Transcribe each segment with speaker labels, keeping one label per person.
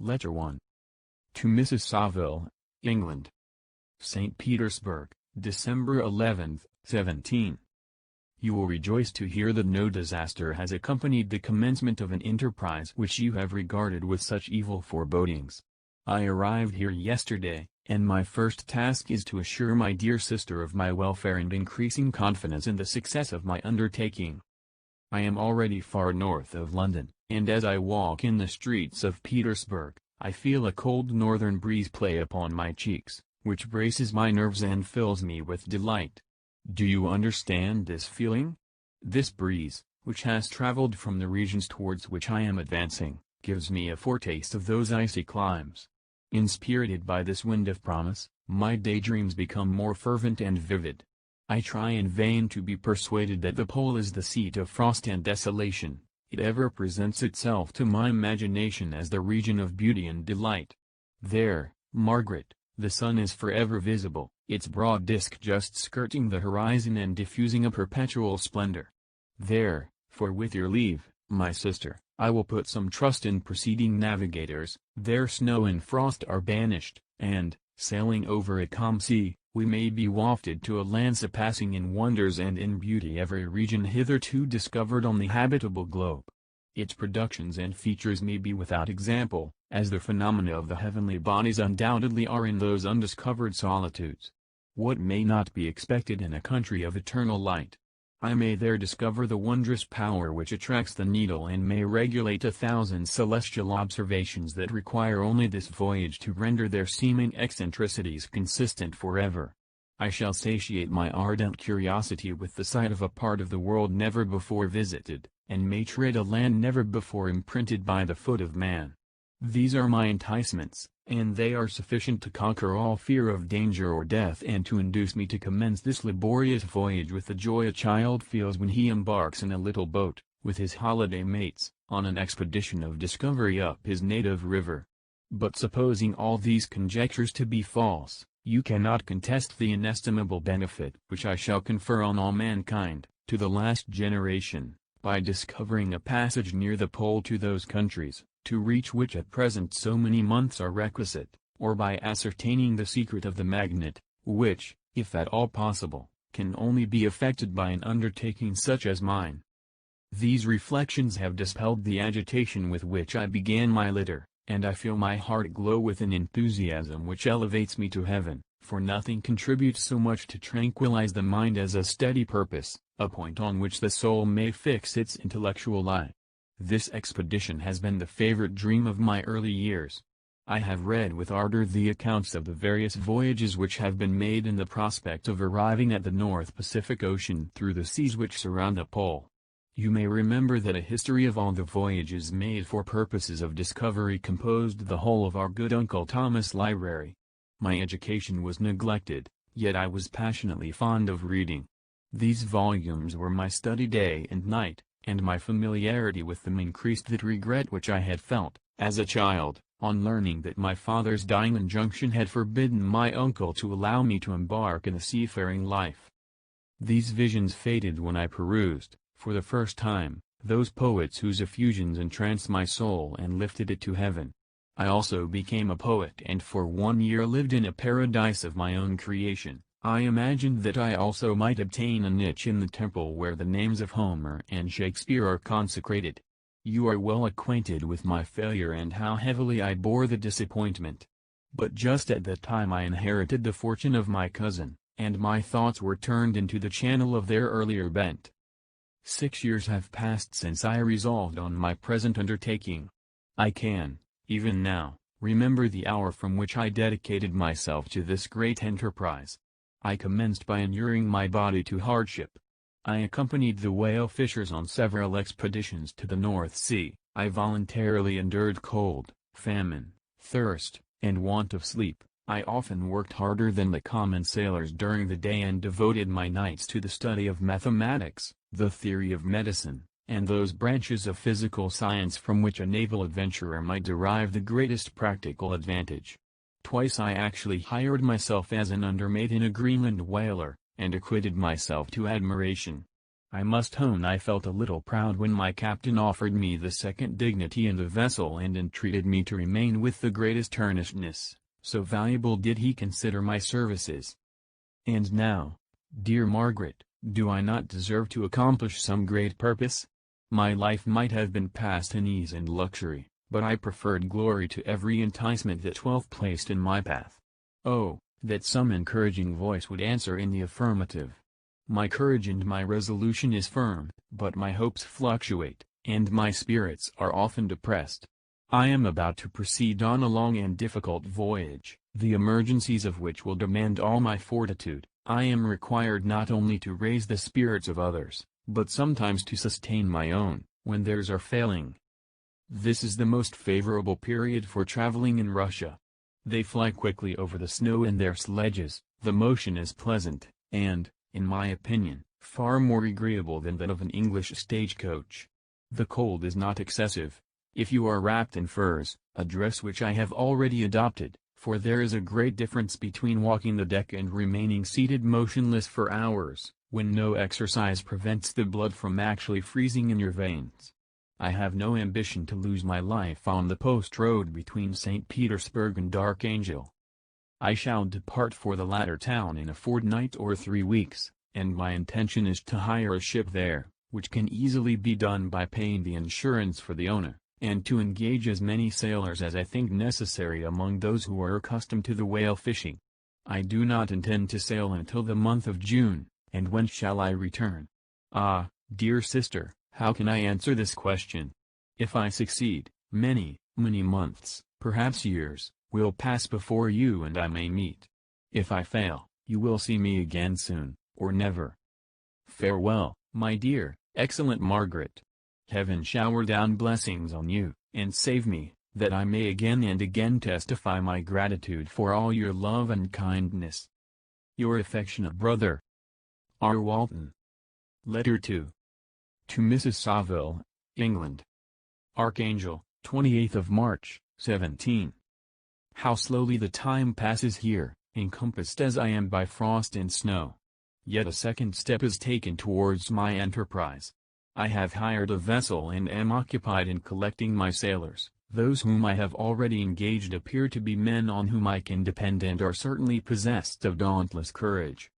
Speaker 1: Letter 1. To Mrs. Saville, England. St. Petersburg, December 11, 17. You will rejoice to hear that no disaster has accompanied the commencement of an enterprise which you have regarded with such evil forebodings. I arrived here yesterday, and my first task is to assure my dear sister of my welfare and increasing confidence in the success of my undertaking. I am already far north of London, and as I walk in the streets of Petersburg, I feel a cold northern breeze play upon my cheeks, which braces my nerves and fills me with delight. Do you understand this feeling? This breeze, which has traveled from the regions towards which I am advancing, gives me a foretaste of those icy climes. Inspirited by this wind of promise, my daydreams become more fervent and vivid. I try in vain to be persuaded that the pole is the seat of frost and desolation. It ever presents itself to my imagination as the region of beauty and delight. There, Margaret, the sun is forever visible, its broad disk just skirting the horizon and diffusing a perpetual splendor. There, for with your leave, my sister, I will put some trust in preceding navigators. There snow and frost are banished, and, sailing over a calm sea, we may be wafted to a land surpassing in wonders and in beauty every region hitherto discovered on the habitable globe. Its productions and features may be without example, as the phenomena of the heavenly bodies undoubtedly are in those undiscovered solitudes. What may not be expected in a country of eternal light? I may there discover the wondrous power which attracts the needle and may regulate 1,000 celestial observations that require only this voyage to render their seeming eccentricities consistent forever. I shall satiate my ardent curiosity with the sight of a part of the world never before visited, and may tread a land never before imprinted by the foot of man. These are my enticements, and they are sufficient to conquer all fear of danger or death and to induce me to commence this laborious voyage with the joy a child feels when he embarks in a little boat, with his holiday mates, on an expedition of discovery up his native river. But supposing all these conjectures to be false, you cannot contest the inestimable benefit which I shall confer on all mankind, to the last generation, by discovering a passage near the pole to those countries, to reach which at present so many months are requisite, or by ascertaining the secret of the magnet, which, if at all possible, can only be effected by an undertaking such as mine. These reflections have dispelled the agitation with which I began my letter, and I feel my heart glow with an enthusiasm which elevates me to heaven, for nothing contributes so much to tranquilize the mind as a steady purpose, a point on which the soul may fix its intellectual eye. This expedition has been the favorite dream of my early years. I have read with ardor the accounts of the various voyages which have been made in the prospect of arriving at the North Pacific Ocean through the seas which surround the pole. You may remember that a history of all the voyages made for purposes of discovery composed the whole of our good Uncle Thomas' library. My education was neglected, yet I was passionately fond of reading. These volumes were my study day and night, and my familiarity with them increased that regret which I had felt, as a child, on learning that my father's dying injunction had forbidden my uncle to allow me to embark in a seafaring life. These visions faded when I perused, for the first time, those poets whose effusions entranced my soul and lifted it to heaven. I also became a poet and for 1 year lived in a paradise of my own creation. I imagined that I also might obtain a niche in the temple where the names of Homer and Shakespeare are consecrated. You are well acquainted with my failure and how heavily I bore the disappointment. But just at that time I inherited the fortune of my cousin, and my thoughts were turned into the channel of their earlier bent. 6 years have passed since I resolved on my present undertaking. I can, even now, remember the hour from which I dedicated myself to this great enterprise. I commenced by inuring my body to hardship. I accompanied the whale fishers on several expeditions to the North Sea. I voluntarily endured cold, famine, thirst, and want of sleep. I often worked harder than the common sailors during the day and devoted my nights to the study of mathematics, the theory of medicine, and those branches of physical science from which a naval adventurer might derive the greatest practical advantage. Twice I actually hired myself as an undermate in a Greenland whaler, and acquitted myself to admiration. I must own I felt a little proud when my captain offered me the second dignity in the vessel and entreated me to remain with the greatest earnestness, so valuable did he consider my services. And now, dear Margaret, do I not deserve to accomplish some great purpose? My life might have been passed in ease and luxury, but I preferred glory to every enticement that wealth placed in my path. Oh, that some encouraging voice would answer in the affirmative. My courage and my resolution is firm, but my hopes fluctuate, and my spirits are often depressed. I am about to proceed on a long and difficult voyage, the emergencies of which will demand all my fortitude. I am required not only to raise the spirits of others, but sometimes to sustain my own, when theirs are failing. This is the most favorable period for traveling in Russia. They fly quickly over the snow in their sledges, the motion is pleasant, and, in my opinion, far more agreeable than that of an English stagecoach. The cold is not excessive. If you are wrapped in furs, a dress which I have already adopted, for there is a great difference between walking the deck and remaining seated motionless for hours, when no exercise prevents the blood from actually freezing in your veins. I have no ambition to lose my life on the post road between St. Petersburg and Archangel. I shall depart for the latter town in a fortnight or 3 weeks, and my intention is to hire a ship there, which can easily be done by paying the insurance for the owner, and to engage as many sailors as I think necessary among those who are accustomed to the whale fishing. I do not intend to sail until the month of June, and when shall I return? Ah, dear sister, how can I answer this question? If I succeed, many months, perhaps years, will pass before you and I may meet. If I fail, you will see me again soon, or never. Farewell, my dear, excellent Margaret. Heaven shower down blessings on you, and save me, that I may again and again testify my gratitude for all your love and kindness. Your affectionate brother, R. Walton. Letter 2. To Mrs. Saville, England. Archangel, 28th of March, 17. How slowly the time passes here, encompassed as I am by frost and snow. Yet a second step is taken towards my enterprise. I have hired a vessel and am occupied in collecting my sailors. Those whom I have already engaged appear to be men on whom I can depend and are certainly possessed of dauntless courage.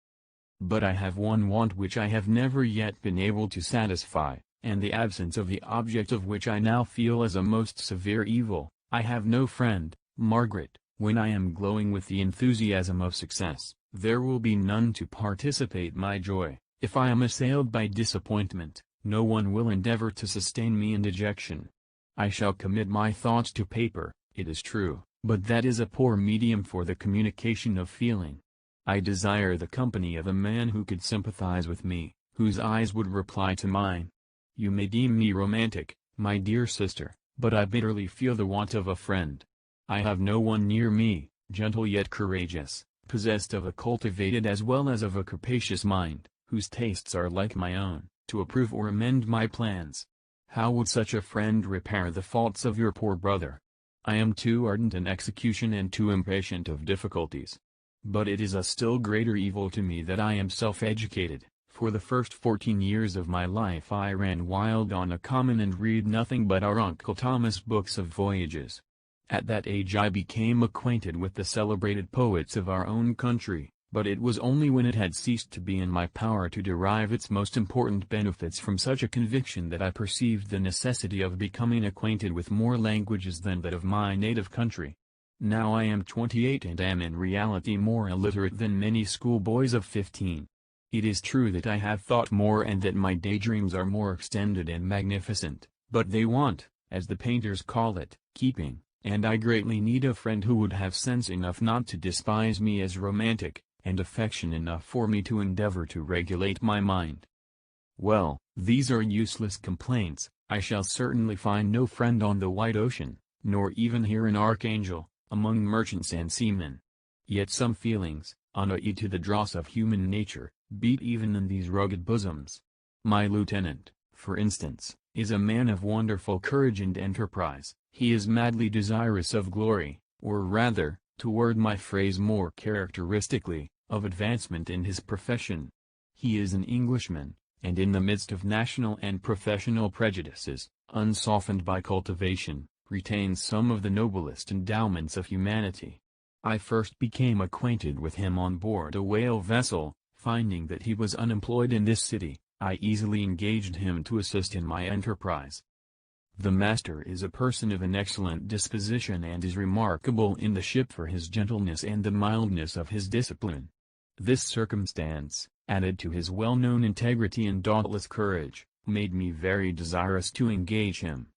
Speaker 1: But I have one want which I have never yet been able to satisfy, and the absence of the object of which I now feel as a most severe evil. I have no friend, Margaret. When I am glowing with the enthusiasm of success, there will be none to participate my joy. If I am assailed by disappointment, no one will endeavor to sustain me in dejection. I shall commit my thoughts to paper, it is true, but that is a poor medium for the communication of feeling. I desire the company of a man who could sympathize with me, whose eyes would reply to mine. You may deem me romantic, my dear sister, but I bitterly feel the want of a friend. I have no one near me, gentle yet courageous, possessed of a cultivated as well as of a capacious mind, whose tastes are like my own, to approve or amend my plans. How would such a friend repair the faults of your poor brother? I am too ardent in execution and too impatient of difficulties. But it is a still greater evil to me that I am self-educated. For the first 14 years of my life I ran wild on a common and read nothing but our Uncle Thomas books of voyages. At that age I became acquainted with the celebrated poets of our own country, but it was only when it had ceased to be in my power to derive its most important benefits from such a conviction that I perceived the necessity of becoming acquainted with more languages than that of my native country. Now I am 28 and am in reality more illiterate than many schoolboys of 15. It is true that I have thought more and that my daydreams are more extended and magnificent, but they want, as the painters call it, keeping, and I greatly need a friend who would have sense enough not to despise me as romantic, and affection enough for me to endeavor to regulate my mind. Well, these are useless complaints. I shall certainly find no friend on the wide ocean, nor even here in Archangel, among merchants and seamen. Yet some feelings, unaided to the dross of human nature, beat even in these rugged bosoms. My lieutenant, for instance, is a man of wonderful courage and enterprise. He is madly desirous of glory, or rather, to word my phrase more characteristically, of advancement in his profession. He is an Englishman, and in the midst of national and professional prejudices, unsoftened by cultivation, retains some of the noblest endowments of humanity. I first became acquainted with him on board a whale vessel. Finding that he was unemployed in this city, I easily engaged him to assist in my enterprise. The master is a person of an excellent disposition and is remarkable in the ship for his gentleness and the mildness of his discipline. This circumstance, added to his well-known integrity and dauntless courage, made me very desirous to engage him.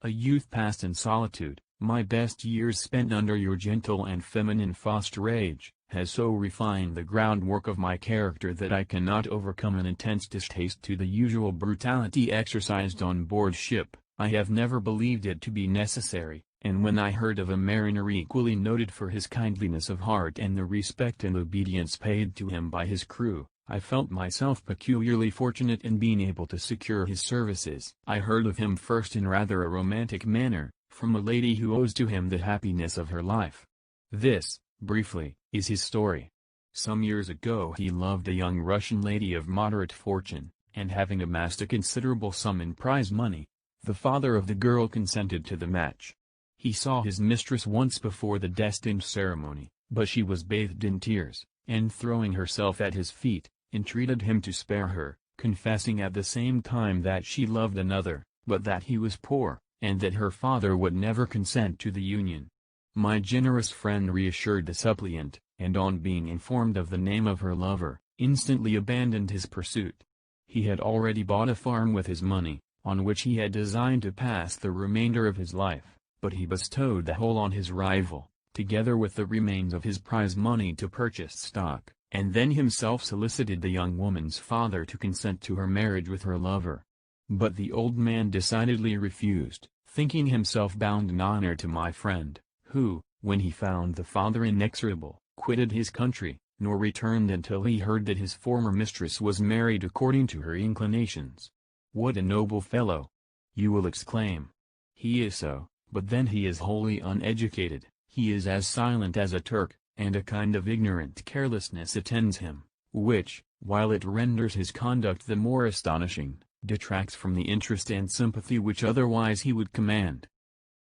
Speaker 1: A youth passed in solitude, my best years spent under your gentle and feminine fosterage, has so refined the groundwork of my character that I cannot overcome an intense distaste to the usual brutality exercised on board ship. I have never believed it to be necessary, and when I heard of a mariner equally noted for his kindliness of heart and the respect and obedience paid to him by his crew, I felt myself peculiarly fortunate in being able to secure his services. I heard of him first in rather a romantic manner, from a lady who owes to him the happiness of her life. This, briefly, is his story. Some years ago he loved a young Russian lady of moderate fortune, and having amassed a considerable sum in prize money, the father of the girl consented to the match. He saw his mistress once before the destined ceremony, but she was bathed in tears, and throwing herself at his feet, entreated him to spare her, confessing at the same time that she loved another, but that he was poor, and that her father would never consent to the union. My generous friend reassured the suppliant, and on being informed of the name of her lover, instantly abandoned his pursuit. He had already bought a farm with his money, on which he had designed to pass the remainder of his life, but he bestowed the whole on his rival, together with the remains of his prize money to purchase stock, and then himself solicited the young woman's father to consent to her marriage with her lover. But the old man decidedly refused, thinking himself bound in honor to my friend, who, when he found the father inexorable, quitted his country, nor returned until he heard that his former mistress was married according to her inclinations. What a noble fellow! You will exclaim. He is so, but then he is wholly uneducated, he is as silent as a Turk, and a kind of ignorant carelessness attends him, which, while it renders his conduct the more astonishing, detracts from the interest and sympathy which otherwise he would command.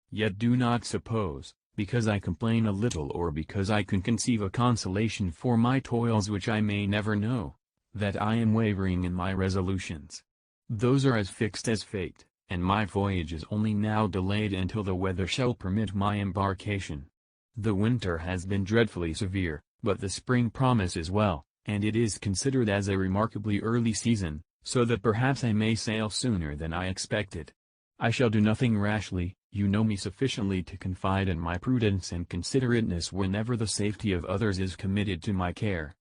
Speaker 1: Yet do not suppose, because I complain a little or because I can conceive a consolation for my toils which I may never know, that I am wavering in my resolutions. Those are as fixed as fate, and my voyage is only now delayed until the weather shall permit my embarkation. The winter has been dreadfully severe, but the spring promises well, and it is considered as a remarkably early season, so that perhaps I may sail sooner than I expected. I shall do nothing rashly. You know me sufficiently to confide in my prudence and considerateness whenever the safety of others is committed to my care.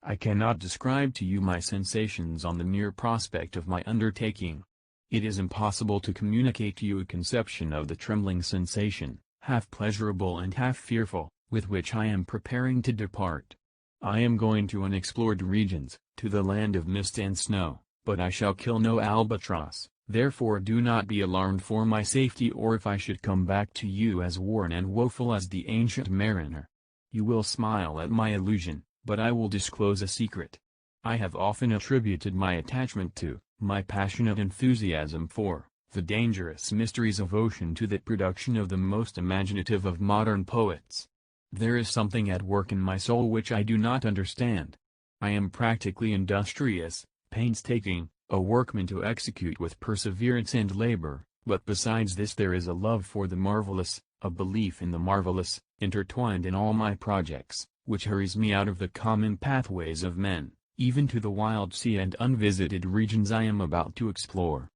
Speaker 1: I cannot describe to you my sensations on the near prospect of my undertaking. It is impossible to communicate to you a conception of the trembling sensation, half pleasurable and half fearful, with which I am preparing to depart. I am going to unexplored regions, to the land of mist and snow, but I shall kill no albatross. Therefore do not be alarmed for my safety or if I should come back to you as worn and woeful as the ancient mariner. You will smile at my illusion, but I will disclose a secret. I have often attributed my attachment to, my passionate enthusiasm for, the dangerous mysteries of ocean to the production of the most imaginative of modern poets. There is something at work in my soul which I do not understand. I am practically industrious, painstaking, a workman to execute with perseverance and labor, but besides this there is a love for the marvelous, a belief in the marvelous, intertwined in all my projects, which hurries me out of the common pathways of men, even to the wild sea and unvisited regions I am about to explore.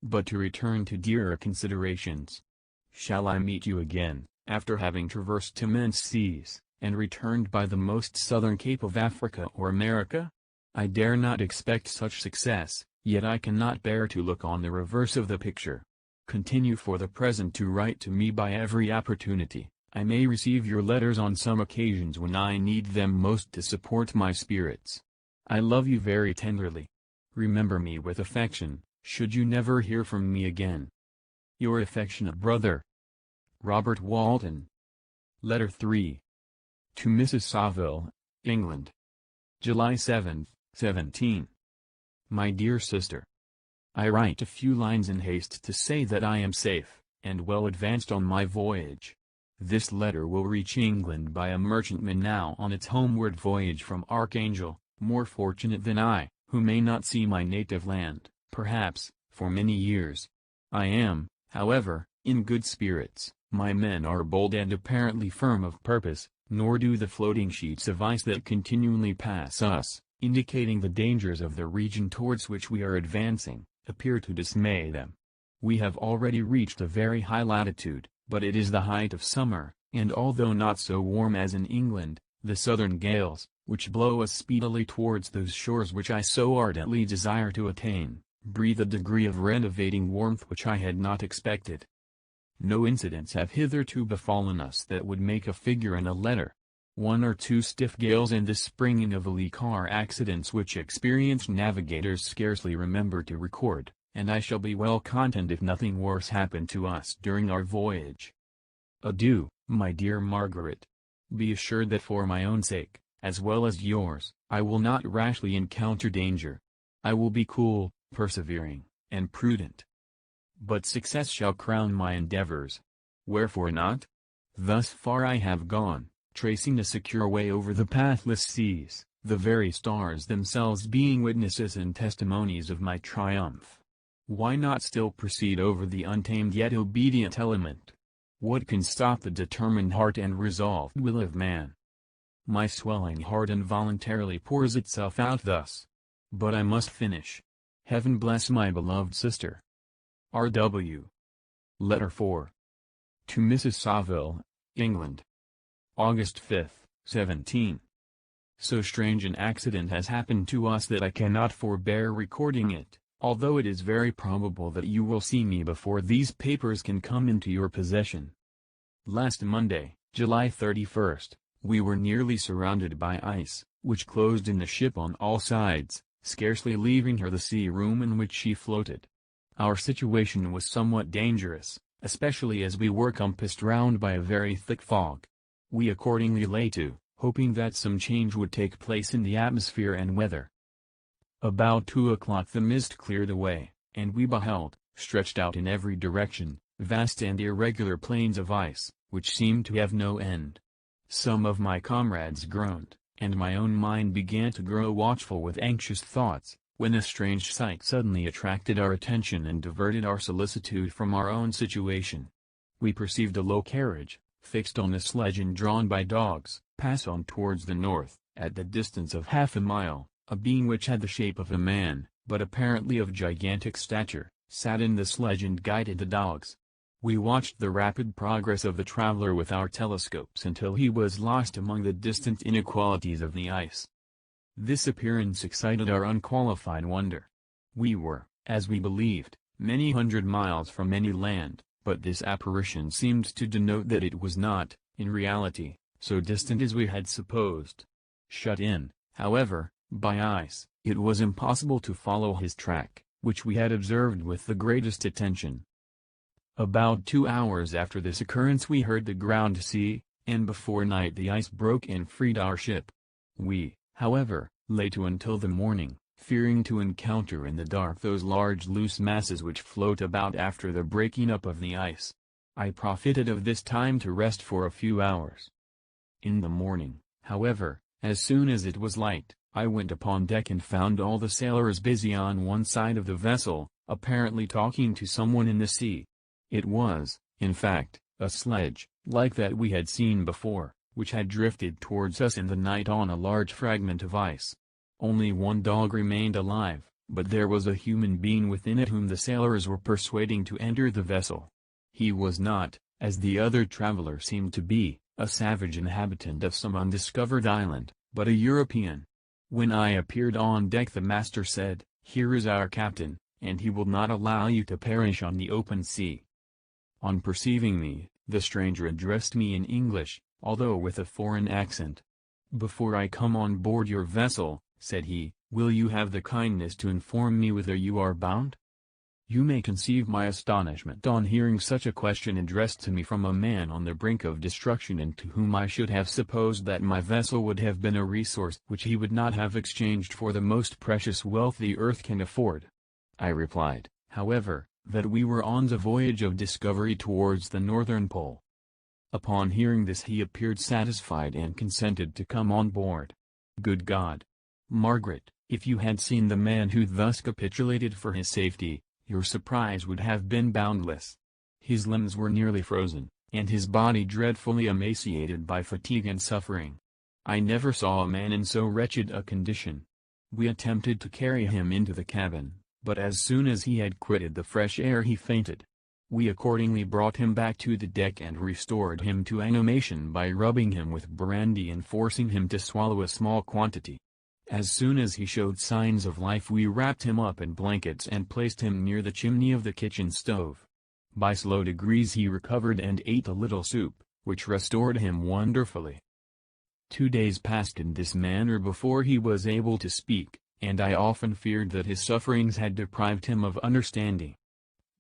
Speaker 1: But to return to dearer considerations. Shall I meet you again, after having traversed immense seas, and returned by the most southern cape of Africa or America? I dare not expect such success, yet I cannot bear to look on the reverse of the picture. Continue for the present to write to me by every opportunity. I may receive your letters on some occasions when I need them most to support my spirits. I love you very tenderly. Remember me with affection, should you never hear from me again. Your affectionate brother, Robert Walton. Letter 3. To Mrs. Saville, England. July 7, 17. My dear sister, I write a few lines in haste to say that I am safe, and well advanced on my voyage. This letter will reach England by a merchantman now on its homeward voyage from Archangel, more fortunate than I, who may not see my native land, perhaps, for many years. I am, however, in good spirits, my men are bold and apparently firm of purpose, nor do the floating sheets of ice that continually pass us, indicating the dangers of the region towards which we are advancing, appear to dismay them. We have already reached a very high latitude, but it is the height of summer, and although not so warm as in England, the southern gales, which blow us speedily towards those shores which I so ardently desire to attain, breathe a degree of renovating warmth which I had not expected. No incidents have hitherto befallen us that would make a figure in a letter. One or two stiff gales and the springing of a leak are accidents which experienced navigators scarcely remember to record, and I shall be well content if nothing worse happen to us during our voyage. Adieu, my dear Margaret. Be assured that for my own sake, as well as yours, I will not rashly encounter danger. I will be cool, persevering, and prudent. But success shall crown my endeavors. Wherefore not? Thus far I have gone, tracing a secure way over the pathless seas, the very stars themselves being witnesses and testimonies of my triumph. Why not still proceed over the untamed yet obedient element? What can stop the determined heart and resolved will of man? My swelling heart involuntarily pours itself out thus. But I must finish. Heaven bless my beloved sister. R.W. Letter 4. To Mrs. Saville, England. August 5, 17. So strange an accident has happened to us that I cannot forbear recording it, although it is very probable that you will see me before these papers can come into your possession. Last Monday, July 31st, we were nearly surrounded by ice, which closed in the ship on all sides, scarcely leaving her the sea room in which she floated. Our situation was somewhat dangerous, especially as we were compassed round by a very thick fog. We accordingly lay to, hoping that some change would take place in the atmosphere and weather. About 2 o'clock the mist cleared away, and we beheld, stretched out in every direction, vast and irregular plains of ice, which seemed to have no end. Some of my comrades groaned, and my own mind began to grow watchful with anxious thoughts, when a strange sight suddenly attracted our attention and diverted our solicitude from our own situation. We perceived a low carriage, fixed on a sledge and drawn by dogs, pass on towards the north, at the distance of half a mile. A being which had the shape of a man, but apparently of gigantic stature, sat in the sledge and guided the dogs. We watched the rapid progress of the traveler with our telescopes until he was lost among the distant inequalities of the ice. This appearance excited our unqualified wonder. We were, as we believed, many hundred miles from any land, but this apparition seemed to denote that it was not, in reality, so distant as we had supposed. Shut in, however, by ice, it was impossible to follow his track, which we had observed with the greatest attention. About 2 hours after this occurrence we heard the ground sea, and before night the ice broke and freed our ship. We, however, lay to until the morning, fearing to encounter in the dark those large loose masses which float about after the breaking up of the ice. I profited of this time to rest for a few hours. In the morning, however, as soon as it was light, I went upon deck and found all the sailors busy on one side of the vessel, apparently talking to someone in the sea. It was, in fact, a sledge, like that we had seen before, which had drifted towards us in the night on a large fragment of ice. Only one dog remained alive, but there was a human being within it whom the sailors were persuading to enter the vessel. He was not, as the other traveler seemed to be, a savage inhabitant of some undiscovered island, but a European. When I appeared on deck the master said, "Here is our captain, and he will not allow you to perish on the open sea." On perceiving me, the stranger addressed me in English, although with a foreign accent. "Before I come on board your vessel," said he, "will you have the kindness to inform me whither you are bound?" You may conceive my astonishment on hearing such a question addressed to me from a man on the brink of destruction, and to whom I should have supposed that my vessel would have been a resource which he would not have exchanged for the most precious wealth the earth can afford. I replied, however, that we were on the voyage of discovery towards the northern pole. Upon hearing this he appeared satisfied and consented to come on board. Good God! Margaret, if you had seen the man who thus capitulated for his safety, your surprise would have been boundless. His limbs were nearly frozen, and his body dreadfully emaciated by fatigue and suffering. I never saw a man in so wretched a condition. We attempted to carry him into the cabin, but as soon as he had quitted the fresh air he fainted. We accordingly brought him back to the deck and restored him to animation by rubbing him with brandy and forcing him to swallow a small quantity. As soon as he showed signs of life we wrapped him up in blankets and placed him near the chimney of the kitchen stove. By slow degrees he recovered and ate a little soup, which restored him wonderfully. 2 days passed in this manner before he was able to speak, and I often feared that his sufferings had deprived him of understanding.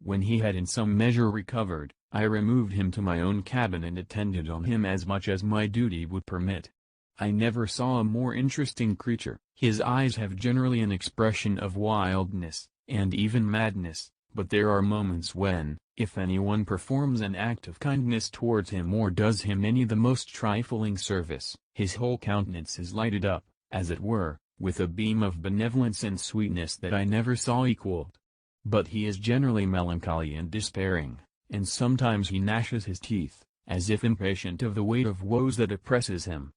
Speaker 1: When he had in some measure recovered, I removed him to my own cabin and attended on him as much as my duty would permit. I never saw a more interesting creature. His eyes have generally an expression of wildness, and even madness, but there are moments when, if anyone performs an act of kindness towards him or does him any the most trifling service, his whole countenance is lighted up, as it were, with a beam of benevolence and sweetness that I never saw equaled. But he is generally melancholy and despairing, and sometimes he gnashes his teeth, as if impatient of the weight of woes that oppresses him.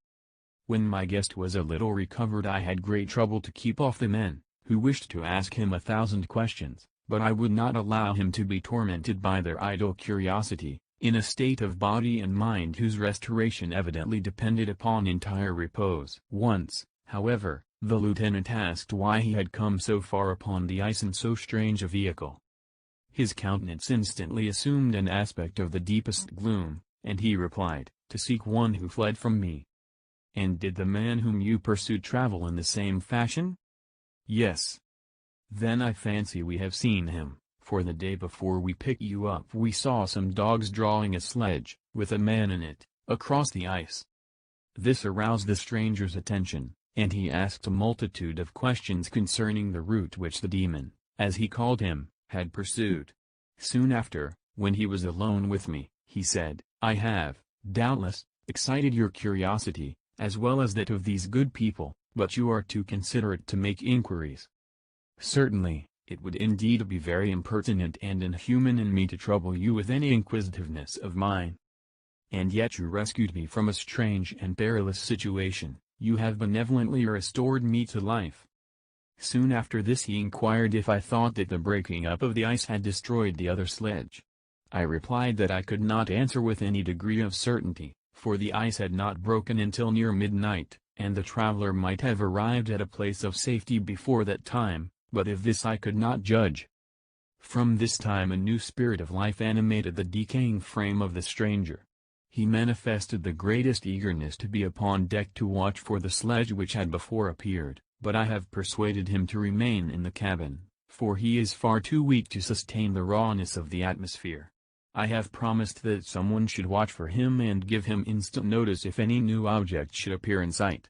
Speaker 1: When my guest was a little recovered I had great trouble to keep off the men, who wished to ask him 1,000 questions, but I would not allow him to be tormented by their idle curiosity, in a state of body and mind whose restoration evidently depended upon entire repose. Once, however, the lieutenant asked why he had come so far upon the ice in so strange a vehicle. His countenance instantly assumed an aspect of the deepest gloom, and he replied, "To seek one who fled from me." "And did the man whom you pursued travel in the same fashion?" "Yes." "Then I fancy we have seen him, for the day before we picked you up we saw some dogs drawing a sledge, with a man in it, across the ice." This aroused the stranger's attention, and he asked a multitude of questions concerning the route which the demon, as he called him, had pursued. Soon after, when he was alone with me, he said, "I have, doubtless, excited your curiosity, as well as that of these good people, but you are too considerate to make inquiries." "Certainly, it would indeed be very impertinent and inhuman in me to trouble you with any inquisitiveness of mine. And yet you rescued me from a strange and perilous situation, you have benevolently restored me to life." Soon after this he inquired if I thought that the breaking up of the ice had destroyed the other sledge. I replied that I could not answer with any degree of certainty, for the ice had not broken until near midnight, and the traveler might have arrived at a place of safety before that time, but of this I could not judge. From this time a new spirit of life animated the decaying frame of the stranger. He manifested the greatest eagerness to be upon deck to watch for the sledge which had before appeared, but I have persuaded him to remain in the cabin, for he is far too weak to sustain the rawness of the atmosphere. I have promised that someone should watch for him and give him instant notice if any new object should appear in sight.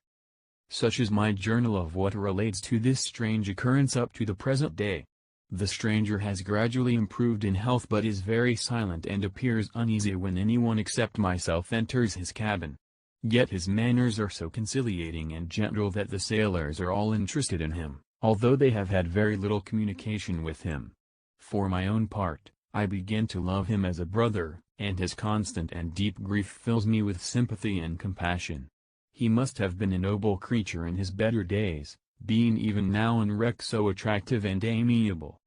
Speaker 1: Such is my journal of what relates to this strange occurrence up to the present day. The stranger has gradually improved in health but is very silent and appears uneasy when anyone except myself enters his cabin. Yet his manners are so conciliating and gentle that the sailors are all interested in him, although they have had very little communication with him. For my own part, I begin to love him as a brother, and his constant and deep grief fills me with sympathy and compassion. He must have been a noble creature in his better days, being even now in wreck so attractive and amiable.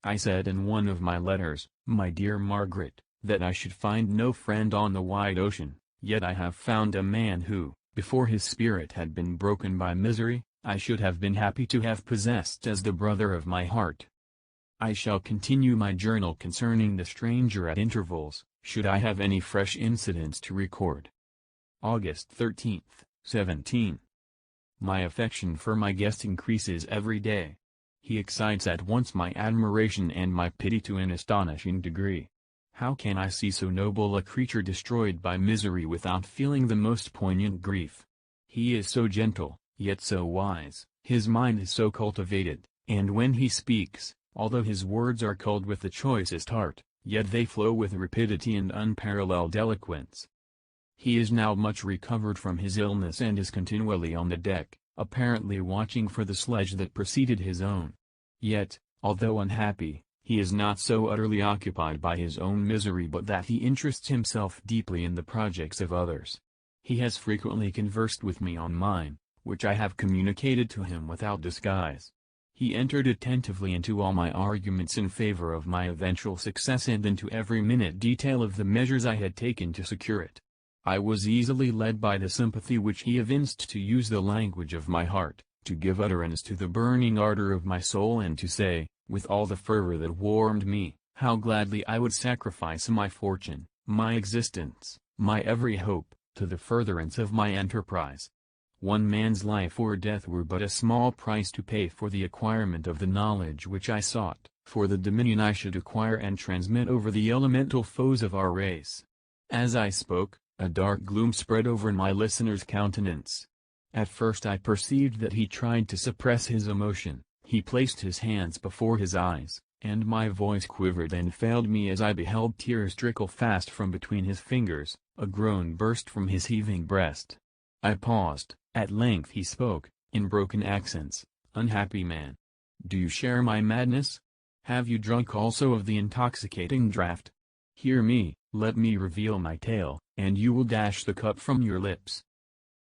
Speaker 1: I said in one of my letters, "My dear Margaret, that I should find no friend on the wide ocean, yet I have found a man who, before his spirit had been broken by misery, I should have been happy to have possessed as the brother of my heart." I shall continue my journal concerning the stranger at intervals, should I have any fresh incidents to record. August 13th, 17. My affection for my guest increases every day. He excites at once my admiration and my pity to an astonishing degree. How can I see so noble a creature destroyed by misery without feeling the most poignant grief? He is so gentle, yet so wise, his mind is so cultivated, and when he speaks, although his words are culled with the choicest art, yet they flow with rapidity and unparalleled eloquence. He is now much recovered from his illness and is continually on the deck, apparently watching for the sledge that preceded his own. Yet, although unhappy, he is not so utterly occupied by his own misery but that he interests himself deeply in the projects of others. He has frequently conversed with me on mine, which I have communicated to him without disguise. He entered attentively into all my arguments in favor of my eventual success and into every minute detail of the measures I had taken to secure it. I was easily led by the sympathy which he evinced to use the language of my heart, to give utterance to the burning ardor of my soul and to say, with all the fervor that warmed me, how gladly I would sacrifice my fortune, my existence, my every hope, to the furtherance of my enterprise. One man's life or death were but a small price to pay for the acquirement of the knowledge which I sought, for the dominion I should acquire and transmit over the elemental foes of our race. As I spoke, a dark gloom spread over my listener's countenance. At first I perceived that he tried to suppress his emotion. He placed his hands before his eyes, and my voice quivered and failed me as I beheld tears trickle fast from between his fingers. A groan burst from his heaving breast. I paused. At length he spoke, in broken accents. "Unhappy man! Do you share my madness? Have you drunk also of the intoxicating draught? Hear me, let me reveal my tale, and you will dash the cup from your lips."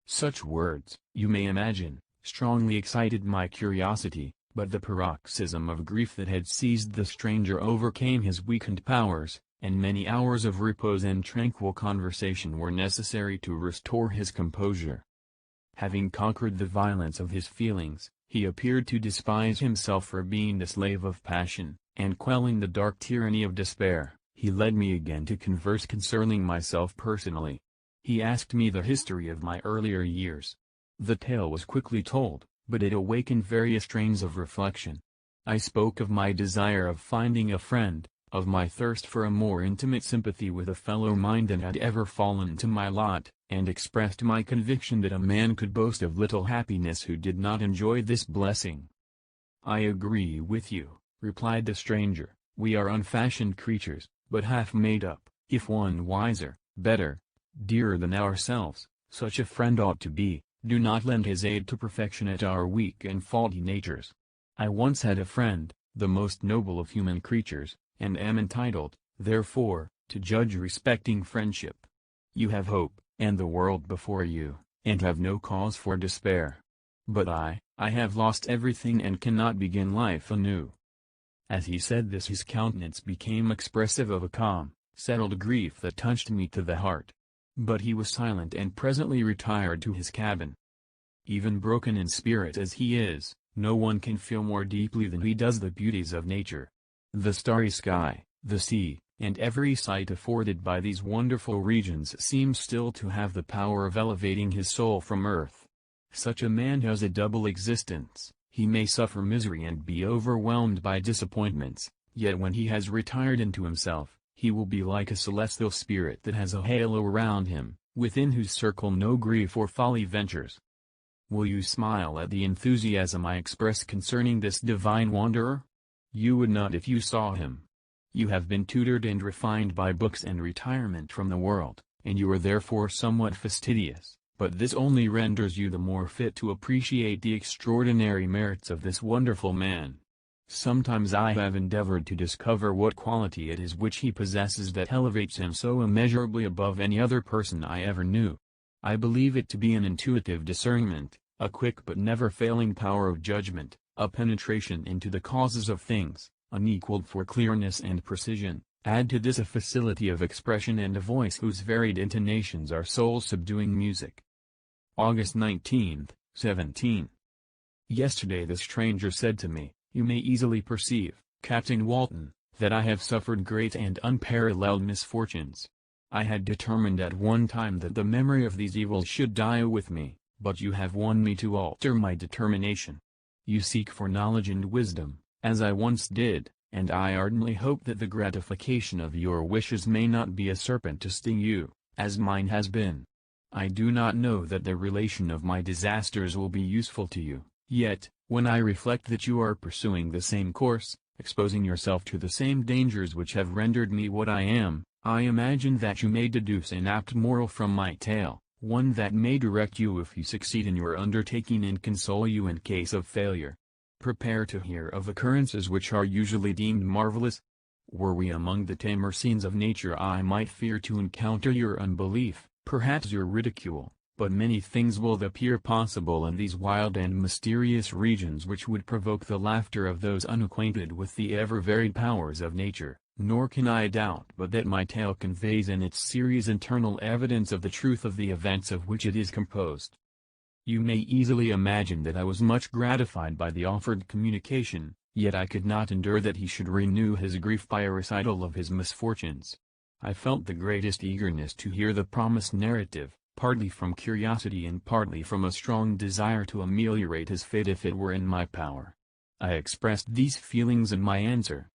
Speaker 1: Such words, you may imagine, strongly excited my curiosity, but the paroxysm of grief that had seized the stranger overcame his weakened powers, and many hours of repose and tranquil conversation were necessary to restore his composure. Having conquered the violence of his feelings, he appeared to despise himself for being the slave of passion, and quelling the dark tyranny of despair, he led me again to converse concerning myself personally. He asked me the history of my earlier years. The tale was quickly told, but it awakened various trains of reflection. I spoke of my desire of finding a friend, of my thirst for a more intimate sympathy with a fellow mind than had ever fallen to my lot, and expressed my conviction that a man could boast of little happiness who did not enjoy this blessing. "I agree with you," replied the stranger, "we are unfashioned creatures, but half made up. If one wiser, better, dearer than ourselves, such a friend ought to be, do not lend his aid to perfectionate our weak and faulty natures. I once had a friend, the most noble of human creatures, and am entitled, therefore, to judge respecting friendship. You have hope, and the world before you, and have no cause for despair. But I have lost everything and cannot begin life anew." As he said this his countenance became expressive of a calm, settled grief that touched me to the heart. But he was silent and presently retired to his cabin. Even broken in spirit as he is, no one can feel more deeply than he does the beauties of nature. The starry sky, the sea, and every sight afforded by these wonderful regions seems still to have the power of elevating his soul from earth. Such a man has a double existence. He may suffer misery and be overwhelmed by disappointments, yet when he has retired into himself, he will be like a celestial spirit that has a halo around him, within whose circle no grief or folly ventures. Will you smile at the enthusiasm I express concerning this divine wanderer? You would not if you saw him. You have been tutored and refined by books and retirement from the world, and you are therefore somewhat fastidious, but this only renders you the more fit to appreciate the extraordinary merits of this wonderful man. Sometimes I have endeavored to discover what quality it is which he possesses that elevates him so immeasurably above any other person I ever knew. I believe it to be an intuitive discernment, a quick but never failing power of judgment, a penetration into the causes of things, unequaled for clearness and precision. Add to this a facility of expression and a voice whose varied intonations are soul-subduing music. August 19, 17. Yesterday the stranger said to me, "You may easily perceive, Captain Walton, that I have suffered great and unparalleled misfortunes. I had determined at one time that the memory of these evils should die with me, but you have won me to alter my determination. You seek for knowledge and wisdom, as I once did, and I ardently hope that the gratification of your wishes may not be a serpent to sting you, as mine has been. I do not know that the relation of my disasters will be useful to you, yet, when I reflect that you are pursuing the same course, exposing yourself to the same dangers which have rendered me what I am, I imagine that you may deduce an apt moral from my tale, one that may direct you if you succeed in your undertaking and console you in case of failure. Prepare to hear of occurrences which are usually deemed marvelous. Were we among the tamer scenes of nature, I might fear to encounter your unbelief, perhaps your ridicule, but many things will appear possible in these wild and mysterious regions which would provoke the laughter of those unacquainted with the ever-varied powers of nature, nor can I doubt but that my tale conveys in its series internal evidence of the truth of the events of which it is composed. You may easily imagine that I was much gratified by the offered communication, yet I could not endure that he should renew his grief by a recital of his misfortunes. I felt the greatest eagerness to hear the promised narrative, partly from curiosity and partly from a strong desire to ameliorate his fate if it were in my power. I expressed these feelings in my answer.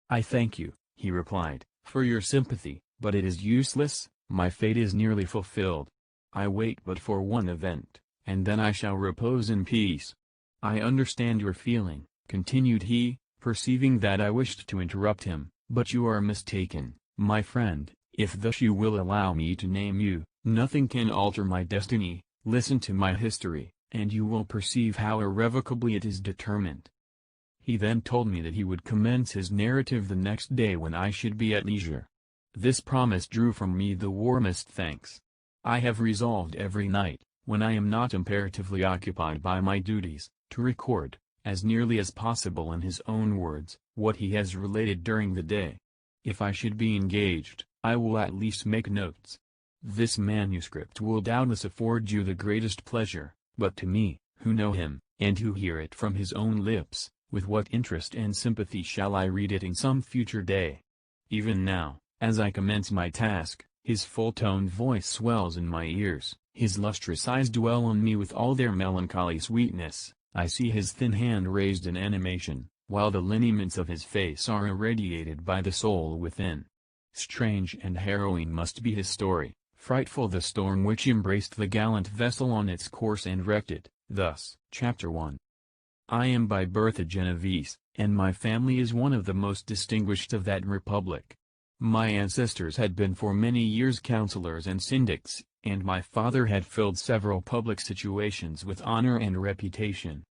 Speaker 1: "I thank you," he replied, "for your sympathy, but it is useless, my fate is nearly fulfilled. I wait but for one event, and then I shall repose in peace. I understand your feeling," continued he, perceiving that I wished to interrupt him, "but you are mistaken, my friend, if thus you will allow me to name you. Nothing can alter my destiny. Listen to my history, and you will perceive how irrevocably it is determined." He then told me that he would commence his narrative the next day when I should be at leisure. This promise drew from me the warmest thanks. I have resolved every night, when I am not imperatively occupied by my duties, to record, as nearly as possible in his own words, what he has related during the day. If I should be engaged, I will at least make notes. This manuscript will doubtless afford you the greatest pleasure, but to me, who know him, and who hear it from his own lips, with what interest and sympathy shall I read it in some future day? Even now, as I commence my task, his full-toned voice swells in my ears, his lustrous eyes dwell on me with all their melancholy sweetness, I see his thin hand raised in animation, while the lineaments of his face are irradiated by the soul within. Strange and harrowing must be his story. Frightful the storm which embraced the gallant vessel on its course and wrecked it. Thus, Chapter 1. I am by birth a Genevese, and my family is one of the most distinguished of that republic. My ancestors had been for many years councillors and syndics, and my father had filled several public situations with honor and reputation.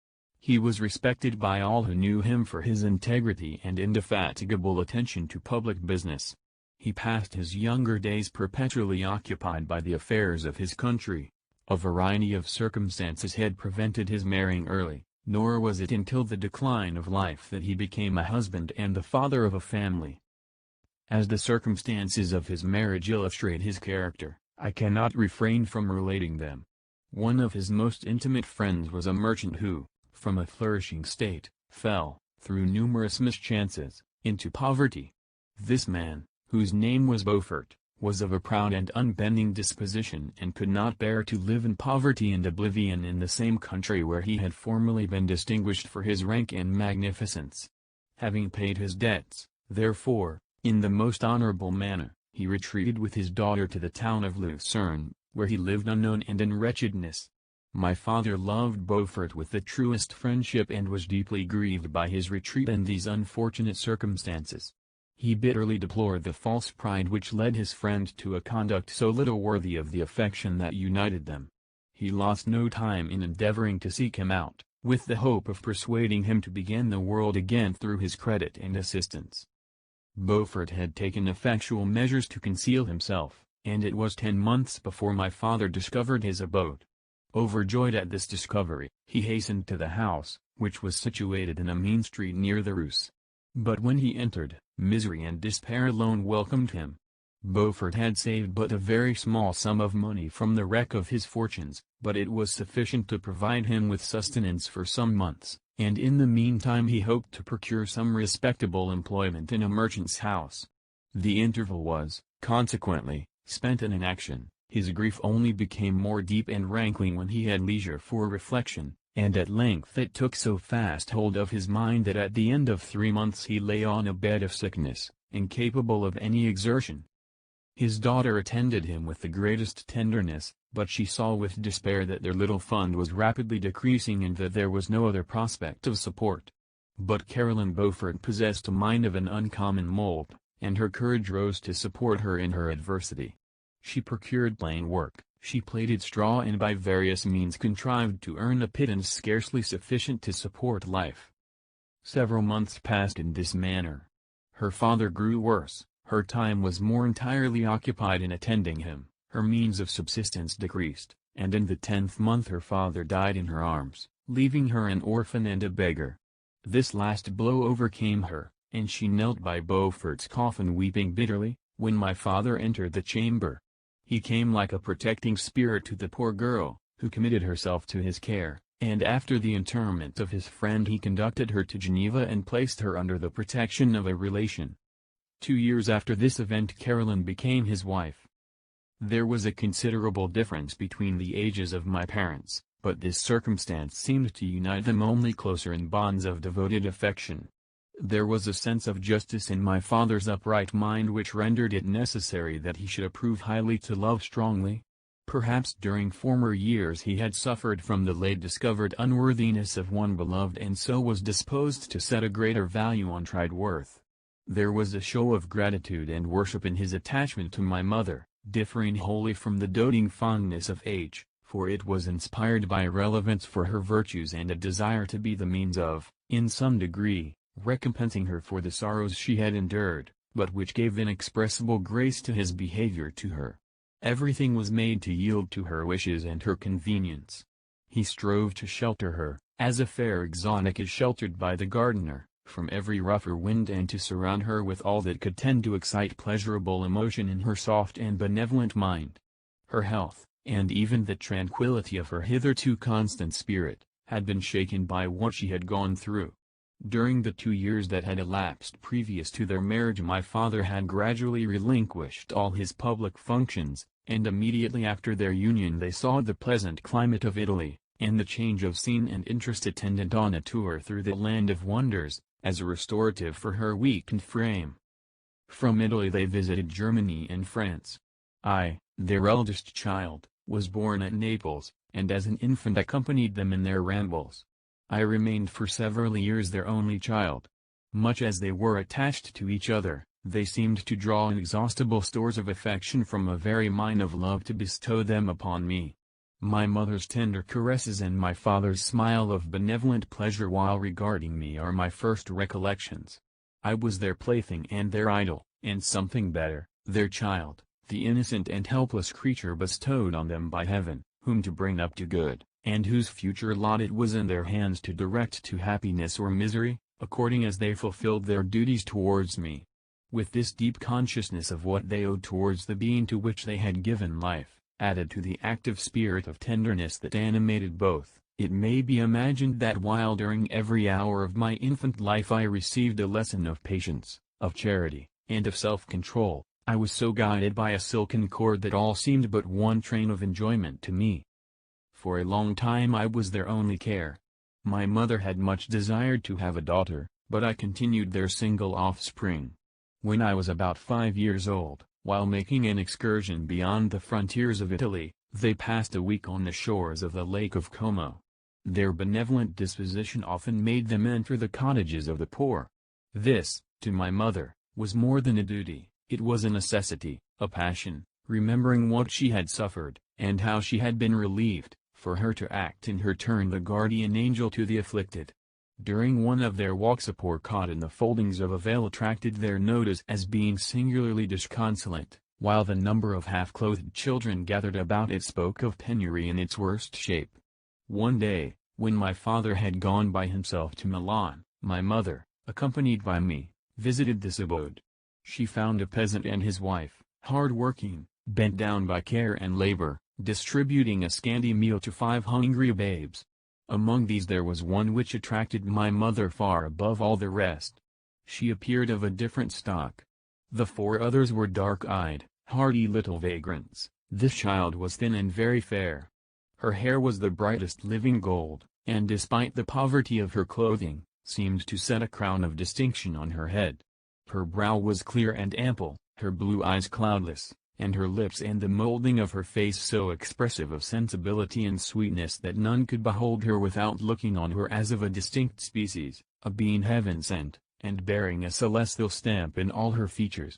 Speaker 1: He was respected by all who knew him for his integrity and indefatigable attention to public business. He passed his younger days perpetually occupied by the affairs of his country. A variety of circumstances had prevented his marrying early, nor was it until the decline of life that he became a husband and the father of a family. As the circumstances of his marriage illustrate his character, I cannot refrain from relating them. One of his most intimate friends was a merchant who, from a flourishing state, fell, through numerous mischances, into poverty. This man, whose name was Beaufort, was of a proud and unbending disposition and could not bear to live in poverty and oblivion in the same country where he had formerly been distinguished for his rank and magnificence. Having paid his debts, therefore, in the most honorable manner, he retreated with his daughter to the town of Lucerne, where he lived unknown and in wretchedness. My father loved Beaufort with the truest friendship and was deeply grieved by his retreat and these unfortunate circumstances. He bitterly deplored the false pride which led his friend to a conduct so little worthy of the affection that united them. He lost no time in endeavoring to seek him out, with the hope of persuading him to begin the world again through his credit and assistance. Beaufort had taken effectual measures to conceal himself, and it was 10 months before my father discovered his abode. Overjoyed at this discovery, he hastened to the house, which was situated in a mean street near the Rus. But when he entered, misery and despair alone welcomed him. Beaufort had saved but a very small sum of money from the wreck of his fortunes, but it was sufficient to provide him with sustenance for some months, and in the meantime he hoped to procure some respectable employment in a merchant's house. The interval was, consequently, spent in inaction. His grief only became more deep and rankling when he had leisure for reflection, and at length it took so fast hold of his mind that at the end of 3 months he lay on a bed of sickness, incapable of any exertion. His daughter attended him with the greatest tenderness, but she saw with despair that their little fund was rapidly decreasing and that there was no other prospect of support. But Caroline Beaufort possessed a mind of an uncommon mold, and her courage rose to support her in her adversity. She procured plain work, she plaited straw and by various means contrived to earn a pittance scarcely sufficient to support life. Several months passed in this manner. Her father grew worse, her time was more entirely occupied in attending him, her means of subsistence decreased, and in the 10th month her father died in her arms, leaving her an orphan and a beggar. This last blow overcame her, and she knelt by Beaufort's coffin weeping bitterly, when my father entered the chamber. He came like a protecting spirit to the poor girl, who committed herself to his care, and after the interment of his friend he conducted her to Geneva and placed her under the protection of a relation. 2 years after this event Caroline became his wife. There was a considerable difference between the ages of my parents, but this circumstance seemed to unite them only closer in bonds of devoted affection. There was a sense of justice in my father's upright mind which rendered it necessary that he should approve highly to love strongly. Perhaps during former years he had suffered from the late discovered unworthiness of one beloved and so was disposed to set a greater value on tried worth. There was a show of gratitude and worship in his attachment to my mother, differing wholly from the doting fondness of age, for it was inspired by reverence for her virtues and a desire to be the means of, in some degree, recompensing her for the sorrows she had endured, but which gave inexpressible grace to his behavior to her. Everything was made to yield to her wishes and her convenience. He strove to shelter her, as a fair exotic is sheltered by the gardener, from every rougher wind and to surround her with all that could tend to excite pleasurable emotion in her soft and benevolent mind. Her health, and even the tranquillity of her hitherto constant spirit, had been shaken by what she had gone through. During the 2 years that had elapsed previous to their marriage my father had gradually relinquished all his public functions, and immediately after their union they saw the pleasant climate of Italy, and the change of scene and interest attendant on a tour through the land of wonders, as a restorative for her weakened frame. From Italy they visited Germany and France. I, their eldest child, was born at Naples, and as an infant accompanied them in their rambles. I remained for several years their only child. Much as they were attached to each other, they seemed to draw inexhaustible stores of affection from a very mine of love to bestow them upon me. My mother's tender caresses and my father's smile of benevolent pleasure while regarding me are my first recollections. I was their plaything and their idol, and something better, their child, the innocent and helpless creature bestowed on them by heaven, whom to bring up to good, and whose future lot it was in their hands to direct to happiness or misery, according as they fulfilled their duties towards me. With this deep consciousness of what they owed towards the being to which they had given life, added to the active spirit of tenderness that animated both, it may be imagined that while during every hour of my infant life I received a lesson of patience, of charity, and of self-control, I was so guided by a silken cord that all seemed but one train of enjoyment to me. For a long time I was their only care. My mother had much desired to have a daughter, but I continued their single offspring. When I was about 5 years old, while making an excursion beyond the frontiers of Italy, they passed a week on the shores of the Lake of Como. Their benevolent disposition often made them enter the cottages of the poor. This, to my mother, was more than a duty, it was a necessity, a passion, remembering what she had suffered, and how she had been relieved, for her to act in her turn the guardian angel to the afflicted. During one of their walks a poor cot in the foldings of a veil attracted their notice as being singularly disconsolate, while the number of half-clothed children gathered about it spoke of penury in its worst shape. One day, when my father had gone by himself to Milan, my mother, accompanied by me, visited this abode. She found a peasant and his wife, hard-working, bent down by care and labor, distributing a scanty meal to 5 hungry babes. Among these there was one which attracted my mother far above all the rest. She appeared of a different stock. The 4 others were dark-eyed, hardy little vagrants. This child was thin and very fair. Her hair was the brightest living gold, and despite the poverty of her clothing, seemed to set a crown of distinction on her head. Her brow was clear and ample, her blue eyes cloudless, and her lips and the molding of her face so expressive of sensibility and sweetness that none could behold her without looking on her as of a distinct species, a being heaven sent, and bearing a celestial stamp in all her features.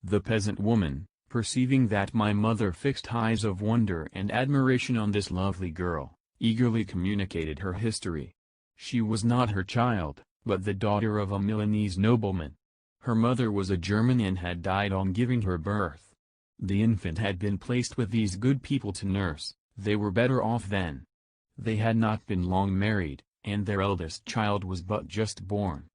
Speaker 1: The peasant woman, perceiving that my mother fixed eyes of wonder and admiration on this lovely girl, eagerly communicated her history. She was not her child, but the daughter of a Milanese nobleman. Her mother was a German and had died on giving her birth. The infant had been placed with these good people to nurse. They were better off then. They had not been long married, and their eldest child was but just born.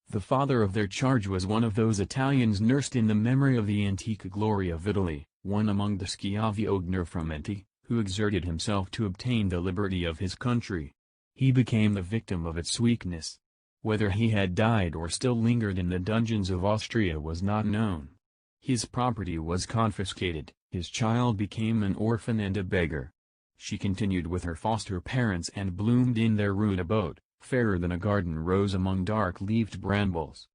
Speaker 1: The father of their charge was one of those Italians nursed in the memory of the antique glory of Italy, one among the Schiavi Ogner Frumenti, who exerted himself to obtain the liberty of his country. He became the victim of its weakness. Whether he had died or still lingered in the dungeons of Austria was not known. His property was confiscated, his child became an orphan and a beggar. She continued with her foster parents and bloomed in their rude abode, fairer than a garden rose among dark-leaved brambles.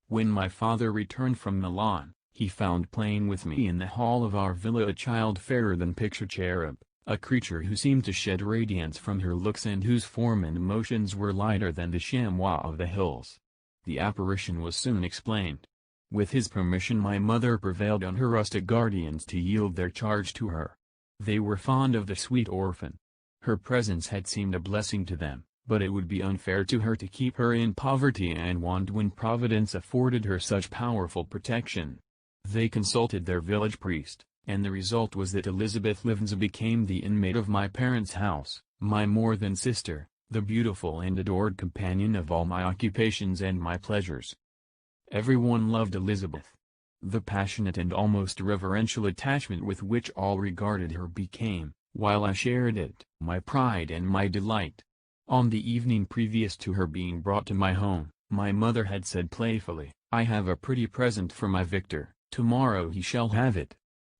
Speaker 1: When my father returned from Milan, he found playing with me in the hall of our villa a child fairer than picture cherub, a creature who seemed to shed radiance from her looks and whose form and motions were lighter than the chamois of the hills. The apparition was soon explained. With his permission my mother prevailed on her rustic guardians to yield their charge to her. They were fond of the sweet orphan. Her presence had seemed a blessing to them, but it would be unfair to her to keep her in poverty and want when Providence afforded her such powerful protection. They consulted their village priest, and the result was that Elizabeth Livens became the inmate of my parents' house, my more than sister, the beautiful and adored companion of all my occupations and my pleasures. Everyone loved Elizabeth. The passionate and almost reverential attachment with which all regarded her became, while I shared it, my pride and my delight. On the evening previous to her being brought to my home, my mother had said playfully, "I have a pretty present for my Victor, tomorrow he shall have it."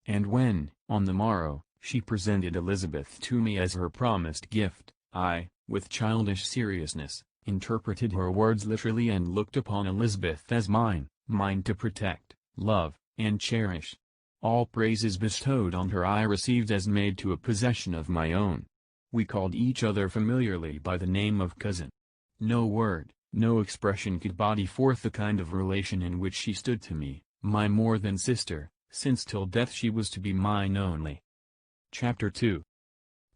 Speaker 1: And when, on the morrow, she presented Elizabeth to me as her promised gift, I, with childish seriousness, interpreted her words literally and looked upon Elizabeth as mine to protect, love, and cherish. All praises bestowed on her I received as made to a possession of my own. We called each other familiarly by the name of cousin. No word, no expression could body forth the kind of relation in which she stood to me, my more than sister, since till death she was to be mine only. Chapter 2.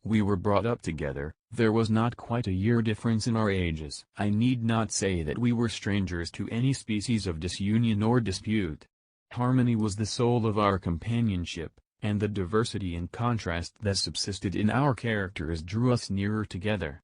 Speaker 1: We were brought up together. There was not quite a year difference in our ages. I need not say that we were strangers to any species of disunion or dispute. Harmony was the soul of our companionship, and the diversity and contrast that subsisted in our characters drew us nearer together.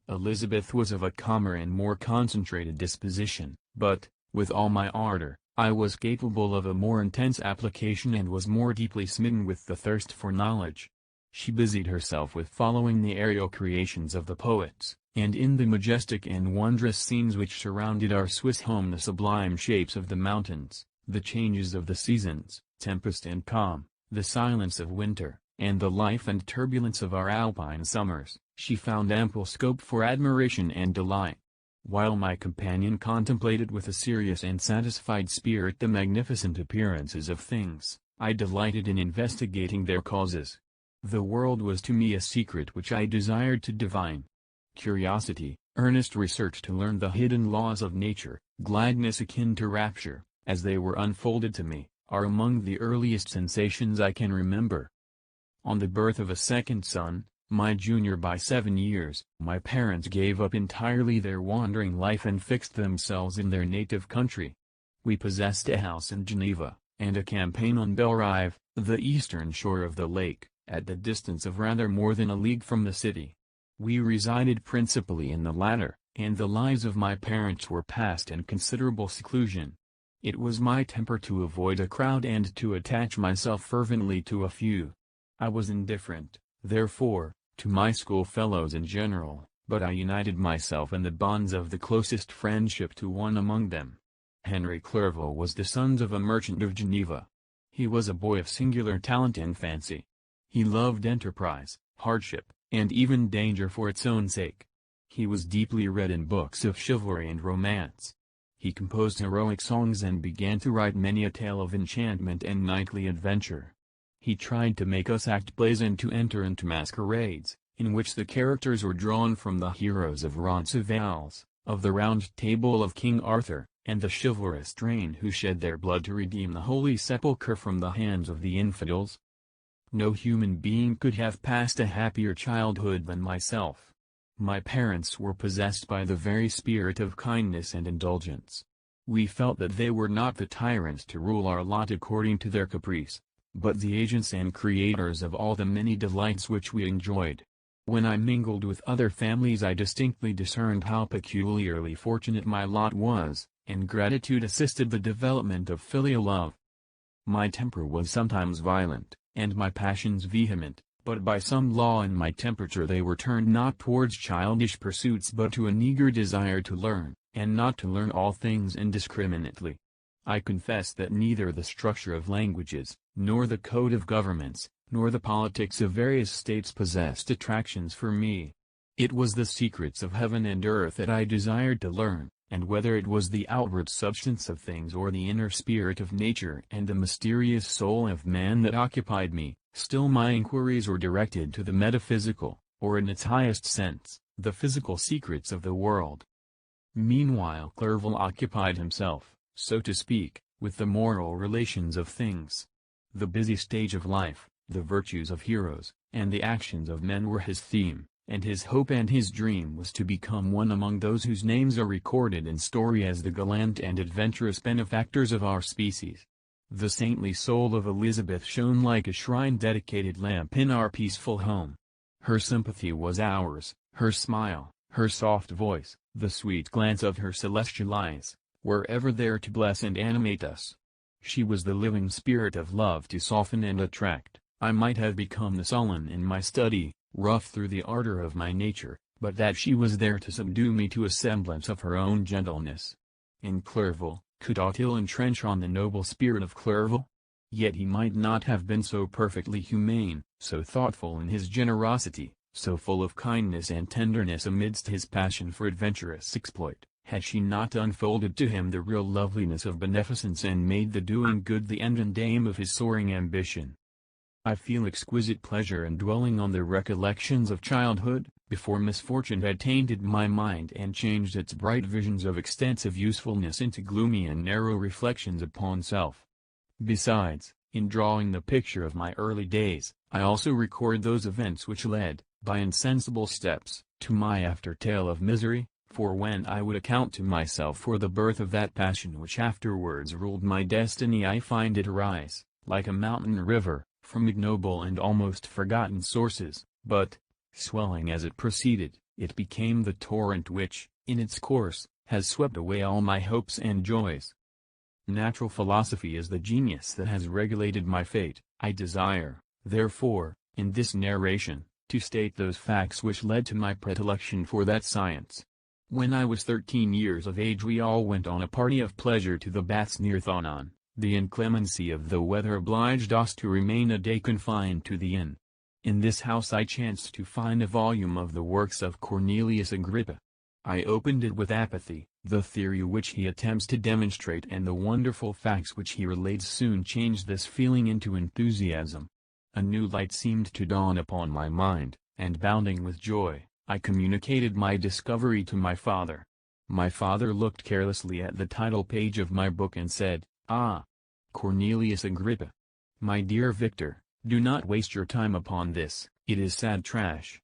Speaker 1: Elizabeth was of a calmer and more concentrated disposition, but, with all my ardor, I was capable of a more intense application and was more deeply smitten with the thirst for knowledge. She busied herself with following the aerial creations of the poets, and in the majestic and wondrous scenes which surrounded our Swiss home the sublime shapes of the mountains, the changes of the seasons, tempest and calm, the silence of winter, and the life and turbulence of our alpine summers, she found ample scope for admiration and delight. While my companion contemplated with a serious and satisfied spirit the magnificent appearances of things, I delighted in investigating their causes. The world was to me a secret which I desired to divine. Curiosity, earnest research to learn the hidden laws of nature, gladness akin to rapture, as they were unfolded to me, are among the earliest sensations I can remember. On the birth of a second son, my junior by 7 years, my parents gave up entirely their wandering life and fixed themselves in their native country. We possessed a house in Geneva, and a campaign on Belrive, the eastern shore of the lake, at the distance of rather more than a league from the city. We resided principally in the latter, and the lives of my parents were passed in considerable seclusion. It was my temper to avoid a crowd and to attach myself fervently to a few. I was indifferent, therefore, to my schoolfellows in general, but I united myself in the bonds of the closest friendship to one among them. Henry Clerval was the son of a merchant of Geneva. He was a boy of singular talent and fancy. He loved enterprise, hardship, and even danger for its own sake. He was deeply read in books of chivalry and romance. He composed heroic songs and began to write many a tale of enchantment and knightly adventure. He tried to make us act plays and to enter into masquerades, in which the characters were drawn from the heroes of Roncesvalles, of the Round Table of King Arthur, and the chivalrous train who shed their blood to redeem the Holy Sepulchre from the hands of the infidels. No human being could have passed a happier childhood than myself. My parents were possessed by the very spirit of kindness and indulgence. We felt that they were not the tyrants to rule our lot according to their caprice, but the agents and creators of all the many delights which we enjoyed. When I mingled with other families I distinctly discerned how peculiarly fortunate my lot was, and gratitude assisted the development of filial love. My temper was sometimes violent, and my passions vehement, but by some law in my temperature they were turned not towards childish pursuits but to an eager desire to learn, and not to learn all things indiscriminately. I confess that neither the structure of languages, nor the code of governments, nor the politics of various states possessed attractions for me. It was the secrets of heaven and earth that I desired to learn, and whether it was the outward substance of things or the inner spirit of nature and the mysterious soul of man that occupied me, still my inquiries were directed to the metaphysical, or in its highest sense, the physical secrets of the world. Meanwhile Clerval occupied himself, so to speak, with the moral relations of things. The busy stage of life, the virtues of heroes, and the actions of men were his theme, and his hope and his dream was to become one among those whose names are recorded in story as the gallant and adventurous benefactors of our species. The saintly soul of Elizabeth shone like a shrine-dedicated lamp in our peaceful home. Her sympathy was ours, her smile, her soft voice, the sweet glance of her celestial eyes, were ever there to bless and animate us. She was the living spirit of love to soften and attract. I might have become the sullen in my study, rough through the ardor of my nature, but that she was there to subdue me to a semblance of her own gentleness. In Clerval, could aught ill entrench on the noble spirit of Clerval? Yet he might not have been so perfectly humane, so thoughtful in his generosity, so full of kindness and tenderness amidst his passion for adventurous exploit, had she not unfolded to him the real loveliness of beneficence and made the doing good the end and aim of his soaring ambition. I feel exquisite pleasure in dwelling on the recollections of childhood, before misfortune had tainted my mind and changed its bright visions of extensive usefulness into gloomy and narrow reflections upon self. Besides, in drawing the picture of my early days, I also record those events which led, by insensible steps, to my after tale of misery, for when I would account to myself for the birth of that passion which afterwards ruled my destiny I find it arise, like a mountain river, from ignoble and almost forgotten sources, but, swelling as it proceeded, it became the torrent which, in its course, has swept away all my hopes and joys. Natural philosophy is the genius that has regulated my fate. I desire, therefore, in this narration, to state those facts which led to my predilection for that science. When I was 13 years of age we all went on a party of pleasure to the baths near Thonon. The inclemency of the weather obliged us to remain a day confined to the inn. In this house I chanced to find a volume of the works of Cornelius Agrippa. I opened it with apathy. The theory which he attempts to demonstrate and the wonderful facts which he relates soon changed this feeling into enthusiasm. A new light seemed to dawn upon my mind, and bounding with joy, I communicated my discovery to my father. My father looked carelessly at the title page of my book and said, "Ah! Cornelius Agrippa. My dear Victor, do not waste your time upon this, it is sad trash."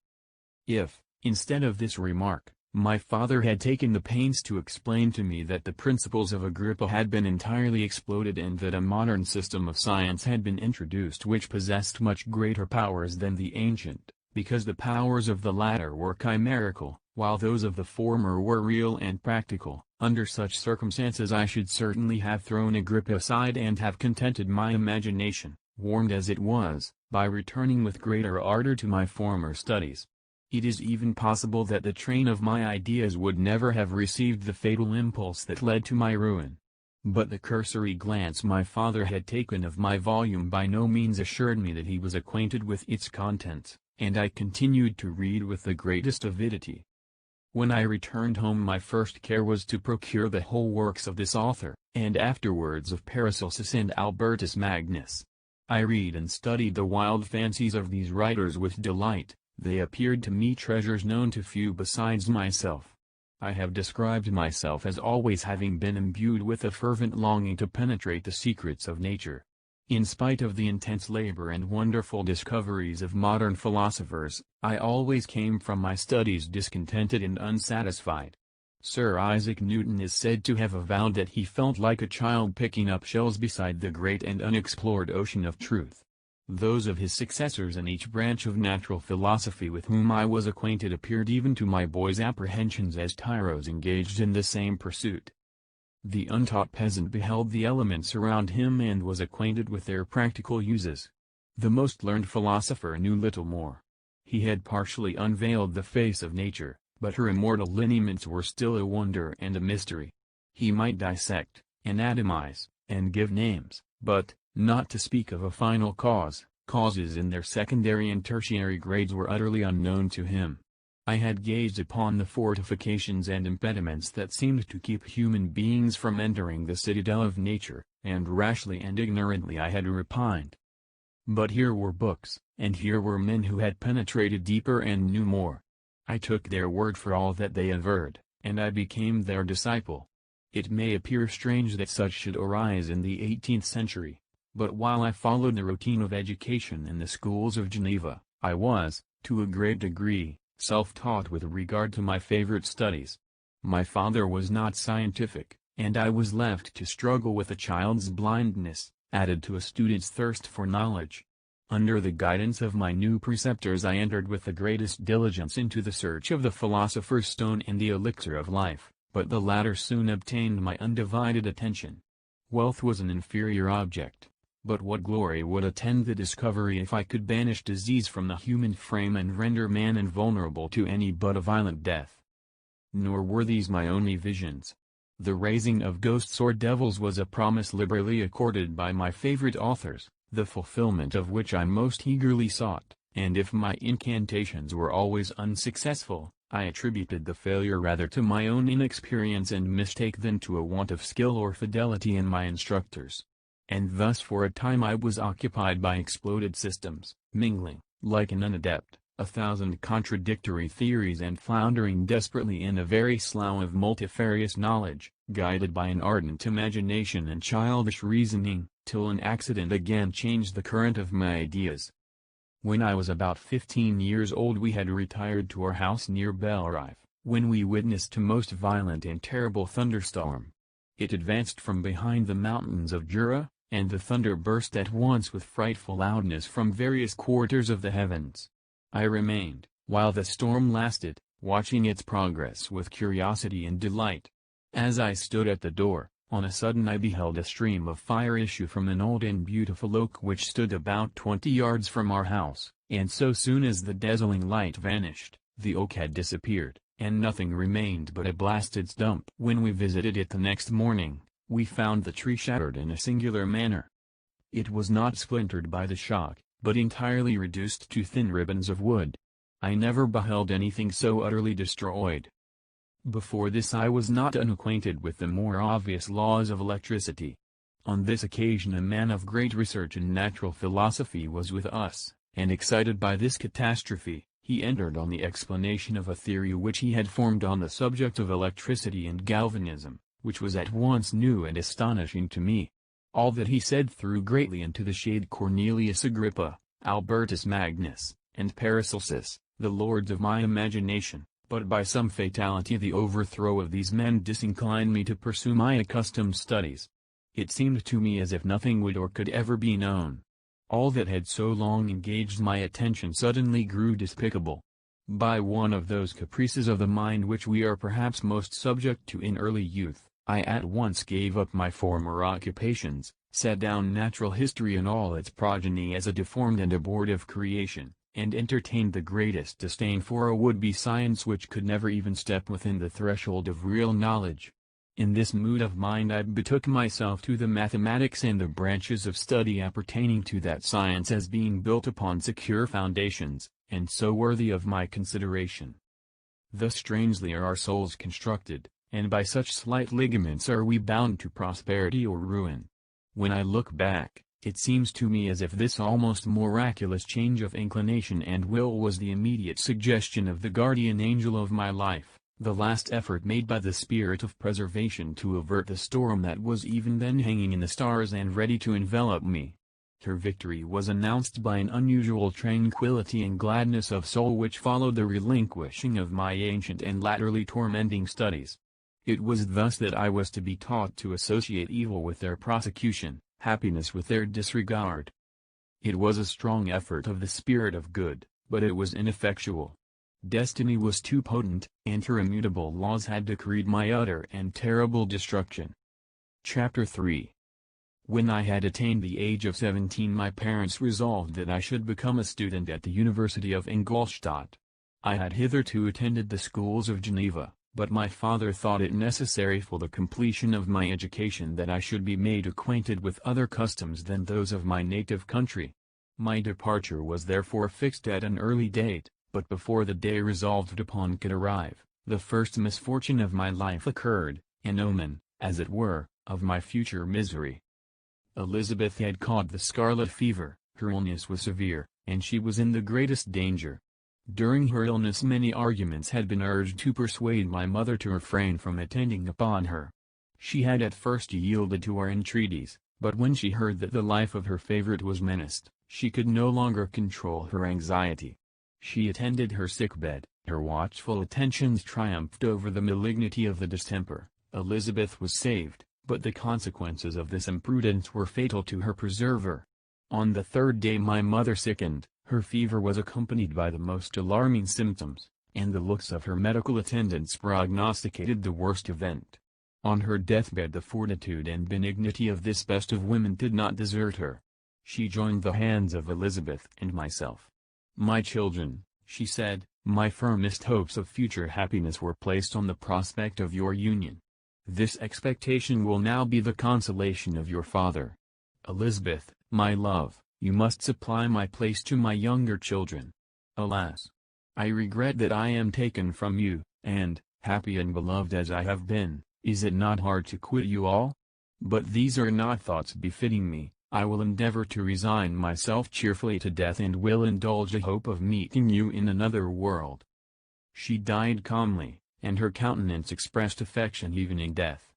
Speaker 1: If, instead of this remark, my father had taken the pains to explain to me that the principles of Agrippa had been entirely exploded and that a modern system of science had been introduced which possessed much greater powers than the ancient, because the powers of the latter were chimerical, while those of the former were real and practical, under such circumstances I should certainly have thrown Agrippa aside and have contented my imagination, warmed as it was, by returning with greater ardor to my former studies. It is even possible that the train of my ideas would never have received the fatal impulse that led to my ruin. But the cursory glance my father had taken of my volume by no means assured me that he was acquainted with its contents, and I continued to read with the greatest avidity. When I returned home my first care was to procure the whole works of this author, and afterwards of Paracelsus and Albertus Magnus. I read and studied the wild fancies of these writers with delight. They appeared to me treasures known to few besides myself. I have described myself as always having been imbued with a fervent longing to penetrate the secrets of nature. In spite of the intense labor and wonderful discoveries of modern philosophers, I always came from my studies discontented and unsatisfied. Sir Isaac Newton is said to have avowed that he felt like a child picking up shells beside the great and unexplored ocean of truth. Those of his successors in each branch of natural philosophy with whom I was acquainted appeared even to my boy's apprehensions as tyros engaged in the same pursuit. The untaught peasant beheld the elements around him and was acquainted with their practical uses. The most learned philosopher knew little more. He had partially unveiled the face of nature, but her immortal lineaments were still a wonder and a mystery. He might dissect, anatomize, and give names, but, not to speak of a final cause, causes in their secondary and tertiary grades were utterly unknown to him. I had gazed upon the fortifications and impediments that seemed to keep human beings from entering the citadel of nature, and rashly and ignorantly I had repined. But here were books, and here were men who had penetrated deeper and knew more. I took their word for all that they averred, and I became their disciple. It may appear strange that such should arise in the 18th century, but while I followed the routine of education in the schools of Geneva, I was, to a great degree, self-taught with regard to my favorite studies. My father was not scientific, and I was left to struggle with a child's blindness, added to a student's thirst for knowledge. Under the guidance of my new preceptors I entered with the greatest diligence into the search of the philosopher's stone and the elixir of life, but the latter soon obtained my undivided attention. Wealth was an inferior object. But what glory would attend the discovery if I could banish disease from the human frame and render man invulnerable to any but a violent death? Nor were these my only visions. The raising of ghosts or devils was a promise liberally accorded by my favorite authors, the fulfillment of which I most eagerly sought, and if my incantations were always unsuccessful, I attributed the failure rather to my own inexperience and mistake than to a want of skill or fidelity in my instructors. And thus for a time I was occupied by exploded systems, mingling, like an unadept, 1,000 contradictory theories and floundering desperately in a very slough of multifarious knowledge, guided by an ardent imagination and childish reasoning, till an accident again changed the current of my ideas. When I was about 15 years old we had retired to our house near Bellerive, when we witnessed a most violent and terrible thunderstorm. It advanced from behind the mountains of Jura, and the thunder burst at once with frightful loudness from various quarters of the heavens. I remained, while the storm lasted, watching its progress with curiosity and delight. As I stood at the door, on a sudden I beheld a stream of fire issue from an old and beautiful oak which stood about 20 yards from our house, and so soon as the dazzling light vanished, the oak had disappeared, and nothing remained but a blasted stump. When we visited it the next morning, we found the tree shattered in a singular manner. It was not splintered by the shock, but entirely reduced to thin ribbons of wood. I never beheld anything so utterly destroyed. Before this I was not unacquainted with the more obvious laws of electricity. On this occasion a man of great research in natural philosophy was with us, and excited by this catastrophe, he entered on the explanation of a theory which he had formed on the subject of electricity and galvanism, which was at once new and astonishing to me. All that he said threw greatly into the shade Cornelius Agrippa, Albertus Magnus, and Paracelsus, the lords of my imagination, but by some fatality the overthrow of these men disinclined me to pursue my accustomed studies. It seemed to me as if nothing would or could ever be known. All that had so long engaged my attention suddenly grew despicable. By one of those caprices of the mind which we are perhaps most subject to in early youth, I at once gave up my former occupations, set down natural history and all its progeny as a deformed and abortive creation, and entertained the greatest disdain for a would-be science which could never even step within the threshold of real knowledge. In this mood of mind I betook myself to the mathematics and the branches of study appertaining to that science as being built upon secure foundations, and so worthy of my consideration. Thus strangely are our souls constructed, and by such slight ligaments are we bound to prosperity or ruin. When I look back, it seems to me as if this almost miraculous change of inclination and will was the immediate suggestion of the guardian angel of my life, the last effort made by the spirit of preservation to avert the storm that was even then hanging in the stars and ready to envelop me. Her victory was announced by an unusual tranquility and gladness of soul which followed the relinquishing of my ancient and latterly tormenting studies. It was thus that I was to be taught to associate evil with their prosecution, happiness with their disregard. It was a strong effort of the spirit of good, but it was ineffectual. Destiny was too potent, and her immutable laws had decreed my utter and terrible destruction. Chapter 3. When I had attained the age of 17, my parents resolved that I should become a student at the University of Ingolstadt. I had hitherto attended the schools of Geneva, but my father thought it necessary for the completion of my education that I should be made acquainted with other customs than those of my native country. My departure was therefore fixed at an early date, but before the day resolved upon could arrive, the first misfortune of my life occurred, an omen, as it were, of my future misery. Elizabeth had caught the scarlet fever, her illness was severe, and she was in the greatest danger. During her illness many arguments had been urged to persuade my mother to refrain from attending upon her. She had at first yielded to our entreaties, but when she heard that the life of her favorite was menaced, she could no longer control her anxiety. She attended her sickbed, her watchful attentions triumphed over the malignity of the distemper. Elizabeth was saved, but the consequences of this imprudence were fatal to her preserver. On the third day my mother sickened. Her fever was accompanied by the most alarming symptoms, and the looks of her medical attendants prognosticated the worst event. On her deathbed the fortitude and benignity of this best of women did not desert her. She joined the hands of Elizabeth and myself. "My children," she said, "my firmest hopes of future happiness were placed on the prospect of your union. This expectation will now be the consolation of your father. Elizabeth, my love, you must supply my place to my younger children. Alas! I regret that I am taken from you, and, happy and beloved as I have been, is it not hard to quit you all? But these are not thoughts befitting me. I will endeavor to resign myself cheerfully to death and will indulge a hope of meeting you in another world." She died calmly, and her countenance expressed affection even in death.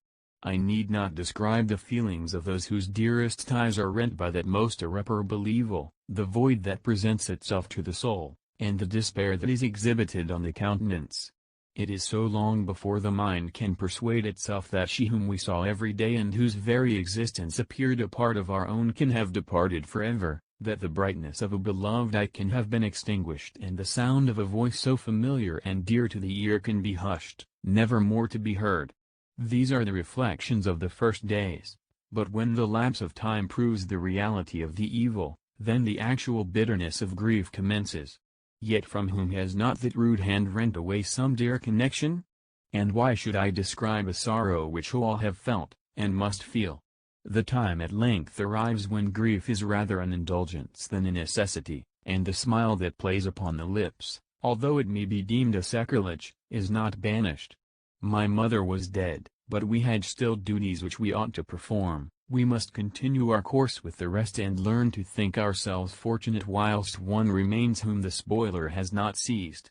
Speaker 1: I need not describe the feelings of those whose dearest ties are rent by that most irreparable evil, the void that presents itself to the soul, and the despair that is exhibited on the countenance. It is so long before the mind can persuade itself that she whom we saw every day and whose very existence appeared a part of our own can have departed forever, that the brightness of a beloved eye can have been extinguished and the sound of a voice so familiar and dear to the ear can be hushed, never more to be heard. These are the reflections of the first days, but when the lapse of time proves the reality of the evil, then the actual bitterness of grief commences. Yet from whom has not that rude hand rent away some dear connection? And why should I describe a sorrow which all have felt, and must feel? The time at length arrives when grief is rather an indulgence than a necessity, and the smile that plays upon the lips, although it may be deemed a sacrilege, is not banished. My mother was dead, but we had still duties which we ought to perform. We must continue our course with the rest and learn to think ourselves fortunate whilst one remains whom the spoiler has not seized.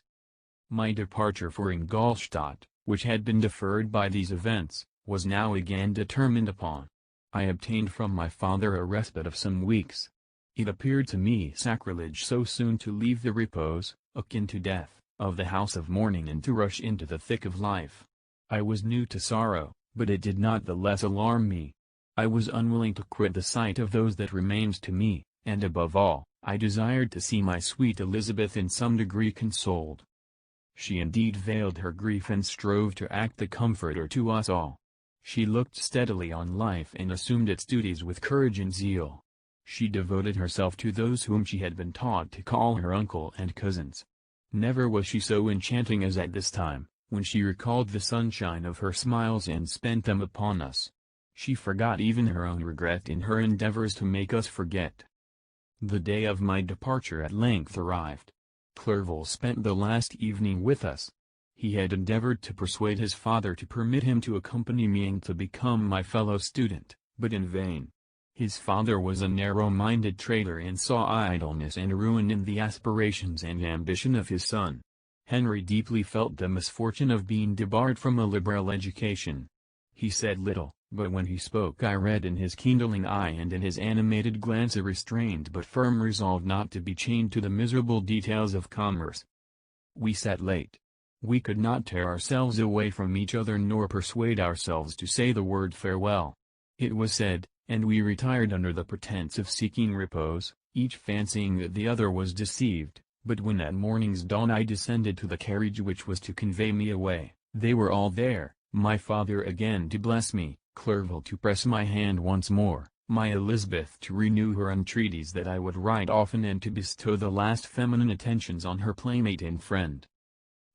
Speaker 1: My departure for Ingolstadt, which had been deferred by these events, was now again determined upon. I obtained from my father a respite of some weeks. It appeared to me sacrilege so soon to leave the repose, akin to death, of the house of mourning and to rush into the thick of life. I was new to sorrow, but it did not the less alarm me. I was unwilling to quit the sight of those that remained to me, and above all, I desired to see my sweet Elizabeth in some degree consoled. She indeed veiled her grief and strove to act the comforter to us all. She looked steadily on life and assumed its duties with courage and zeal. She devoted herself to those whom she had been taught to call her uncle and cousins. Never was she so enchanting as at this time, when she recalled the sunshine of her smiles and spent them upon us. She forgot even her own regret in her endeavors to make us forget. The day of my departure at length arrived. Clerval spent the last evening with us. He had endeavored to persuade his father to permit him to accompany me and to become my fellow student, but in vain. His father was a narrow-minded trader and saw idleness and ruin in the aspirations and ambition of his son. Henry deeply felt the misfortune of being debarred from a liberal education. He said little, but when he spoke I read in his kindling eye and in his animated glance a restrained but firm resolve not to be chained to the miserable details of commerce. We sat late. We could not tear ourselves away from each other nor persuade ourselves to say the word farewell. It was said, and we retired under the pretense of seeking repose, each fancying that the other was deceived. But when at morning's dawn I descended to the carriage which was to convey me away, they were all there, my father again to bless me, Clerval to press my hand once more, my Elizabeth to renew her entreaties that I would write often and to bestow the last feminine attentions on her playmate and friend.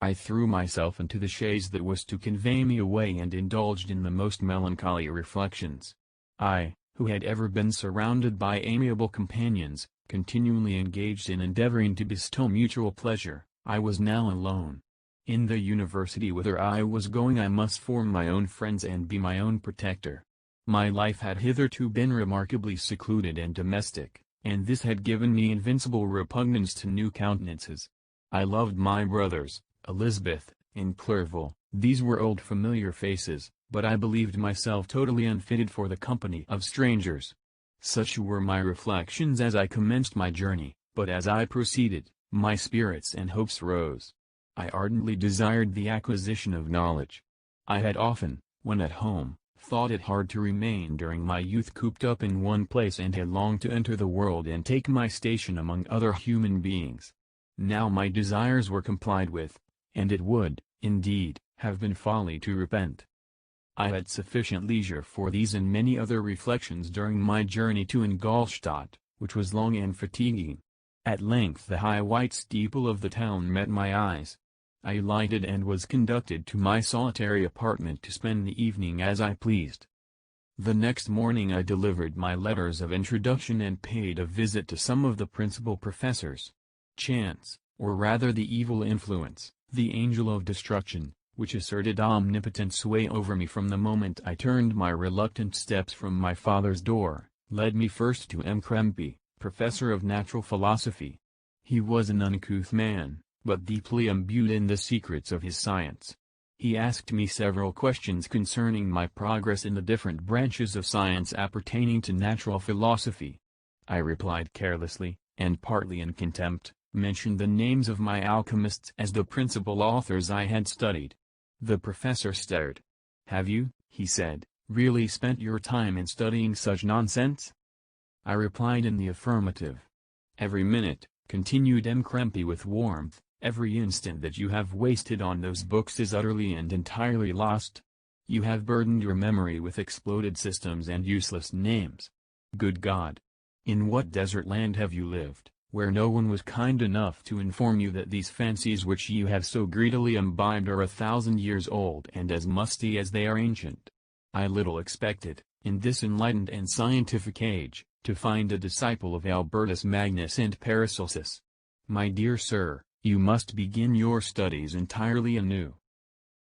Speaker 1: I threw myself into the chaise that was to convey me away and indulged in the most melancholy reflections. I, who had ever been surrounded by amiable companions, continually engaged in endeavoring to bestow mutual pleasure, I was now alone. In the university whither I was going I must form my own friends and be my own protector. My life had hitherto been remarkably secluded and domestic, and this had given me invincible repugnance to new countenances. I loved my brothers, Elizabeth, and Clerval, these were old familiar faces, but I believed myself totally unfitted for the company of strangers. Such were my reflections as I commenced my journey, but as I proceeded, my spirits and hopes rose. I ardently desired the acquisition of knowledge. I had often, when at home, thought it hard to remain during my youth cooped up in one place and had longed to enter the world and take my station among other human beings. Now my desires were complied with, and it would, indeed, have been folly to repent. I had sufficient leisure for these and many other reflections during my journey to Ingolstadt, which was long and fatiguing. At length the high white steeple of the town met my eyes. I alighted and was conducted to my solitary apartment to spend the evening as I pleased. The next morning I delivered my letters of introduction and paid a visit to some of the principal professors. Chance, or rather the evil influence, the angel of destruction, which asserted omnipotent sway over me from the moment I turned my reluctant steps from my father's door, led me first to M. Krempe, professor of natural philosophy. He was an uncouth man, but deeply imbued in the secrets of his science. He asked me several questions concerning my progress in the different branches of science appertaining to natural philosophy. I replied carelessly, and partly in contempt, mentioned the names of my alchemists as the principal authors I had studied. The professor stared. "Have you," he said, "really spent your time in studying such nonsense?" I replied in the affirmative. "Every minute," continued M. Krempe with warmth, "every instant that you have wasted on those books is utterly and entirely lost. You have burdened your memory with exploded systems and useless names. Good God! In what desert land have you lived, where no one was kind enough to inform you that these fancies which you have so greedily imbibed are 1,000 years old and as musty as they are ancient? I little expected, in this enlightened and scientific age, to find a disciple of Albertus Magnus and Paracelsus. My dear sir, you must begin your studies entirely anew."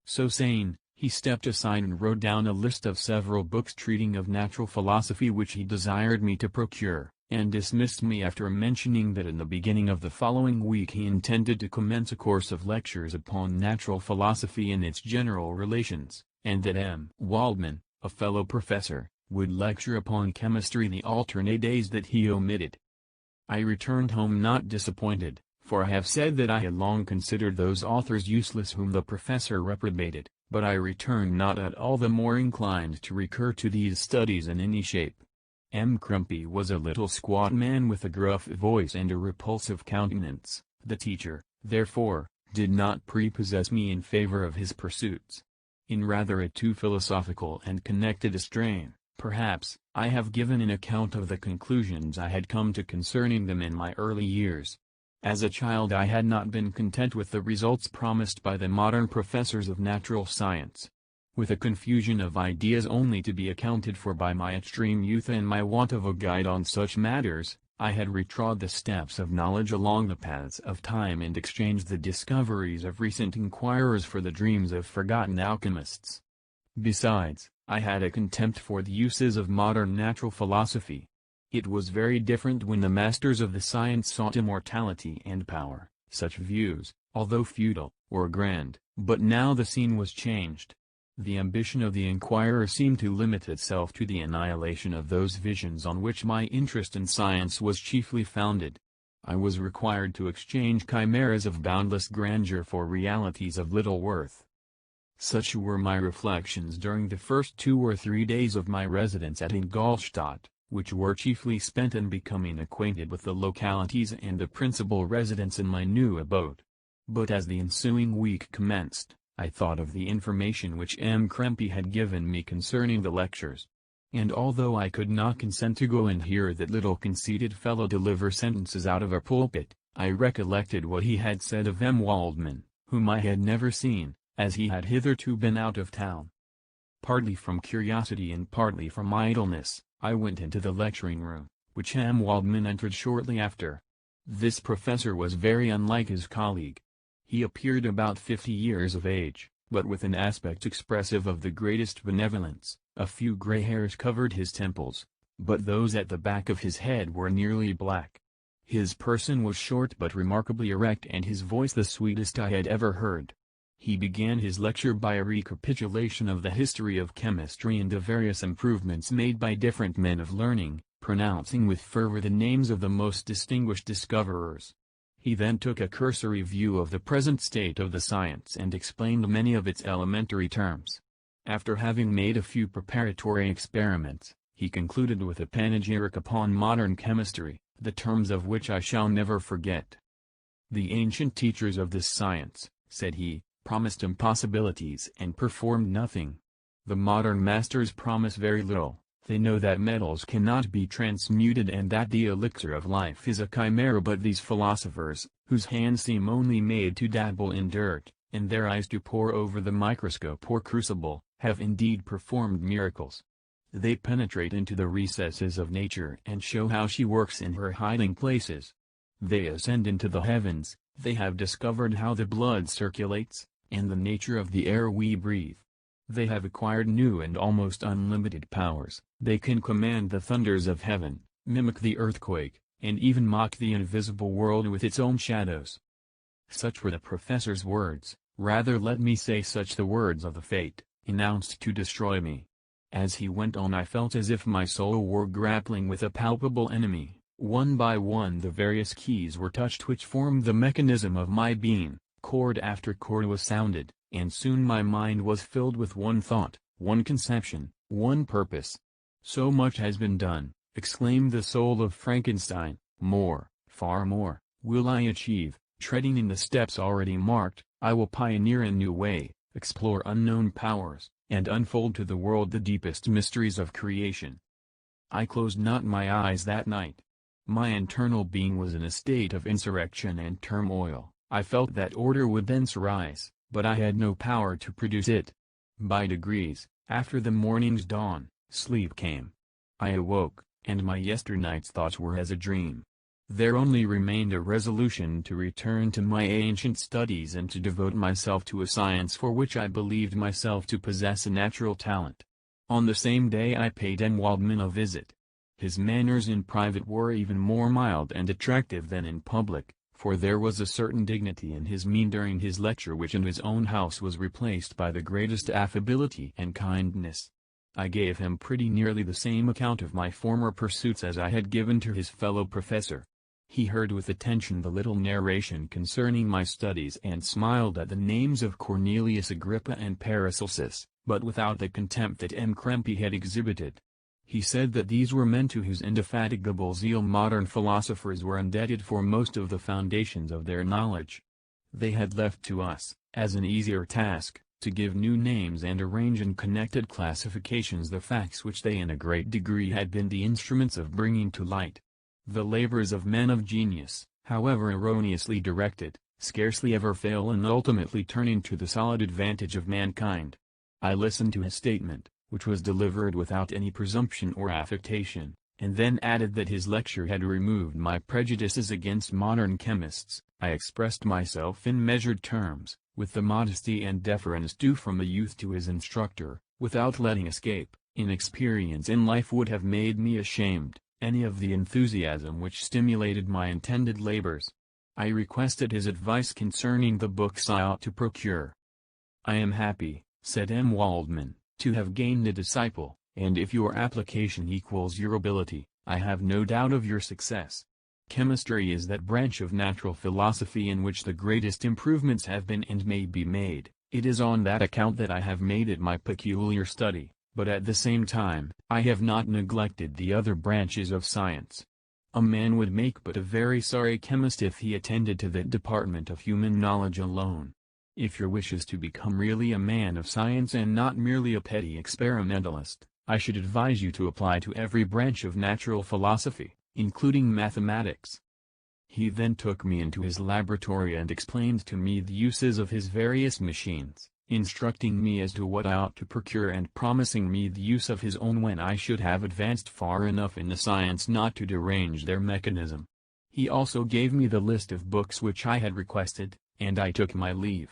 Speaker 1: So saying, he stepped aside and wrote down a list of several books treating of natural philosophy which he desired me to procure, and dismissed me after mentioning that in the beginning of the following week he intended to commence a course of lectures upon natural philosophy in its general relations, and that M. Waldman, a fellow professor, would lecture upon chemistry the alternate days that he omitted. I returned home not disappointed, for I have said that I had long considered those authors useless whom the professor reprobated, but I returned not at all the more inclined to recur to these studies in any shape. M. Krempe was a little squat man with a gruff voice and a repulsive countenance. The teacher, therefore, did not prepossess me in favor of his pursuits. In rather a too philosophical and connected a strain, perhaps, I have given an account of the conclusions I had come to concerning them in my early years. As a child I had not been content with the results promised by the modern professors of natural science. With a confusion of ideas only to be accounted for by my extreme youth and my want of a guide on such matters, I had retrod the steps of knowledge along the paths of time and exchanged the discoveries of recent inquirers for the dreams of forgotten alchemists. Besides, I had a contempt for the uses of modern natural philosophy. It was very different when the masters of the science sought immortality and power. Such views, although futile, were grand, but now the scene was changed. The ambition of the inquirer seemed to limit itself to the annihilation of those visions on which my interest in science was chiefly founded. I was required to exchange chimeras of boundless grandeur for realities of little worth. Such were my reflections during the first 2 or 3 days of my residence at Ingolstadt, which were chiefly spent in becoming acquainted with the localities and the principal residents in my new abode. But as the ensuing week commenced, I thought of the information which M. Krempe had given me concerning the lectures. And although I could not consent to go and hear that little conceited fellow deliver sentences out of a pulpit, I recollected what he had said of M. Waldman, whom I had never seen, as he had hitherto been out of town. Partly from curiosity and partly from idleness, I went into the lecturing room, which M. Waldman entered shortly after. This professor was very unlike his colleague. He appeared about 50 years of age, but with an aspect expressive of the greatest benevolence. A few gray hairs covered his temples, but those at the back of his head were nearly black. His person was short but remarkably erect and his voice the sweetest I had ever heard. He began his lecture by a recapitulation of the history of chemistry and the various improvements made by different men of learning, pronouncing with fervor the names of the most distinguished discoverers. He then took a cursory view of the present state of the science and explained many of its elementary terms. After having made a few preparatory experiments, he concluded with a panegyric upon modern chemistry, the terms of which I shall never forget. "The ancient teachers of this science," said he, "promised impossibilities and performed nothing. The modern masters promise very little. They know that metals cannot be transmuted and that the elixir of life is a chimera, but these philosophers, whose hands seem only made to dabble in dirt, and their eyes to pore over the microscope or crucible, have indeed performed miracles. They penetrate into the recesses of nature and show how she works in her hiding places. They ascend into the heavens, they have discovered how the blood circulates, and the nature of the air we breathe. They have acquired new and almost unlimited powers. They can command the thunders of heaven, mimic the earthquake, and even mock the invisible world with its own shadows." Such were the professor's words, rather let me say such the words of the fate, announced to destroy me. As he went on I felt as if my soul were grappling with a palpable enemy. One by one the various keys were touched which formed the mechanism of my being, chord after chord was sounded, and soon my mind was filled with one thought, one conception, one purpose. "So much has been done," exclaimed the soul of Frankenstein, "more, far more, will I achieve. Treading in the steps already marked, I will pioneer a new way, explore unknown powers, and unfold to the world the deepest mysteries of creation." I closed not my eyes that night. My internal being was in a state of insurrection and turmoil. I felt that order would thence rise, but I had no power to produce it. By degrees, after the morning's dawn, sleep came. I awoke, and my yesternight's thoughts were as a dream. There only remained a resolution to return to my ancient studies and to devote myself to a science for which I believed myself to possess a natural talent. On the same day I paid M. Waldman a visit. His manners in private were even more mild and attractive than in public, for there was a certain dignity in his mien during his lecture which in his own house was replaced by the greatest affability and kindness. I gave him pretty nearly the same account of my former pursuits as I had given to his fellow professor. He heard with attention the little narration concerning my studies and smiled at the names of Cornelius Agrippa and Paracelsus, but without the contempt that M. Krempe had exhibited. He said that these were men to whose indefatigable zeal modern philosophers were indebted for most of the foundations of their knowledge. They had left to us, as an easier task, to give new names and arrange in connected classifications the facts which they in a great degree had been the instruments of bringing to light. The labors of men of genius, however erroneously directed, scarcely ever fail in ultimately turning to the solid advantage of mankind. I listened to his statement, which was delivered without any presumption or affectation, and then added that his lecture had removed my prejudices against modern chemists. I expressed myself in measured terms, with the modesty and deference due from a youth to his instructor, without letting escape. Inexperience in life would have made me ashamed, any of the enthusiasm which stimulated my intended labors. I requested his advice concerning the books I ought to procure. "I am happy," said M. Waldman, "to have gained a disciple, and if your application equals your ability, I have no doubt of your success. Chemistry is that branch of natural philosophy in which the greatest improvements have been and may be made. It is on that account that I have made it my peculiar study, but at the same time, I have not neglected the other branches of science. A man would make but a very sorry chemist if he attended to that department of human knowledge alone. If your wish is to become really a man of science and not merely a petty experimentalist, I should advise you to apply to every branch of natural philosophy, including mathematics." He then took me into his laboratory and explained to me the uses of his various machines, instructing me as to what I ought to procure and promising me the use of his own when I should have advanced far enough in the science not to derange their mechanism. He also gave me the list of books which I had requested, and I took my leave.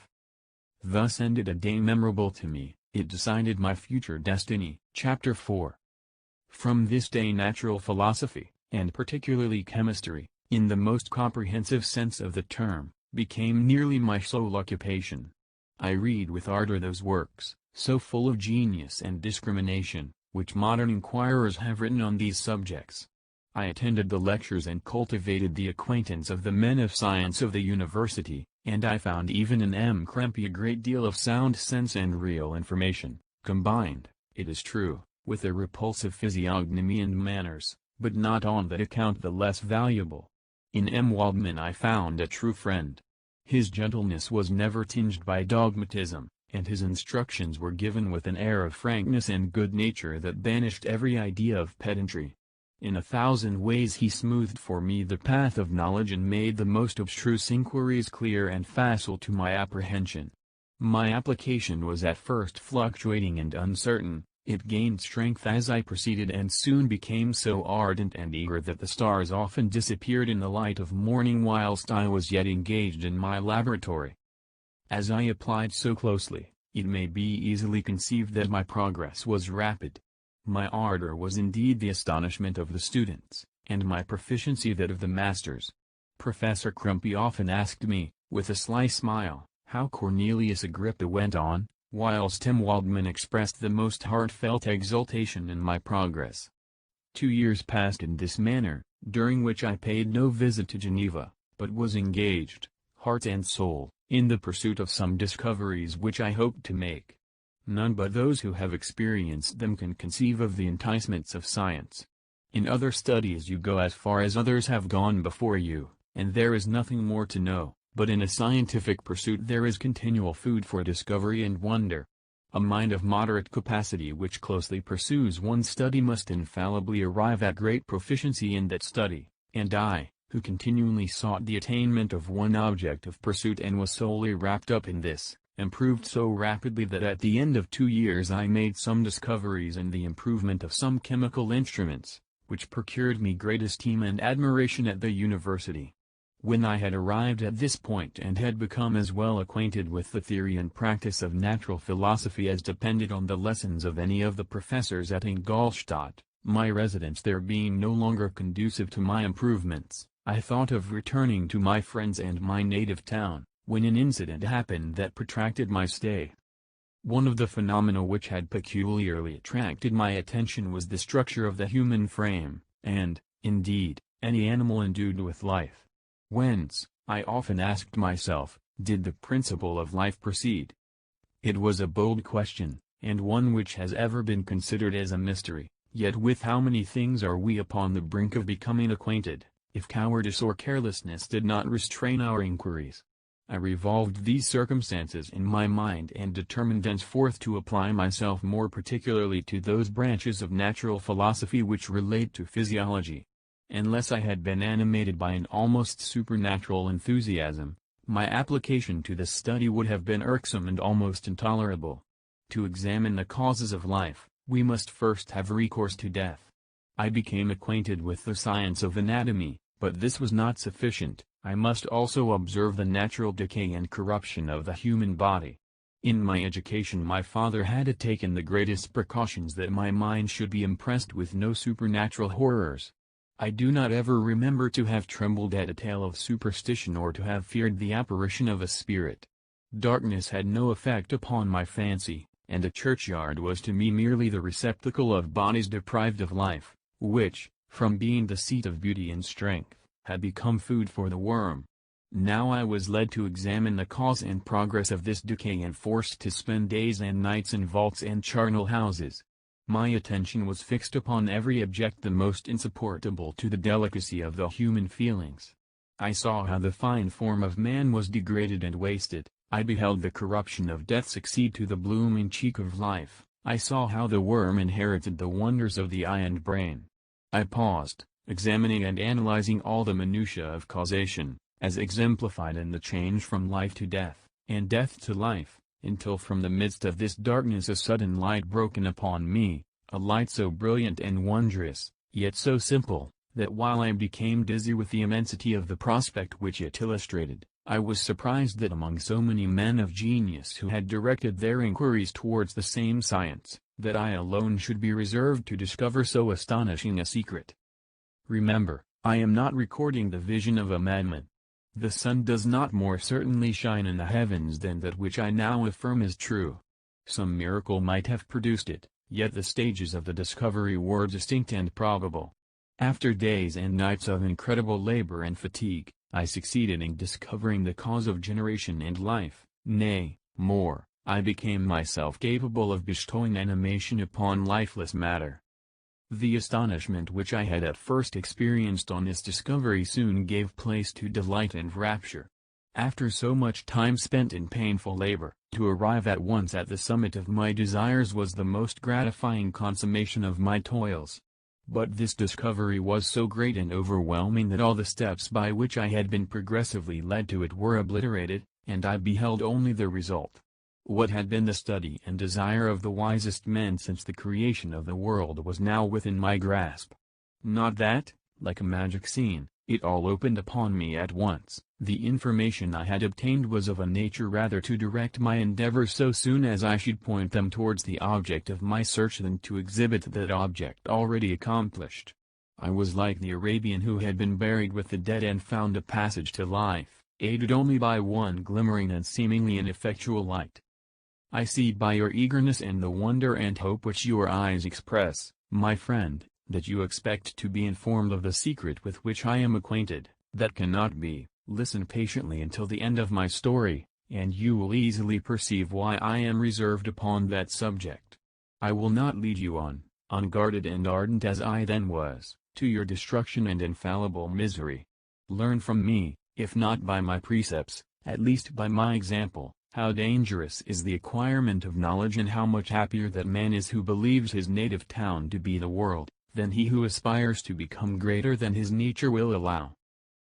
Speaker 1: Thus ended a day memorable to me. It decided my future destiny. Chapter 4. From this day natural philosophy, and particularly chemistry, in the most comprehensive sense of the term, became nearly my sole occupation. I read with ardor those works, so full of genius and discrimination, which modern inquirers have written on these subjects. I attended the lectures and cultivated the acquaintance of the men of science of the university, and I found even in M. Krempe a great deal of sound sense and real information, combined, it is true, with a repulsive physiognomy and manners, but not on that account the less valuable. In M. Waldman I found a true friend. His gentleness was never tinged by dogmatism, and his instructions were given with an air of frankness and good nature that banished every idea of pedantry. In 1,000 ways he smoothed for me the path of knowledge and made the most abstruse inquiries clear and facile to my apprehension. My application was at first fluctuating and uncertain. It gained strength as I proceeded and soon became so ardent and eager that the stars often disappeared in the light of morning whilst I was yet engaged in my laboratory. As I applied so closely, it may be easily conceived that my progress was rapid. My ardor was indeed the astonishment of the students, and my proficiency that of the masters. Professor Krempe often asked me, with a sly smile, how Cornelius Agrippa went on, whilst M. Waldman expressed the most heartfelt exultation in my progress. 2 years passed in this manner, during which I paid no visit to Geneva, but was engaged, heart and soul, in the pursuit of some discoveries which I hoped to make. None but those who have experienced them can conceive of the enticements of science. In other studies you go as far as others have gone before you, and there is nothing more to know, but in a scientific pursuit there is continual food for discovery and wonder. A mind of moderate capacity which closely pursues one study must infallibly arrive at great proficiency in that study, and I, who continually sought the attainment of one object of pursuit and was solely wrapped up in this, improved so rapidly that at the end of 2 years I made some discoveries in the improvement of some chemical instruments, which procured me great esteem and admiration at the university. When I had arrived at this point and had become as well acquainted with the theory and practice of natural philosophy as depended on the lessons of any of the professors at Ingolstadt, my residence there being no longer conducive to my improvements, I thought of returning to my friends and my native town, when an incident happened that protracted my stay. One of the phenomena which had peculiarly attracted my attention was the structure of the human frame, and, indeed, any animal endued with life. Whence, I often asked myself, did the principle of life proceed? It was a bold question, and one which has ever been considered as a mystery, yet with how many things are we upon the brink of becoming acquainted, if cowardice or carelessness did not restrain our inquiries. I revolved these circumstances in my mind and determined henceforth to apply myself more particularly to those branches of natural philosophy which relate to physiology. Unless I had been animated by an almost supernatural enthusiasm, my application to this study would have been irksome and almost intolerable. To examine the causes of life, we must first have recourse to death. I became acquainted with the science of anatomy, but this was not sufficient. I must also observe the natural decay and corruption of the human body. In my education my father had taken the greatest precautions that my mind should be impressed with no supernatural horrors. I do not ever remember to have trembled at a tale of superstition or to have feared the apparition of a spirit. Darkness had no effect upon my fancy, and a churchyard was to me merely the receptacle of bodies deprived of life, which, from being the seat of beauty and strength, had become food for the worm. Now I was led to examine the cause and progress of this decay and forced to spend days and nights in vaults and charnel houses. My attention was fixed upon every object the most insupportable to the delicacy of the human feelings. I saw how the fine form of man was degraded and wasted. I beheld the corruption of death succeed to the blooming cheek of life. I saw how the worm inherited the wonders of the eye and brain. I paused, examining and analyzing all the minutiae of causation, as exemplified in the change from life to death, and death to life, until from the midst of this darkness a sudden light broke in upon me, a light so brilliant and wondrous, yet so simple, that while I became dizzy with the immensity of the prospect which it illustrated, I was surprised that among so many men of genius who had directed their inquiries towards the same science, that I alone should be reserved to discover so astonishing a secret. Remember, I am not recording the vision of a madman. The sun does not more certainly shine in the heavens than that which I now affirm is true. Some miracle might have produced it, yet the stages of the discovery were distinct and probable. After days and nights of incredible labor and fatigue, I succeeded in discovering the cause of generation and life. Nay, more, I became myself capable of bestowing animation upon lifeless matter. The astonishment which I had at first experienced on this discovery soon gave place to delight and rapture. After so much time spent in painful labor, to arrive at once at the summit of my desires was the most gratifying consummation of my toils. But this discovery was so great and overwhelming that all the steps by which I had been progressively led to it were obliterated, and I beheld only the result. What had been the study and desire of the wisest men since the creation of the world was now within my grasp. Not that, like a magic scene, it all opened upon me at once. The information I had obtained was of a nature rather to direct my endeavors so soon as I should point them towards the object of my search than to exhibit that object already accomplished. I was like the Arabian who had been buried with the dead and found a passage to life, aided only by one glimmering and seemingly ineffectual light. I see by your eagerness and the wonder and hope which your eyes express, my friend, that you expect to be informed of the secret with which I am acquainted. That cannot be. Listen patiently until the end of my story, and you will easily perceive why I am reserved upon that subject. I will not lead you on, unguarded and ardent as I then was, to your destruction and infallible misery. Learn from me, if not by my precepts, at least by my example, how dangerous is the acquirement of knowledge and how much happier that man is who believes his native town to be the world, than he who aspires to become greater than his nature will allow.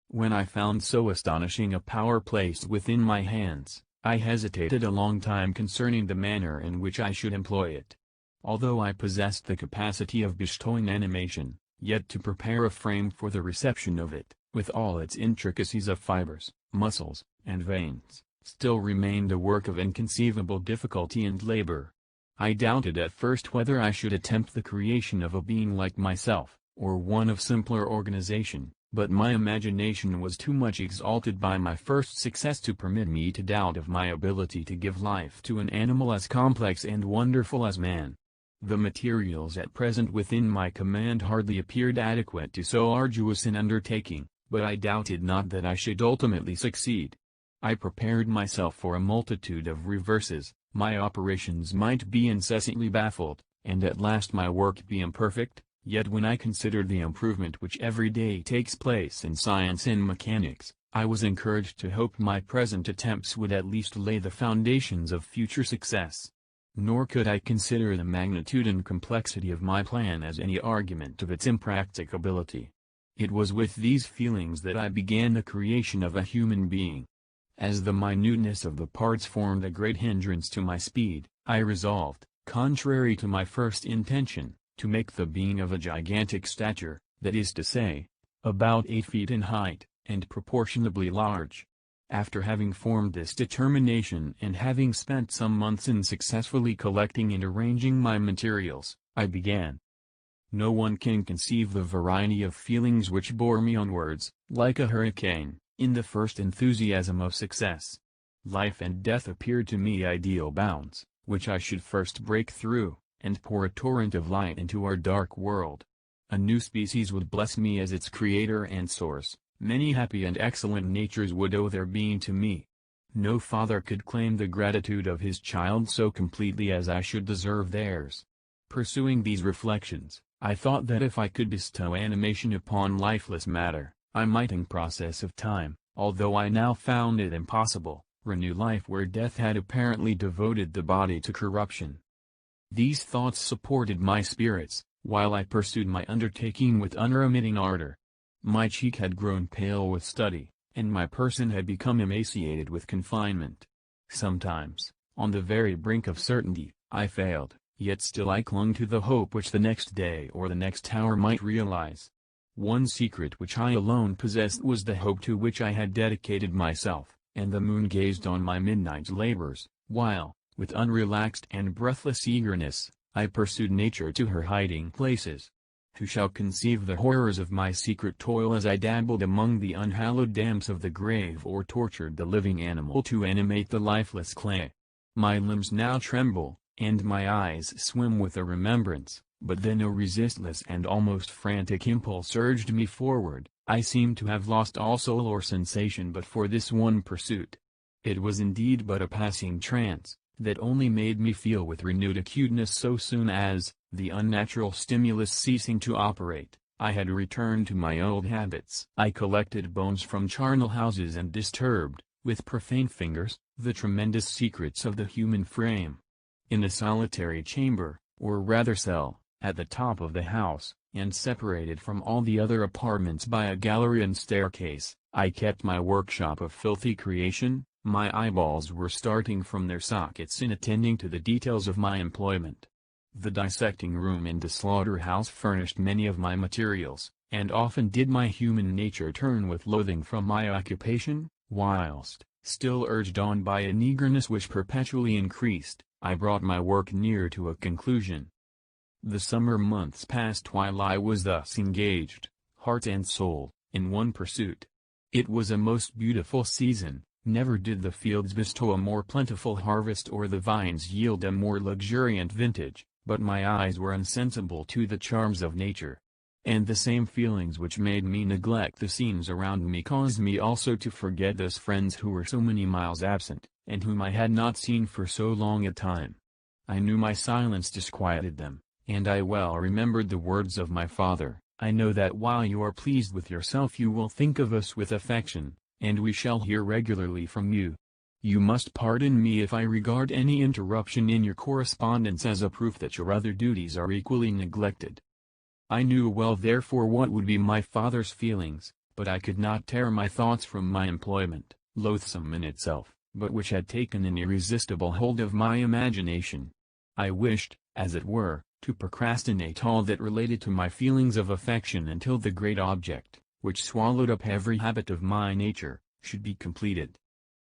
Speaker 1: When I found so astonishing a power placed within my hands, I hesitated a long time concerning the manner in which I should employ it. Although I possessed the capacity of bestowing animation, yet to prepare a frame for the reception of it, with all its intricacies of fibers, muscles, and veins, still remained a work of inconceivable difficulty and labor. I doubted at first whether I should attempt the creation of a being like myself, or one of simpler organization, but my imagination was too much exalted by my first success to permit me to doubt of my ability to give life to an animal as complex and wonderful as man. The materials at present within my command hardly appeared adequate to so arduous an undertaking, but I doubted not that I should ultimately succeed. I prepared myself for a multitude of reverses. My operations might be incessantly baffled, and at last my work be imperfect, yet when I considered the improvement which every day takes place in science and mechanics, I was encouraged to hope my present attempts would at least lay the foundations of future success. Nor could I consider the magnitude and complexity of my plan as any argument of its impracticability. It was with these feelings that I began the creation of a human being. As the minuteness of the parts formed a great hindrance to my speed, I resolved, contrary to my first intention, to make the being of a gigantic stature, that is to say, about 8 feet in height, and proportionably large. After having formed this determination and having spent some months in successfully collecting and arranging my materials, I began. No one can conceive the variety of feelings which bore me onwards, like a hurricane, in the first enthusiasm of success. Life and death appeared to me ideal bounds, which I should first break through, and pour a torrent of light into our dark world. A new species would bless me as its creator and source, many happy and excellent natures would owe their being to me. No father could claim the gratitude of his child so completely as I should deserve theirs. Pursuing these reflections, I thought that if I could bestow animation upon lifeless matter, I might in process of time, although I now found it impossible, renew life where death had apparently devoted the body to corruption. These thoughts supported my spirits, while I pursued my undertaking with unremitting ardor. My cheek had grown pale with study, and my person had become emaciated with confinement. Sometimes, on the very brink of certainty, I failed, yet still I clung to the hope which the next day or the next hour might realize. One secret which I alone possessed was the hope to which I had dedicated myself, and the moon gazed on my midnight labors, while, with unrelaxed and breathless eagerness, I pursued nature to her hiding places. Who shall conceive the horrors of my secret toil as I dabbled among the unhallowed damps of the grave or tortured the living animal to animate the lifeless clay? My limbs now tremble, and my eyes swim with a remembrance, but then a resistless and almost frantic impulse urged me forward. I seemed to have lost all soul or sensation but for this one pursuit. It was indeed but a passing trance, that only made me feel with renewed acuteness so soon as, the unnatural stimulus ceasing to operate, I had returned to my old habits. I collected bones from charnel houses and disturbed, with profane fingers, the tremendous secrets of the human frame. In a solitary chamber, or rather cell, at the top of the house, and separated from all the other apartments by a gallery and staircase, I kept my workshop of filthy creation. My eyeballs were starting from their sockets in attending to the details of my employment. The dissecting room and the slaughterhouse furnished many of my materials, and often did my human nature turn with loathing from my occupation, whilst, still urged on by an eagerness which perpetually increased, I brought my work near to a conclusion. The summer months passed while I was thus engaged, heart and soul, in one pursuit. It was a most beautiful season. Never did the fields bestow a more plentiful harvest or the vines yield a more luxuriant vintage, but my eyes were insensible to the charms of nature. And the same feelings which made me neglect the scenes around me caused me also to forget those friends who were so many miles absent, and whom I had not seen for so long a time. I knew my silence disquieted them, and I well remembered the words of my father, "I know that while you are pleased with yourself you will think of us with affection, and we shall hear regularly from you. You must pardon me if I regard any interruption in your correspondence as a proof that your other duties are equally neglected." I knew well therefore what would be my father's feelings, but I could not tear my thoughts from my employment, loathsome in itself, but which had taken an irresistible hold of my imagination. I wished, as it were, to procrastinate all that related to my feelings of affection until the great object, which swallowed up every habit of my nature, should be completed.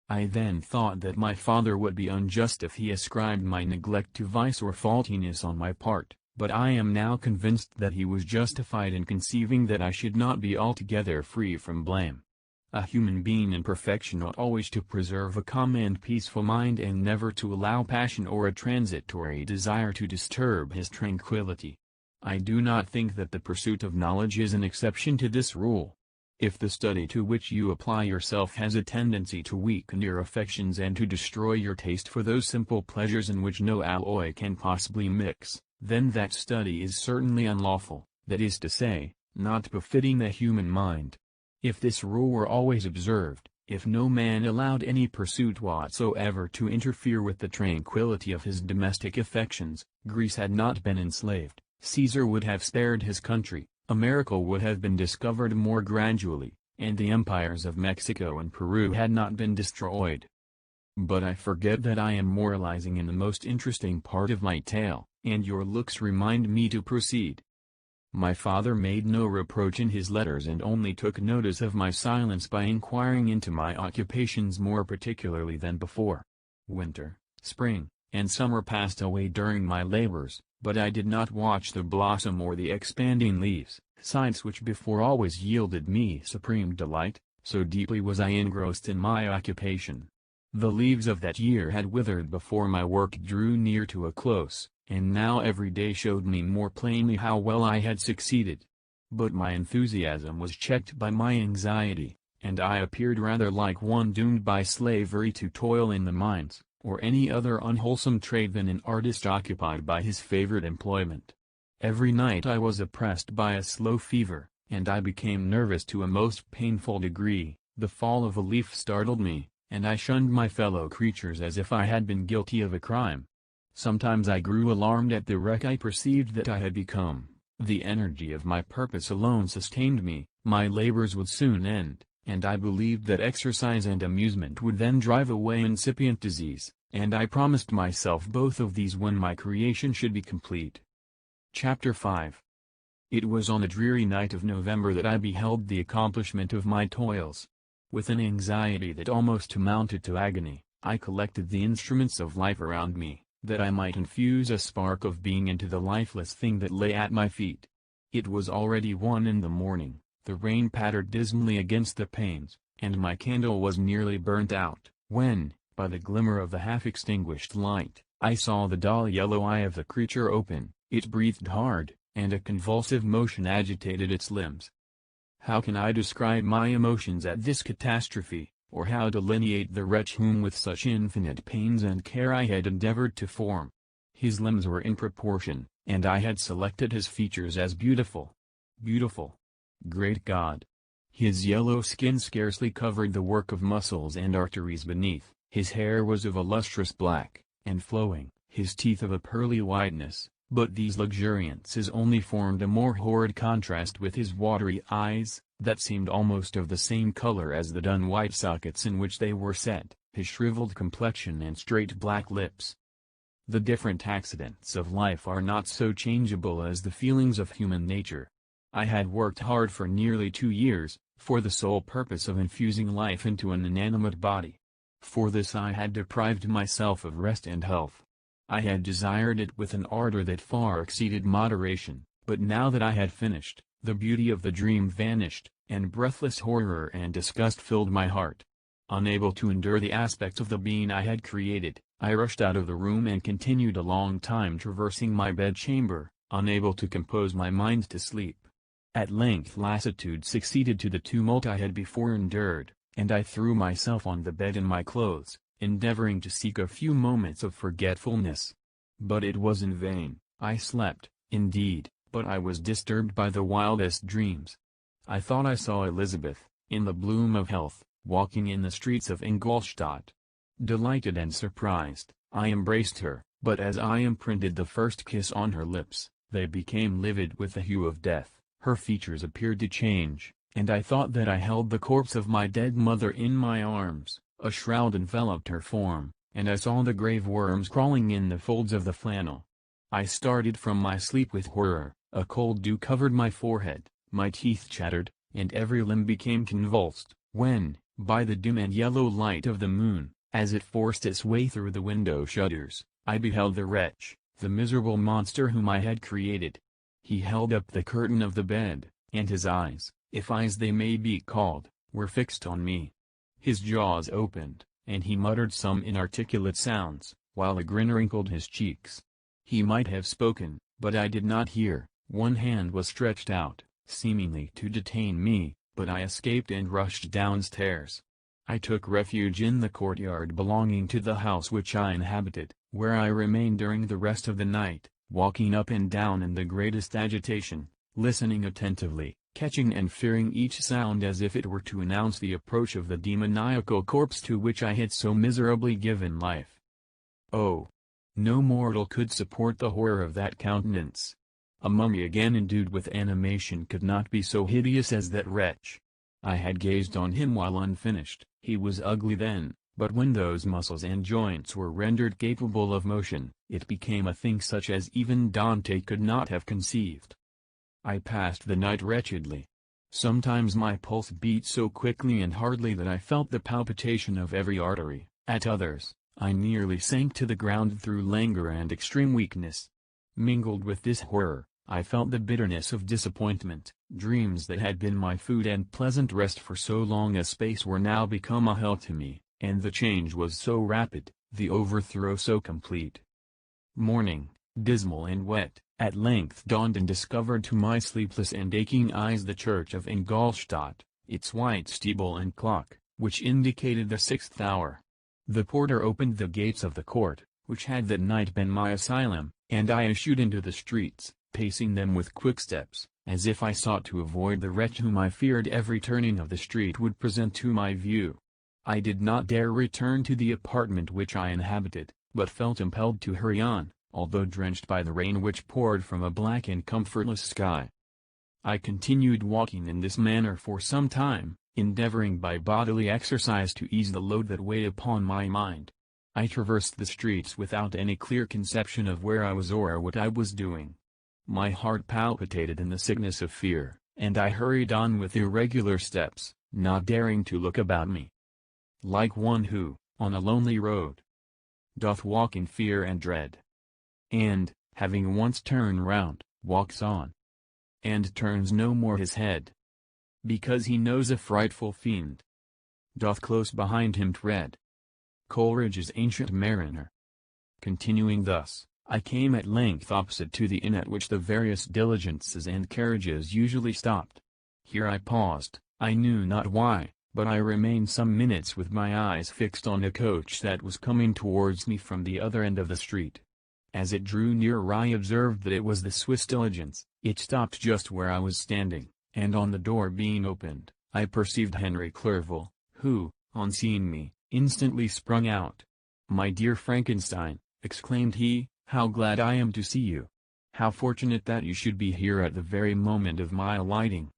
Speaker 1: I then thought that my father would be unjust if he ascribed my neglect to vice or faultiness on my part, but I am now convinced that he was justified in conceiving that I should not be altogether free from blame. A human being in perfection ought always to preserve a calm and peaceful mind and never to allow passion or a transitory desire to disturb his tranquillity. I do not think that the pursuit of knowledge is an exception to this rule. If the study to which you apply yourself has a tendency to weaken your affections and to destroy your taste for those simple pleasures in which no alloy can possibly mix, then that study is certainly unlawful, that is to say, not befitting the human mind. If this rule were always observed, if no man allowed any pursuit whatsoever to interfere with the tranquillity of his domestic affections, Greece had not been enslaved. Caesar would have spared his country, America would have been discovered more gradually, and the empires of Mexico and Peru had not been destroyed. But I forget that I am moralizing in the most interesting part of my tale. and your looks remind me to proceed." My father made no reproach in his letters and only took notice of my silence by inquiring into my occupations more particularly than before. Winter, spring, and summer passed away during my labors, but I did not watch the blossom or the expanding leaves, sights which before always yielded me supreme delight, so deeply was I engrossed in my occupation. The leaves of that year had withered before my work drew near to a close, and now every day showed me more plainly how well I had succeeded. But my enthusiasm was checked by my anxiety, and I appeared rather like one doomed by slavery to toil in the mines, or any other unwholesome trade than an artist occupied by his favorite employment. Every night I was oppressed by a slow fever, and I became nervous to a most painful degree. The fall of a leaf startled me, and I shunned my fellow creatures as if I had been guilty of a crime. Sometimes I grew alarmed at the wreck I perceived that I had become. The energy of my purpose alone sustained me, my labors would soon end, and I believed that exercise and amusement would then drive away incipient disease, and I promised myself both of these when my creation should be complete. Chapter 5. It was on a dreary night of November that I beheld the accomplishment of my toils. With an anxiety that almost amounted to agony, I collected the instruments of life around me, that I might infuse a spark of being into the lifeless thing that lay at my feet. It was already 1 in the morning, the rain pattered dismally against the panes, and my candle was nearly burnt out, when, by the glimmer of the half-extinguished light, I saw the dull yellow eye of the creature open. It breathed hard, and a convulsive motion agitated its limbs. How can I describe my emotions at this catastrophe, or how delineate the wretch whom with such infinite pains and care I had endeavored to form? His limbs were in proportion, and I had selected his features as beautiful. Beautiful! Great God! His yellow skin scarcely covered the work of muscles and arteries beneath, his hair was of a lustrous black, and flowing, his teeth of a pearly whiteness, but these luxuriances only formed a more horrid contrast with his watery eyes, that seemed almost of the same color as the dun white sockets in which they were set, his shriveled complexion and straight black lips. The different accidents of life are not so changeable as the feelings of human nature. I had worked hard for nearly 2 years, for the sole purpose of infusing life into an inanimate body. For this I had deprived myself of rest and health. I had desired it with an ardor that far exceeded moderation, but now that I had finished, the beauty of the dream vanished, and breathless horror and disgust filled my heart. Unable to endure the aspect of the being I had created, I rushed out of the room and continued a long time traversing my bedchamber, unable to compose my mind to sleep. At length lassitude succeeded to the tumult I had before endured, and I threw myself on the bed in my clothes, endeavoring to seek a few moments of forgetfulness. But it was in vain. I slept, indeed, but I was disturbed by the wildest dreams. I thought I saw Elizabeth, in the bloom of health, walking in the streets of Ingolstadt. Delighted and surprised, I embraced her, but as I imprinted the first kiss on her lips, they became livid with the hue of death, her features appeared to change, and I thought that I held the corpse of my dead mother in my arms. A shroud enveloped her form, and I saw the grave worms crawling in the folds of the flannel. I started from my sleep with horror, a cold dew covered my forehead, my teeth chattered, and every limb became convulsed, when, by the dim and yellow light of the moon, as it forced its way through the window shutters, I beheld the wretch, the miserable monster whom I had created. He held up the curtain of the bed, and his eyes, if eyes they may be called, were fixed on me. His jaws opened, and he muttered some inarticulate sounds, while a grin wrinkled his cheeks. He might have spoken, but I did not hear. One hand was stretched out, seemingly to detain me, but I escaped and rushed downstairs. I took refuge in the courtyard belonging to the house which I inhabited, where I remained during the rest of the night, walking up and down in the greatest agitation, listening attentively, catching and fearing each sound as if it were to announce the approach of the demoniacal corpse to which I had so miserably given life. Oh! No mortal could support the horror of that countenance. A mummy again endued with animation could not be so hideous as that wretch. I had gazed on him while unfinished. He was ugly then, but when those muscles and joints were rendered capable of motion, it became a thing such as even Dante could not have conceived. I passed the night wretchedly. Sometimes my pulse beat so quickly and hardly that I felt the palpitation of every artery. At others, I nearly sank to the ground through languor and extreme weakness. Mingled with this horror, I felt the bitterness of disappointment. Dreams that had been my food and pleasant rest for so long a space were now become a hell to me, and the change was so rapid, the overthrow so complete. Morning, dismal and wet, at length dawned and discovered to my sleepless and aching eyes the church of Ingolstadt, its white steeple and clock, which indicated the 6th hour. The porter opened the gates of the court, which had that night been my asylum, and I issued into the streets, pacing them with quick steps, as if I sought to avoid the wretch whom I feared every turning of the street would present to my view. I did not dare return to the apartment which I inhabited, but felt impelled to hurry on, although drenched by the rain which poured from a black and comfortless sky. I continued walking in this manner for some time, endeavoring by bodily exercise to ease the load that weighed upon my mind. I traversed the streets without any clear conception of where I was or what I was doing. My heart palpitated in the sickness of fear, and I hurried on with irregular steps, not daring to look about me. Like one who, on a lonely road, doth walk in fear and dread, and, having once turned round, walks on, and turns no more his head, because he knows a frightful fiend doth close behind him tread. Coleridge's Ancient Mariner. Continuing thus, I came at length opposite to the inn at which the various diligences and carriages usually stopped. Here I paused, I knew not why, but I remained some minutes with my eyes fixed on a coach that was coming towards me from the other end of the street. As it drew nearer I observed that it was the Swiss diligence. It stopped just where I was standing, and on the door being opened, I perceived Henry Clerval, who, on seeing me, instantly sprung out. "My dear Frankenstein," exclaimed he, "how glad I am to see you! How fortunate that you should be here at the very moment of my alighting!"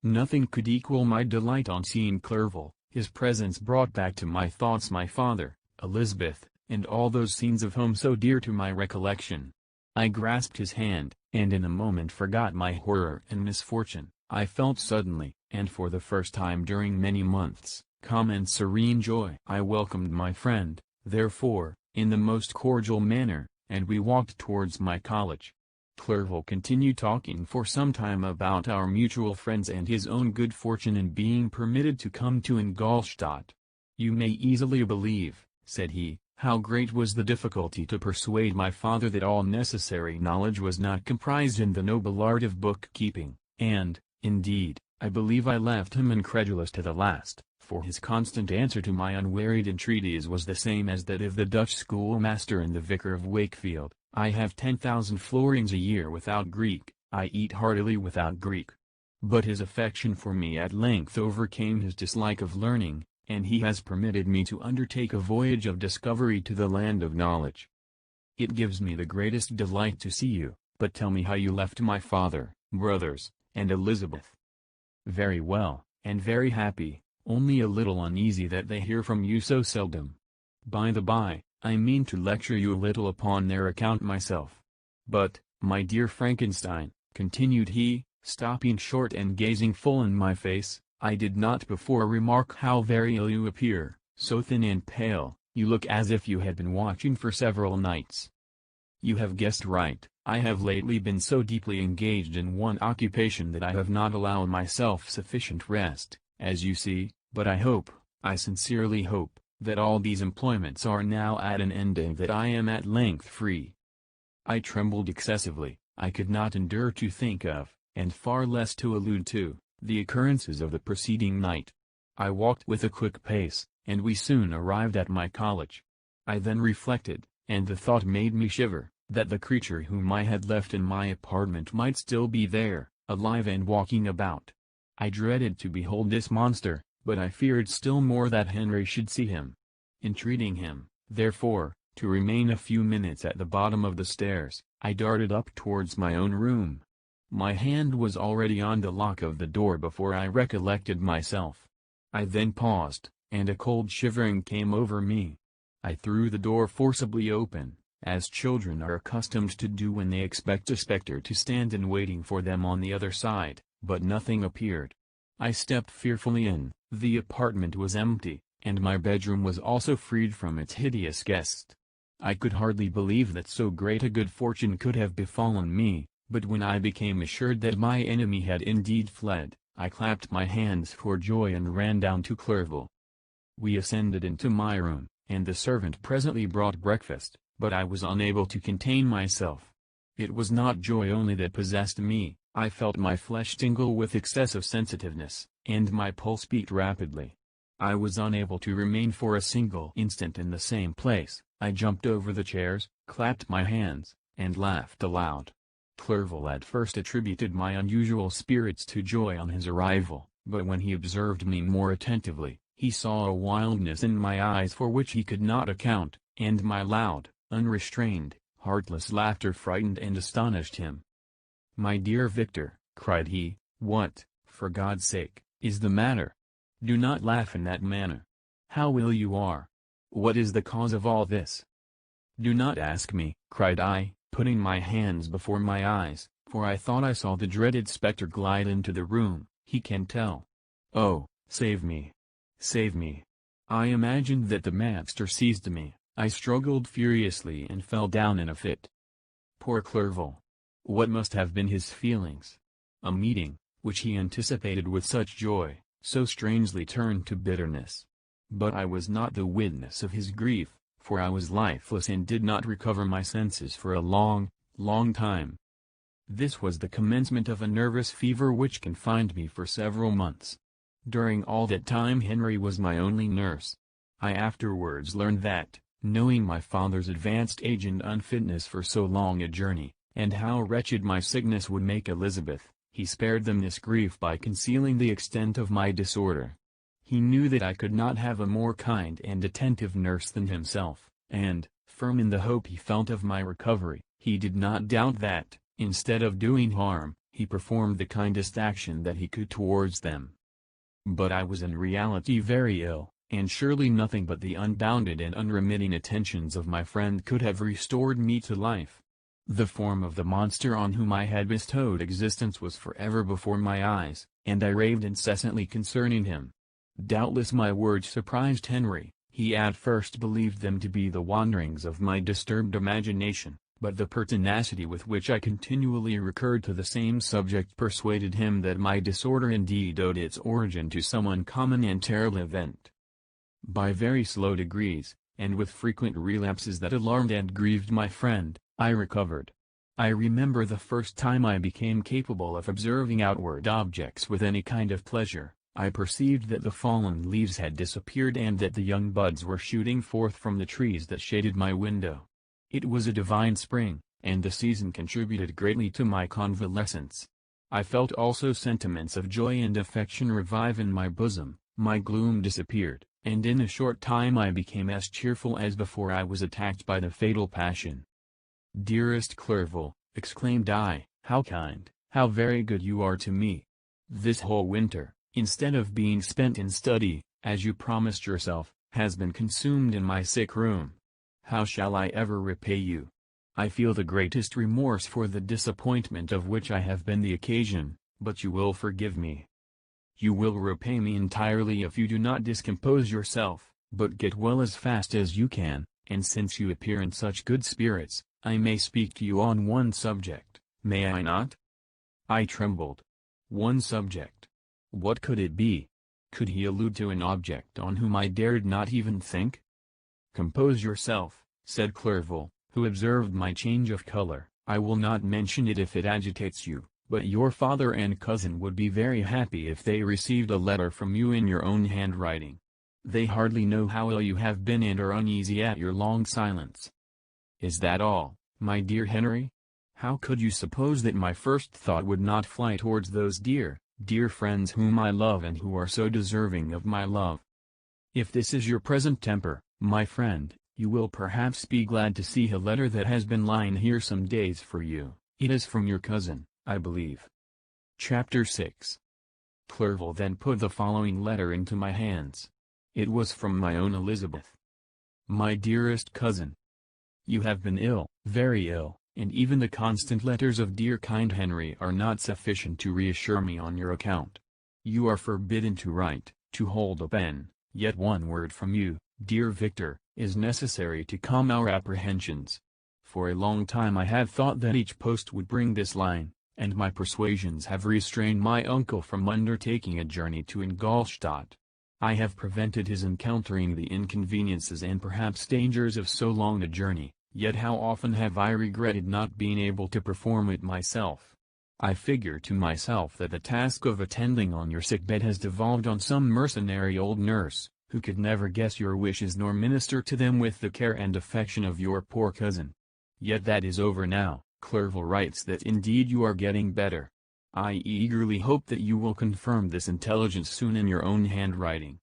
Speaker 1: Nothing could equal my delight on seeing Clerval. His presence brought back to my thoughts my father, Elizabeth, and all those scenes of home so dear to my recollection. I grasped his hand, and in a moment forgot my horror and misfortune. I felt suddenly, and for the first time during many months, calm and serene joy. I welcomed my friend, therefore, in the most cordial manner, and we walked towards my college. Clerval continued talking for some time about our mutual friends and his own good fortune in being permitted to come to Ingolstadt. "You may easily believe," said he, "how great was the difficulty to persuade my father that all necessary knowledge was not comprised in the noble art of bookkeeping, and, indeed, I believe I left him incredulous to the last, for his constant answer to my unwearied entreaties was the same as that of the Dutch schoolmaster and the vicar of Wakefield. I have 10,000 florins a year without Greek, I eat heartily without Greek." But his affection for me at length overcame his dislike of learning, and he has permitted me to undertake a voyage of discovery to the land of knowledge. It gives me the greatest delight to see you, but tell me how you left my father, brothers, and Elizabeth. "Very well, and very happy, only a little uneasy that they hear from you so seldom. By the by, I mean to lecture you a little upon their account myself. But, my dear Frankenstein," continued he, stopping short and gazing full in my face, "I did not before remark how very ill you appear, so thin and pale, you look as if you had been watching for several nights." "You have guessed right, I have lately been so deeply engaged in one occupation that I have not allowed myself sufficient rest, as you see, but I hope, I sincerely hope, that all these employments are now at an end and that I am at length free." I trembled excessively. I could not endure to think of, and far less to allude to, the occurrences of the preceding night. I walked with a quick pace, and we soon arrived at my college. I then reflected, and the thought made me shiver, that the creature whom I had left in my apartment might still be there, alive and walking about. I dreaded to behold this monster, but I feared still more that Henry should see him. Entreating him, therefore, to remain a few minutes at the bottom of the stairs, I darted up towards my own room. My hand was already on the lock of the door before I recollected myself. I then paused, and a cold shivering came over me. I threw the door forcibly open, as children are accustomed to do when they expect a spectre to stand in waiting for them on the other side, but nothing appeared. I stepped fearfully in. The apartment was empty, and my bedroom was also freed from its hideous guest. I could hardly believe that so great a good fortune could have befallen me, but when I became assured that my enemy had indeed fled, I clapped my hands for joy and ran down to Clerval. We ascended into my room, and the servant presently brought breakfast, but I was unable to contain myself. It was not joy only that possessed me. I felt my flesh tingle with excessive sensitiveness, and my pulse beat rapidly. I was unable to remain for a single instant in the same place. I jumped over the chairs, clapped my hands, and laughed aloud. Clerval at first attributed my unusual spirits to joy on his arrival, but when he observed me more attentively, he saw a wildness in my eyes for which he could not account, and my loud, unrestrained, heartless laughter frightened and astonished him. "My dear Victor," cried he, "what, for God's sake, is the matter? Do not laugh in that manner. How ill you are! What is the cause of all this?" "Do not ask me," cried I, putting my hands before my eyes, for I thought I saw the dreaded spectre glide into the room. "He can tell. Oh, save me! Save me!" I imagined that the monster seized me. I struggled furiously and fell down in a fit. Poor Clerval! What must have been his feelings? A meeting, which he anticipated with such joy, so strangely turned to bitterness. But I was not the witness of his grief, for I was lifeless and did not recover my senses for a long, long time. This was the commencement of a nervous fever which confined me for several months. During all that time Henry was my only nurse. I afterwards learned that, knowing my father's advanced age and unfitness for so long a journey, and how wretched my sickness would make Elizabeth, he spared them this grief by concealing the extent of my disorder. He knew that I could not have a more kind and attentive nurse than himself, and, firm in the hope he felt of my recovery, he did not doubt that, instead of doing harm, he performed the kindest action that he could towards them. But I was in reality very ill, and surely nothing but the unbounded and unremitting attentions of my friend could have restored me to life. The form of the monster on whom I had bestowed existence was forever before my eyes, and I raved incessantly concerning him. Doubtless my words surprised Henry. He at first believed them to be the wanderings of my disturbed imagination, but the pertinacity with which I continually recurred to the same subject persuaded him that my disorder indeed owed its origin to some uncommon and terrible event. By very slow degrees, and with frequent relapses that alarmed and grieved my friend, I recovered. I remember the first time I became capable of observing outward objects with any kind of pleasure. I perceived that the fallen leaves had disappeared and that the young buds were shooting forth from the trees that shaded my window. It was a divine spring, and the season contributed greatly to my convalescence. I felt also sentiments of joy and affection revive in my bosom, my gloom disappeared, and in a short time I became as cheerful as before I was attacked by the fatal passion. "Dearest Clerval," exclaimed I, "how kind, how very good you are to me! This whole winter, instead of being spent in study, as you promised yourself, has been consumed in my sick room. How shall I ever repay you? I feel the greatest remorse for the disappointment of which I have been the occasion, but you will forgive me. You will repay me entirely if you do not discompose yourself, but get well as fast as you can, and since you appear in such good spirits, I may speak to you on one subject, may I not?" I trembled. One subject. What could it be? Could he allude to an object on whom I dared not even think? "Compose yourself," said Clerval, who observed my change of color. "I will not mention it if it agitates you, but your father and cousin would be very happy if they received a letter from you in your own handwriting. They hardly know how ill you have been and are uneasy at your long silence." "Is that all, my dear Henry? How could you suppose that my first thought would not fly towards those dear friends whom I love and who are so deserving of my love? If this is your present temper, my friend, you will perhaps be glad to see a letter that has been lying here some days for you. It is from your cousin, I believe." Chapter 6. Clerval then put the following letter into my hands. It was from my own Elizabeth. My dearest cousin, you have been ill, very ill, and even the constant letters of dear kind Henry are not sufficient to reassure me on your account. You are forbidden to write, to hold a pen, yet one word from you, dear Victor, is necessary to calm our apprehensions. For a long time I have thought that each post would bring this line, and my persuasions have restrained my uncle from undertaking a journey to Ingolstadt. I have prevented his encountering the inconveniences and perhaps dangers of so long a journey, yet how often have I regretted not being able to perform it myself. I figure to myself that the task of attending on your sickbed has devolved on some mercenary old nurse, who could never guess your wishes nor minister to them with the care and affection of your poor cousin. Yet that is over now. Clerval writes that indeed you are getting better. I eagerly hope that you will confirm this intelligence soon in your own handwriting.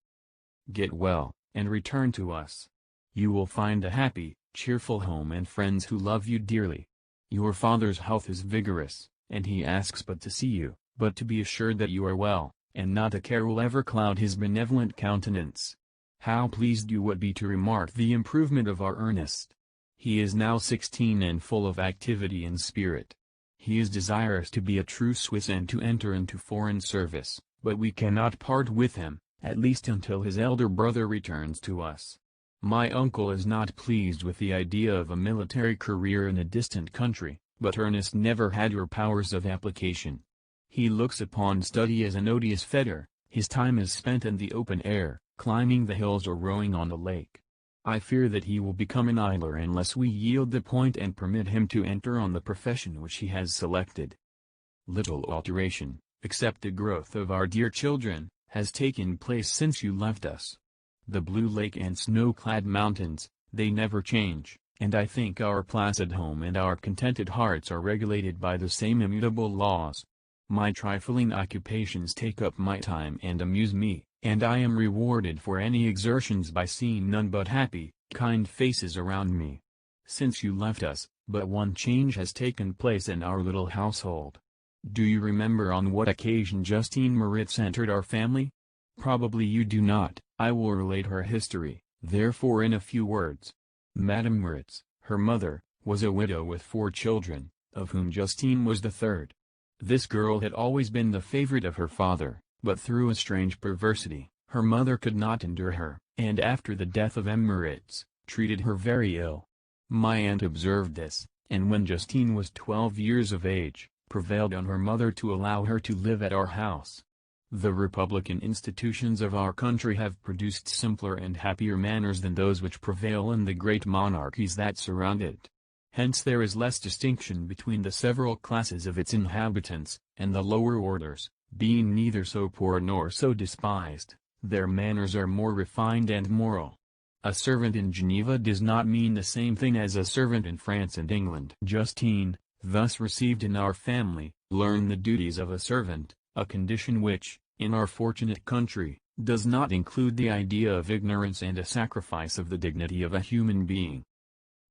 Speaker 1: Get well, and return to us. You will find a happy, cheerful home and friends who love you dearly. Your father's health is vigorous, and he asks but to see you, but to be assured that you are well, and not a care will ever cloud his benevolent countenance. How pleased you would be to remark the improvement of our Ernest. He is now 16 and full of activity and spirit. He is desirous to be a true Swiss and to enter into foreign service, but we cannot part with him, at least until his elder brother returns to us. My uncle is not pleased with the idea of a military career in a distant country, but Ernest never had your powers of application. He looks upon study as an odious fetter. His time is spent in the open air, climbing the hills or rowing on the lake. I fear that he will become an idler unless we yield the point and permit him to enter on the profession which he has selected. Little alteration, except the growth of our dear children, has taken place since you left us. The blue lake and snow-clad mountains, they never change, and I think our placid home and our contented hearts are regulated by the same immutable laws. My trifling occupations take up my time and amuse me, and I am rewarded for any exertions by seeing none but happy, kind faces around me. Since you left us, but one change has taken place in our little household. Do you remember on what occasion Justine Moritz entered our family? Probably you do not. I will relate her history, therefore in a few words. Madame Moritz, her mother, was a widow with 4 children, of whom Justine was the third. This girl had always been the favorite of her father, but through a strange perversity, her mother could not endure her, and after the death of M. Moritz, treated her very ill. My aunt observed this, and when Justine was 12 years of age, prevailed on her mother to allow her to live at our house. The republican institutions of our country have produced simpler and happier manners than those which prevail in the great monarchies that surround it. Hence there is less distinction between the several classes of its inhabitants, and the lower orders, being neither so poor nor so despised, their manners are more refined and moral. A servant in Geneva does not mean the same thing as a servant in France and England. Justine, thus received in our family, learned the duties of a servant, a condition which, in our fortunate country, does not include the idea of ignorance and a sacrifice of the dignity of a human being.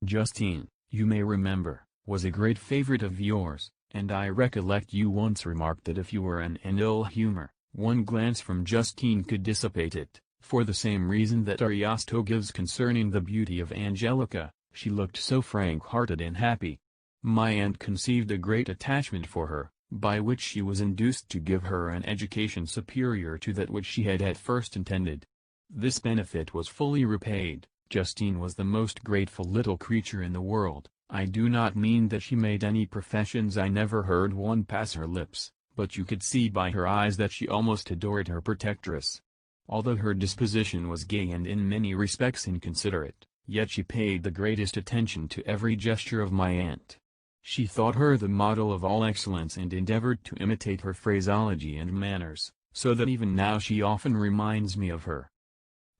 Speaker 1: Justine, you may remember, was a great favorite of yours, and I recollect you once remarked that if you were in an ill humor, one glance from Justine could dissipate it, for the same reason that Ariosto gives concerning the beauty of Angelica. She looked so frank-hearted and happy. My aunt conceived a great attachment for her, by which she was induced to give her an education superior to that which she had at first intended. This benefit was fully repaid. Justine was the most grateful little creature in the world. I do not mean that she made any professions. I never heard one pass her lips, but you could see by her eyes that she almost adored her protectress. Although her disposition was gay and in many respects inconsiderate, yet she paid the greatest attention to every gesture of my aunt. She thought her the model of all excellence and endeavored to imitate her phraseology and manners, so that even now she often reminds me of her.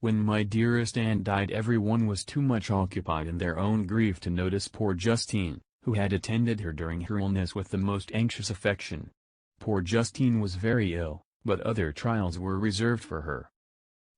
Speaker 1: When my dearest aunt died, everyone was too much occupied in their own grief to notice poor Justine, who had attended her during her illness with the most anxious affection. Poor Justine was very ill, but other trials were reserved for her.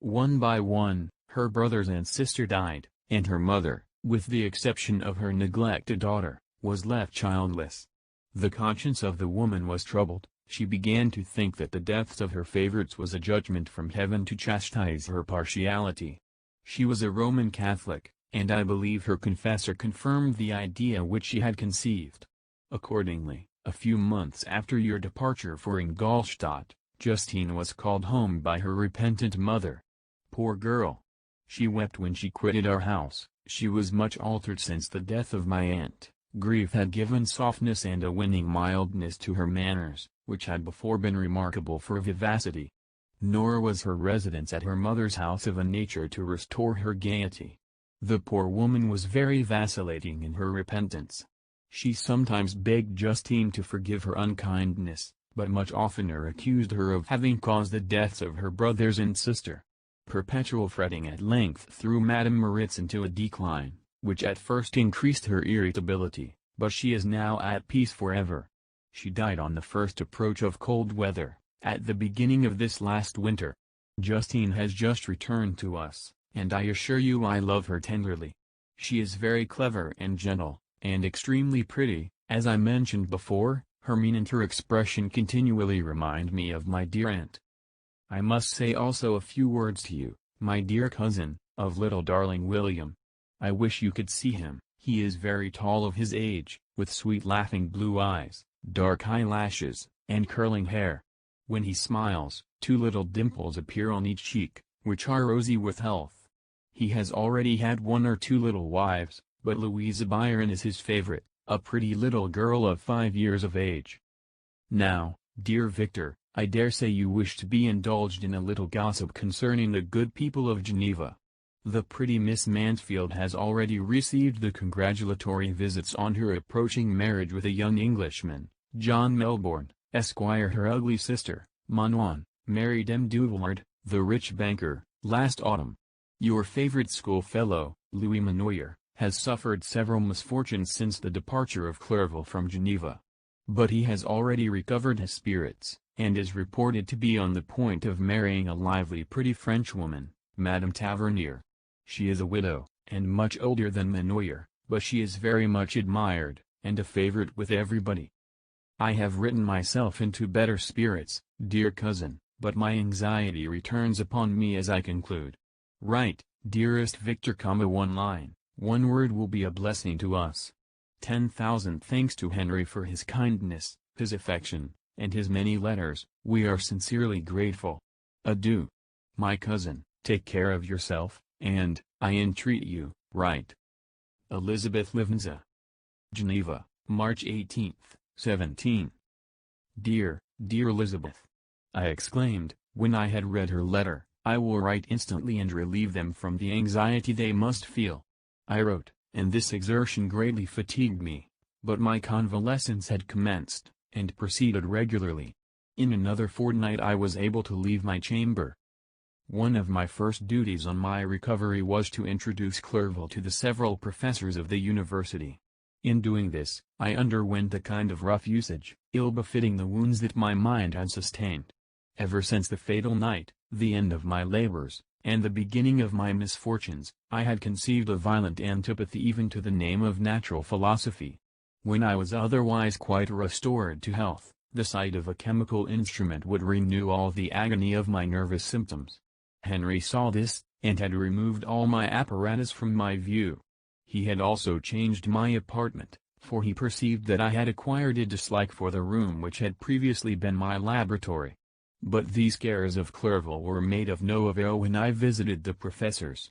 Speaker 1: One by one, her brothers and sister died, and her mother, with the exception of her neglected daughter, was left childless. The conscience of the woman was troubled, she began to think that the deaths of her favorites was a judgment from heaven to chastise her partiality. She was a Roman Catholic, and I believe her confessor confirmed the idea which she had conceived. Accordingly, a few months after your departure for Ingolstadt, Justine was called home by her repentant mother. Poor girl! She wept when she quitted our house. She was much altered since the death of my aunt. Grief had given softness and a winning mildness to her manners, which had before been remarkable for vivacity. Nor was her residence at her mother's house of a nature to restore her gaiety. The poor woman was very vacillating in her repentance. She sometimes begged Justine to forgive her unkindness, but much oftener accused her of having caused the deaths of her brothers and sister. Perpetual fretting at length threw Madame Moritz into a decline, which at first increased her irritability, but she is now at peace forever. She died on the first approach of cold weather, at the beginning of this last winter. Justine has just returned to us, and I assure you I love her tenderly. She is very clever and gentle, and extremely pretty. As I mentioned before, her mien and her expression continually remind me of my dear aunt. I must say also a few words to you, my dear cousin, of little darling William. I wish you could see him. He is very tall of his age, with sweet laughing blue eyes, dark eyelashes, and curling hair. When he smiles, 2 little dimples appear on each cheek, which are rosy with health. He has already had 1 or 2 little wives, but Louisa Byron is his favorite, a pretty little girl of 5 years of age. Now, dear Victor, I dare say you wish to be indulged in a little gossip concerning the good people of Geneva. The pretty Miss Mansfield has already received the congratulatory visits on her approaching marriage with a young Englishman, John Melbourne, Esquire. Her ugly sister, Manon, married M. Duvillard, the rich banker, last autumn. Your favorite schoolfellow, Louis Manoyer, has suffered several misfortunes since the departure of Clerval from Geneva. But he has already recovered his spirits, and is reported to be on the point of marrying a lively pretty Frenchwoman, Madame Tavernier. She is a widow, and much older than Manoyer, but she is very much admired, and a favorite with everybody. I have written myself into better spirits, dear cousin, but my anxiety returns upon me as I conclude. Write, dearest Victor, 1 line, 1 word will be a blessing to us. 10,000 thanks to Henry for his kindness, his affection, and his many letters. We are sincerely grateful. Adieu. My cousin, take care of yourself, and, I entreat you, write. Elizabeth Livenza. Geneva, March 18, 17. Dear, dear Elizabeth. I exclaimed, when I had read her letter, I will write instantly and relieve them from the anxiety they must feel. I wrote, and this exertion greatly fatigued me, but my convalescence had commenced, and proceeded regularly. In another fortnight I was able to leave my chamber. One of my first duties on my recovery was to introduce Clerval to the several professors of the university. In doing this, I underwent a kind of rough usage, ill-befitting the wounds that my mind had sustained. Ever since the fatal night, the end of my labors, and the beginning of my misfortunes, I had conceived a violent antipathy even to the name of natural philosophy. When I was otherwise quite restored to health, the sight of a chemical instrument would renew all the agony of my nervous symptoms. Henry saw this, and had removed all my apparatus from my view. He had also changed my apartment, for he perceived that I had acquired a dislike for the room which had previously been my laboratory. But these cares of Clerval were made of no avail when I visited the professors.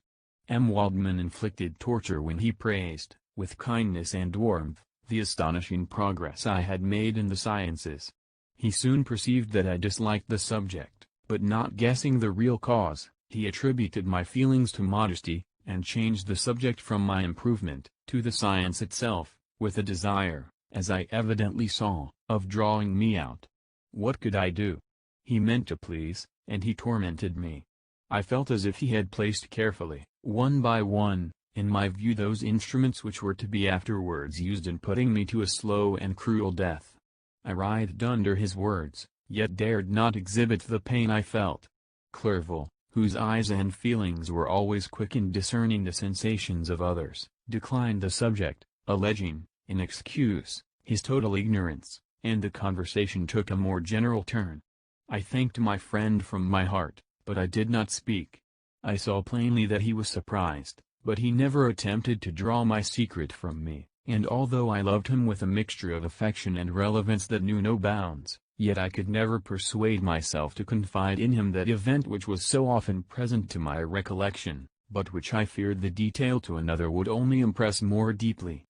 Speaker 1: M. Waldman inflicted torture when he praised, with kindness and warmth, the astonishing progress I had made in the sciences. He soon perceived that I disliked the subject, but not guessing the real cause, he attributed my feelings to modesty, and changed the subject from my improvement, to the science itself, with a desire, as I evidently saw, of drawing me out. What could I do? He meant to please, and he tormented me. I felt as if he had placed carefully, one by one, in my view those instruments which were to be afterwards used in putting me to a slow and cruel death. I writhed under his words, yet dared not exhibit the pain I felt. Clerval, whose eyes and feelings were always quick in discerning the sensations of others, declined the subject, alleging, in excuse, his total ignorance, and the conversation took a more general turn. I thanked my friend from my heart, but I did not speak. I saw plainly that he was surprised, but he never attempted to draw my secret from me, and although I loved him with a mixture of affection and relevance that knew no bounds, yet I could never persuade myself to confide in him that event which was so often present to my recollection, but which I feared the detail to another would only impress more deeply.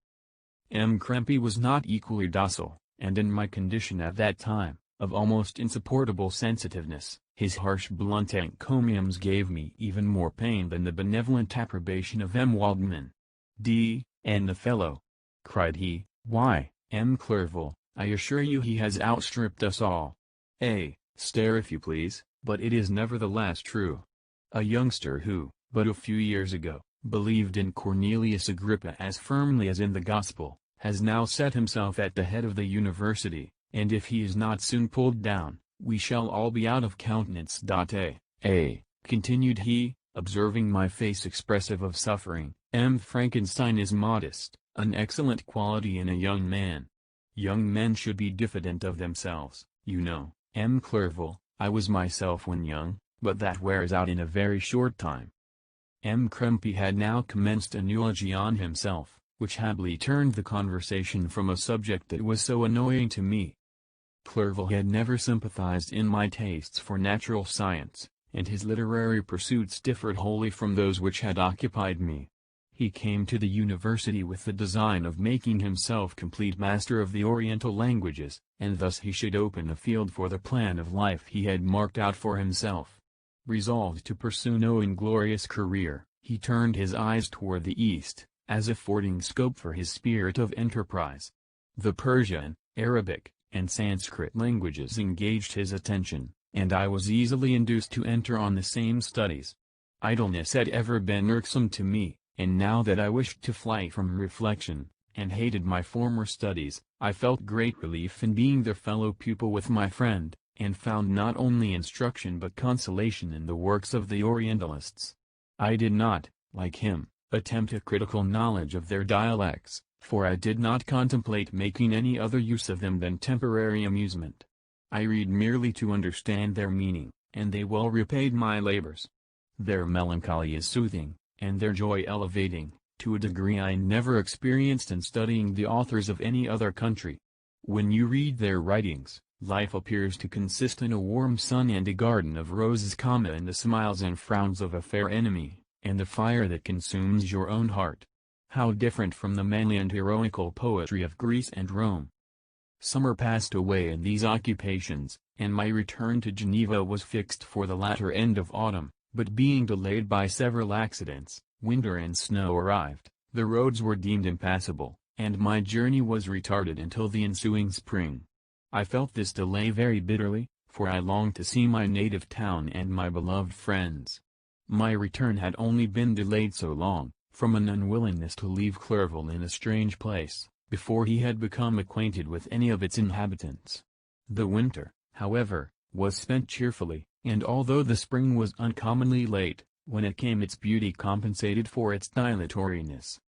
Speaker 1: Krempy was not equally docile, and in my condition at that time, of almost insupportable sensitiveness, his harsh blunt encomiums gave me even more pain than the benevolent approbation of Waldman. "D.N. the fellow!" cried he. "Why, Clerval, I assure you he has outstripped us all. Stare if you please, but it is nevertheless true. A youngster who, but a few years ago, believed in Cornelius Agrippa as firmly as in the Gospel, has now set himself at the head of the university, and if he is not soon pulled down, we shall all be out of countenance. Continued he, observing my face expressive of suffering, Frankenstein is modest, an excellent quality in a young man. Young men should be diffident of themselves, you know, Clerval. I was myself when young, but that wears out in a very short time." Krempy had now commenced an eulogy on himself, which happily turned the conversation from a subject that was so annoying to me. Clerval had never sympathized in my tastes for natural science, and his literary pursuits differed wholly from those which had occupied me. He came to the university with the design of making himself complete master of the Oriental languages, and thus he should open a field for the plan of life he had marked out for himself. Resolved to pursue no inglorious career, he turned his eyes toward the east, as affording scope for his spirit of enterprise. The Persian, Arabic, and Sanskrit languages engaged his attention, and I was easily induced to enter on the same studies. Idleness had ever been irksome to me, and now that I wished to fly from reflection, and hated my former studies, I felt great relief in being the fellow pupil with my friend, and found not only instruction but consolation in the works of the Orientalists. I did not, like him, attempt a critical knowledge of their dialects, for I did not contemplate making any other use of them than temporary amusement. I read merely to understand their meaning, and they well repaid my labors. Their melancholy is soothing, and their joy elevating, to a degree I never experienced in studying the authors of any other country. When you read their writings, life appears to consist in a warm sun and a garden of roses, and the smiles and frowns of a fair enemy, and the fire that consumes your own heart. How different from the manly and heroical poetry of Greece and Rome! Summer passed away in these occupations, and my return to Geneva was fixed for the latter end of autumn, but being delayed by several accidents, winter and snow arrived, the roads were deemed impassable, and my journey was retarded until the ensuing spring. I felt this delay very bitterly, for I longed to see my native town and my beloved friends. My return had only been delayed so long, from an unwillingness to leave Clerval in a strange place, before he had become acquainted with any of its inhabitants. The winter, however, was spent cheerfully, and although the spring was uncommonly late, when it came its beauty compensated for its dilatoriness.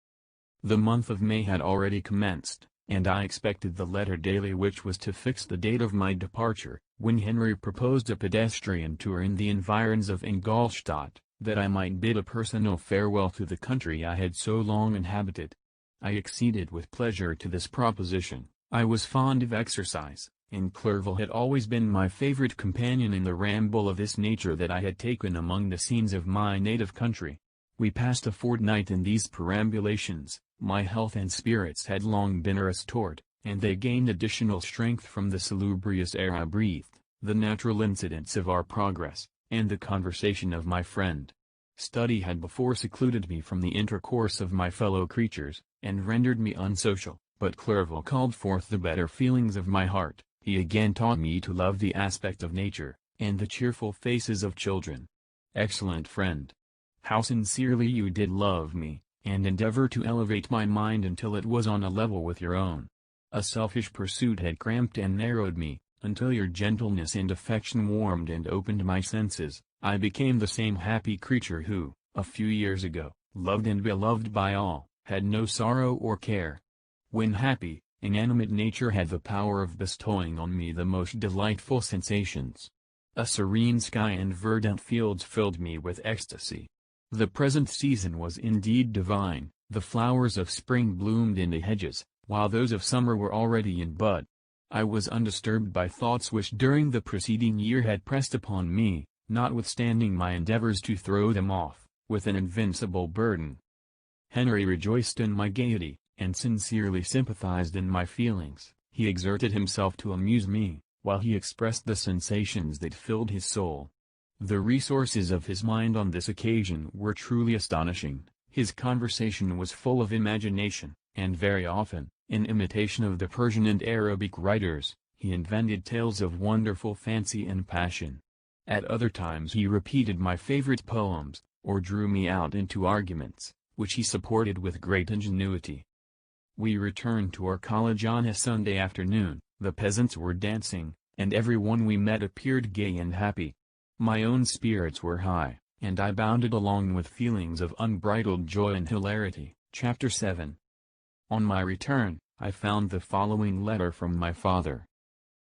Speaker 1: The month of May had already commenced, and I expected the letter daily which was to fix the date of my departure, when Henry proposed a pedestrian tour in the environs of Ingolstadt, that I might bid a personal farewell to the country I had so long inhabited. I acceded with pleasure to this proposition. I was fond of exercise, and Clerval had always been my favorite companion in the ramble of this nature that I had taken among the scenes of my native country. We passed a fortnight in these perambulations. My health and spirits had long been restored, and they gained additional strength from the salubrious air I breathed, the natural incidents of our progress, and the conversation of my friend. Study had before secluded me from the intercourse of my fellow creatures, and rendered me unsocial, but Clerval called forth the better feelings of my heart. He again taught me to love the aspect of nature, and the cheerful faces of children. Excellent friend! How sincerely you did love me, and endeavor to elevate my mind until it was on a level with your own. A selfish pursuit had cramped and narrowed me, until your gentleness and affection warmed and opened my senses. I became the same happy creature who, a few years ago, loved and beloved by all, had no sorrow or care. When happy, inanimate nature had the power of bestowing on me the most delightful sensations. A serene sky and verdant fields filled me with ecstasy. The present season was indeed divine. The flowers of spring bloomed in the hedges, while those of summer were already in bud. I was undisturbed by thoughts which during the preceding year had pressed upon me, notwithstanding my endeavors to throw them off, with an invincible burden. Henry rejoiced in my gaiety, and sincerely sympathized in my feelings. He exerted himself to amuse me, while he expressed the sensations that filled his soul. The resources of his mind on this occasion were truly astonishing. His conversation was full of imagination, and very often, in imitation of the Persian and Arabic writers, he invented tales of wonderful fancy and passion. At other times he repeated my favorite poems, or drew me out into arguments, which he supported with great ingenuity. We returned to our college on a Sunday afternoon. The peasants were dancing, and every one we met appeared gay and happy. My own spirits were high, and I bounded along with feelings of unbridled joy and hilarity. Chapter 7. On my return, I found the following letter from my father.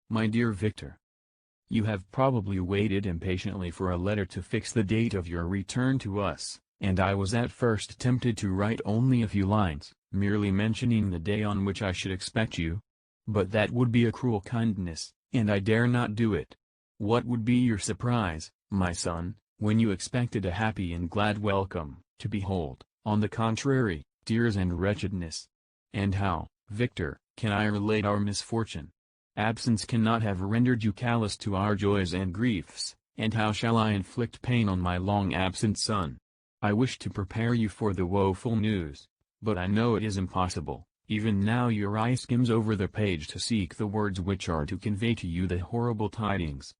Speaker 1: My dear Victor, you have probably waited impatiently for a letter to fix the date of your return to us, and I was at first tempted to write only a few lines, merely mentioning the day on which I should expect you. But that would be a cruel kindness, and I dare not do it. What would be your surprise, my son, when you expected a happy and glad welcome, to behold, on the contrary, tears and wretchedness? And how, Victor, can I relate our misfortune? Absence cannot have rendered you callous to our joys and griefs, and how shall I inflict pain on my long-absent son? I wish to prepare you for the woeful news, but I know it is impossible. Even now your eye skims over the page to seek the words which are to convey to you the horrible tidings.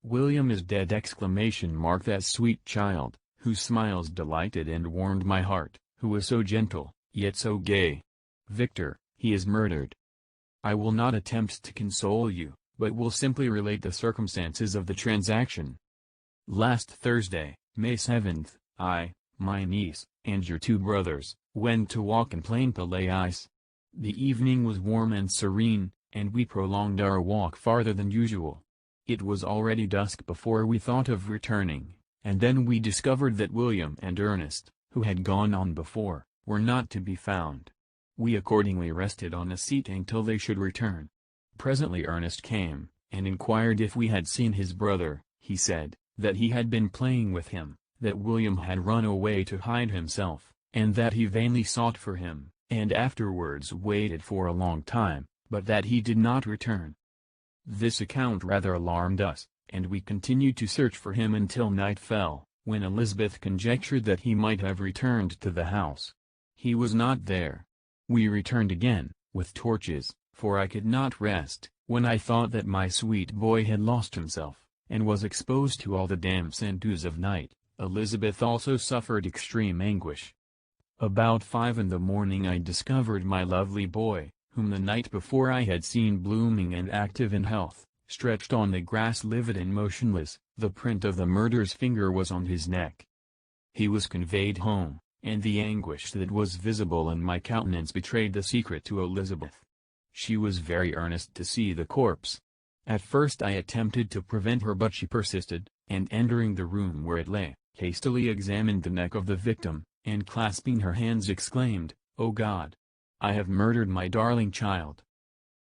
Speaker 1: William is dead! That sweet child, whose smiles delighted and warmed my heart, who was so gentle, yet so gay. Victor, he is murdered. I will not attempt to console you, but will simply relate the circumstances of the transaction. Last Thursday, May 7th, I, my niece, and your 2 brothers, went to walk in Plain Palais. The evening was warm and serene, and we prolonged our walk farther than usual. It was already dusk before we thought of returning, and then we discovered that William and Ernest, who had gone on before, were not to be found. We accordingly rested on a seat until they should return. Presently Ernest came, and inquired if we had seen his brother. He said, that he had been playing with him, that William had run away to hide himself, and that he vainly sought for him, and afterwards waited for a long time, but that he did not return. This account rather alarmed us, and we continued to search for him until night fell, when Elizabeth conjectured that he might have returned to the house. He was not there. We returned again, with torches, for I could not rest, when I thought that my sweet boy had lost himself, and was exposed to all the damps and dews of night. Elizabeth also suffered extreme anguish. About 5 in the morning I discovered my lovely boy, whom the night before I had seen blooming and active in health, stretched on the grass livid and motionless. The print of the murderer's finger was on his neck. He was conveyed home, and the anguish that was visible in my countenance betrayed the secret to Elizabeth. She was very earnest to see the corpse. At first I attempted to prevent her, but she persisted, and entering the room where it lay, hastily examined the neck of the victim, and clasping her hands exclaimed, "O God! I have murdered my darling child."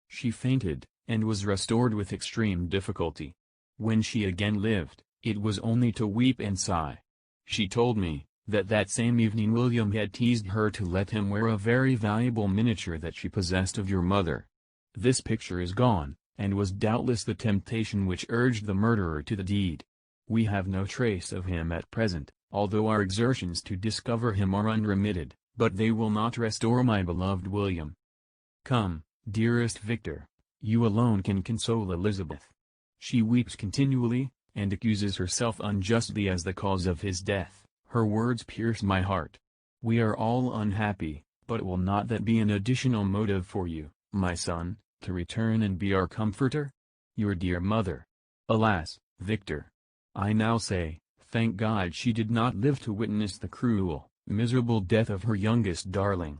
Speaker 1: She fainted, and was restored with extreme difficulty. When she again lived, it was only to weep and sigh. She told me, that same evening William had teased her to let him wear a very valuable miniature that she possessed of your mother. This picture is gone, and was doubtless the temptation which urged the murderer to the deed. We have no trace of him at present, although our exertions to discover him are unremitted, but they will not restore my beloved William. Come, dearest Victor, you alone can console Elizabeth. She weeps continually, and accuses herself unjustly as the cause of his death. Her words pierce my heart. We are all unhappy, but will not that be an additional motive for you, my son, to return and be our comforter? Your dear mother. Alas, Victor! I now say, thank God she did not live to witness the cruel, miserable death of her youngest darling.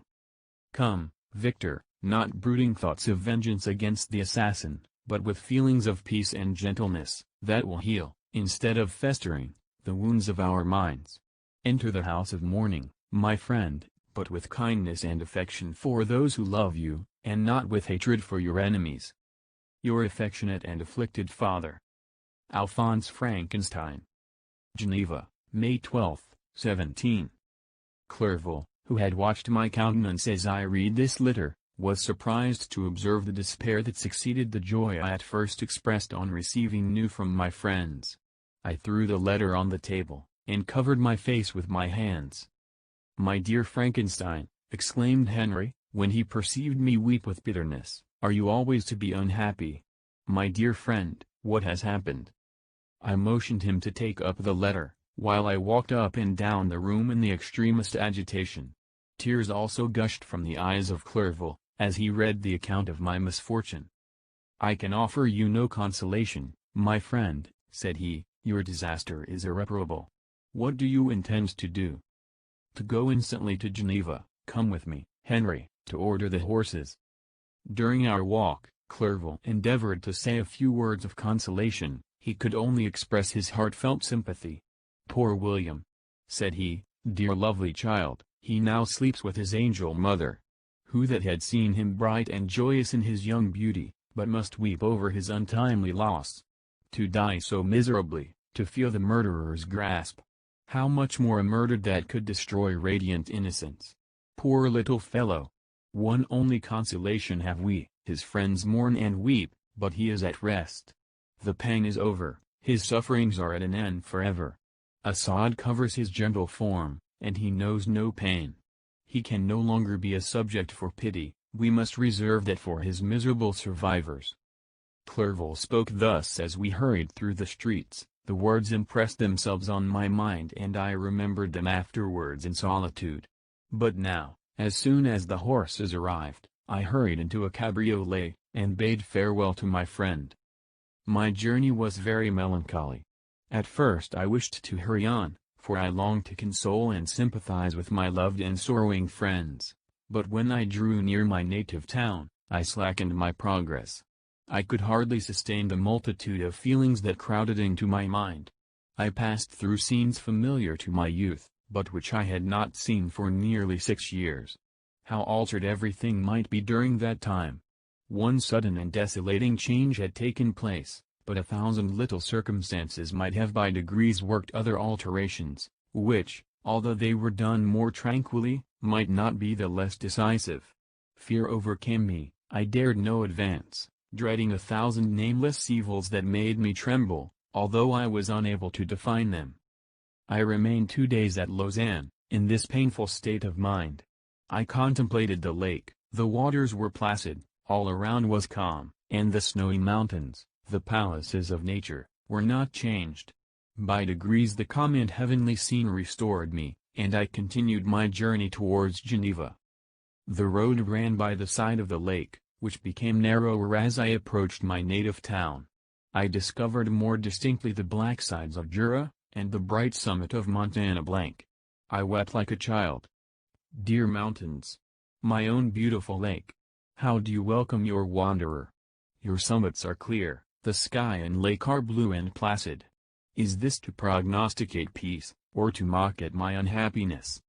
Speaker 1: Come, Victor, not brooding thoughts of vengeance against the assassin, but with feelings of peace and gentleness, that will heal, instead of festering, the wounds of our minds. Enter the house of mourning, my friend, but with kindness and affection for those who love you, and not with hatred for your enemies. Your affectionate and afflicted father, Alphonse Frankenstein. Geneva, May 12, 17. Clerval, who had watched my countenance as I read this letter, was surprised to observe the despair that succeeded the joy I at first expressed on receiving news from my friends. I threw the letter on the table, and covered my face with my hands. "My dear Frankenstein," exclaimed Henry, when he perceived me weep with bitterness, "are you always to be unhappy? My dear friend, what has happened?" I motioned him to take up the letter, while I walked up and down the room in the extremest agitation. Tears also gushed from the eyes of Clerval, as he read the account of my misfortune. "I can offer you no consolation, my friend," said he, "your disaster is irreparable. What do you intend to do?" "To go instantly to Geneva. Come with me, Henry, to order the horses." During our walk, Clerval endeavored to say a few words of consolation. He could only express his heartfelt sympathy. "Poor William," said he, "dear lovely child, he now sleeps with his angel mother. Who that had seen him bright and joyous in his young beauty, but must weep over his untimely loss? To die so miserably, to feel the murderer's grasp! How much more a murder that could destroy radiant innocence! Poor little fellow! One only consolation have we, his friends mourn and weep, but he is at rest. The pang is over, his sufferings are at an end forever. A sod covers his gentle form, and he knows no pain. He can no longer be a subject for pity, we must reserve that for his miserable survivors." Clerval spoke thus as we hurried through the streets. The words impressed themselves on my mind and I remembered them afterwards in solitude. But now, as soon as the horses arrived, I hurried into a cabriolet, and bade farewell to my friend. My journey was very melancholy. At first I wished to hurry on, for I longed to console and sympathize with my loved and sorrowing friends, but when I drew near my native town, I slackened my progress. I could hardly sustain the multitude of feelings that crowded into my mind. I passed through scenes familiar to my youth, but which I had not seen for nearly 6 years. How altered everything might be during that time! One sudden and desolating change had taken place, but 1,000 little circumstances might have by degrees worked other alterations, which, although they were done more tranquilly, might not be the less decisive. Fear overcame me, I dared no advance, dreading 1,000 nameless evils that made me tremble, although I was unable to define them. I remained 2 days at Lausanne, in this painful state of mind. I contemplated the lake, the waters were placid, all around was calm, and the snowy mountains, the palaces of nature, were not changed. By degrees the calm and heavenly scene restored me, and I continued my journey towards Geneva. The road ran by the side of the lake, which became narrower as I approached my native town. I discovered more distinctly the black sides of Jura, and the bright summit of Montana Blanc. I wept like a child. Dear mountains! My own beautiful lake! How do you welcome your wanderer? Your summits are clear, the sky and lake are blue and placid. Is this to prognosticate peace, or to mock at my unhappiness?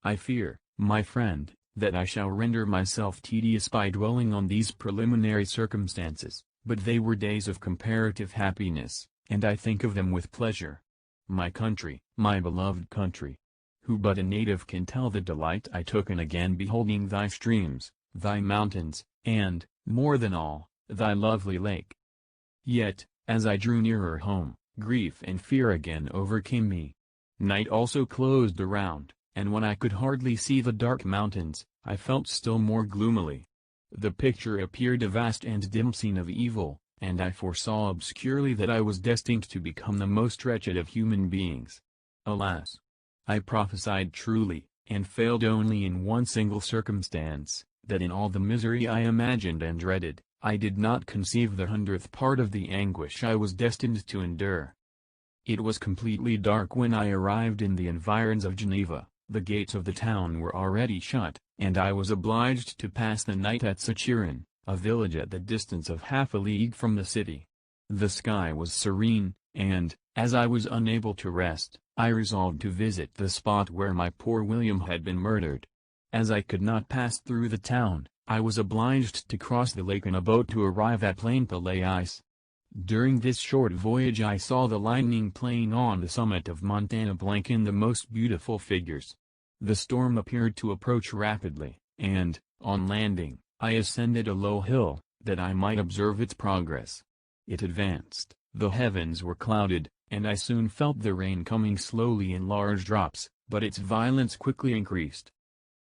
Speaker 1: I fear, my friend, that I shall render myself tedious by dwelling on these preliminary circumstances, but they were days of comparative happiness, and I think of them with pleasure. My country, my beloved country! Who but a native can tell the delight I took in again beholding thy streams, thy mountains, and, more than all, thy lovely lake? Yet, as I drew nearer home, grief and fear again overcame me. Night also closed around, and when I could hardly see the dark mountains, I felt still more gloomily. The picture appeared a vast and dim scene of evil, and I foresaw obscurely that I was destined to become the most wretched of human beings. Alas! I prophesied truly, and failed only in one single circumstance, that in all the misery I imagined and dreaded, I did not conceive the 100th part of the anguish I was destined to endure. It was completely dark when I arrived in the environs of Geneva. The gates of the town were already shut, and I was obliged to pass the night at Sachirin, a village at the distance of half a league from the city. The sky was serene, and, as I was unable to rest, I resolved to visit the spot where my poor William had been murdered. As I could not pass through the town, I was obliged to cross the lake in a boat to arrive at Plain Palais. During this short voyage I saw the lightning playing on the summit of Montana Blanc in the most beautiful figures. The storm appeared to approach rapidly, and, on landing, I ascended a low hill, that I might observe its progress. It advanced, the heavens were clouded, and I soon felt the rain coming slowly in large drops, but its violence quickly increased.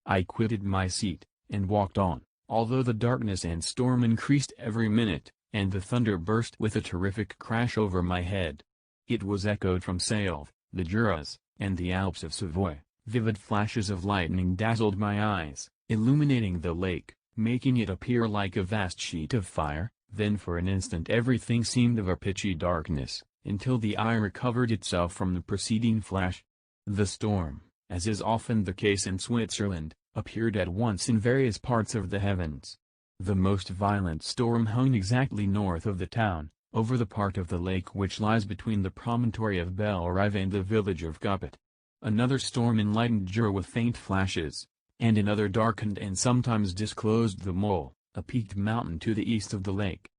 Speaker 1: I quitted my seat, and walked on, although the darkness and storm increased every minute, and the thunder burst with a terrific crash over my head. It was echoed from Salve, the Juras, and the Alps of Savoy. Vivid flashes of lightning dazzled my eyes, illuminating the lake, making it appear like a vast sheet of fire. Then for an instant everything seemed of a pitchy darkness, until the eye recovered itself from the preceding flash. The storm, as is often the case in Switzerland, appeared at once in various parts of the heavens. The most violent storm hung exactly north of the town, over the part of the lake which lies between the promontory of Belle Rive and the village of Coppet. Another storm enlightened Jura with faint flashes, and another darkened and sometimes disclosed the mole, a peaked mountain to the east of the lake.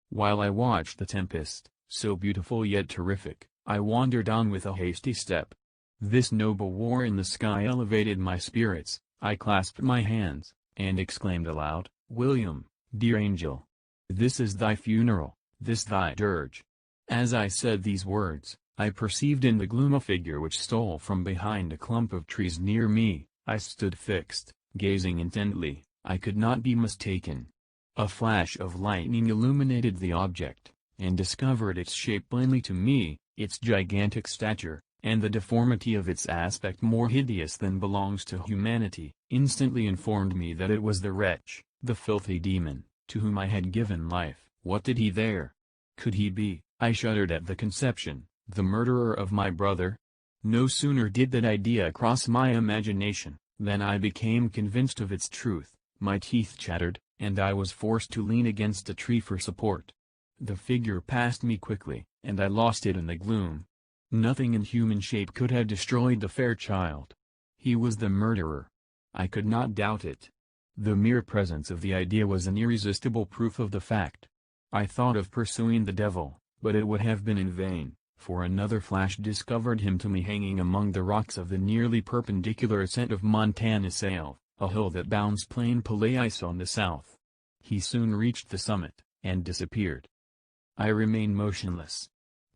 Speaker 1: While I watched the tempest, so beautiful yet terrific, I wandered on with a hasty step. This noble war in the sky elevated my spirits. I clasped my hands, and exclaimed aloud, "William, dear angel! This is thy funeral, this thy dirge." As I said these words, I perceived in the gloom a figure which stole from behind a clump of trees near me. I stood fixed, gazing intently. I could not be mistaken. A flash of lightning illuminated the object, and discovered its shape plainly to me, its gigantic stature, and the deformity of its aspect more hideous than belongs to humanity, instantly informed me that it was the wretch, the filthy demon, to whom I had given life. What did he there? Could he be, I shuddered at the conception, the murderer of my brother? No sooner did that idea cross my imagination, than I became convinced of its truth. My teeth chattered, and I was forced to lean against a tree for support. The figure passed me quickly, and I lost it in the gloom. Nothing in human shape could have destroyed the fair child. He was the murderer. I could not doubt it. The mere presence of the idea was an irresistible proof of the fact. I thought of pursuing the devil, but it would have been in vain, for another flash discovered him to me hanging among the rocks of the nearly perpendicular ascent of Montana Salve, a hill that bounds Plain Palais on the south. He soon reached the summit, and disappeared. I remained motionless.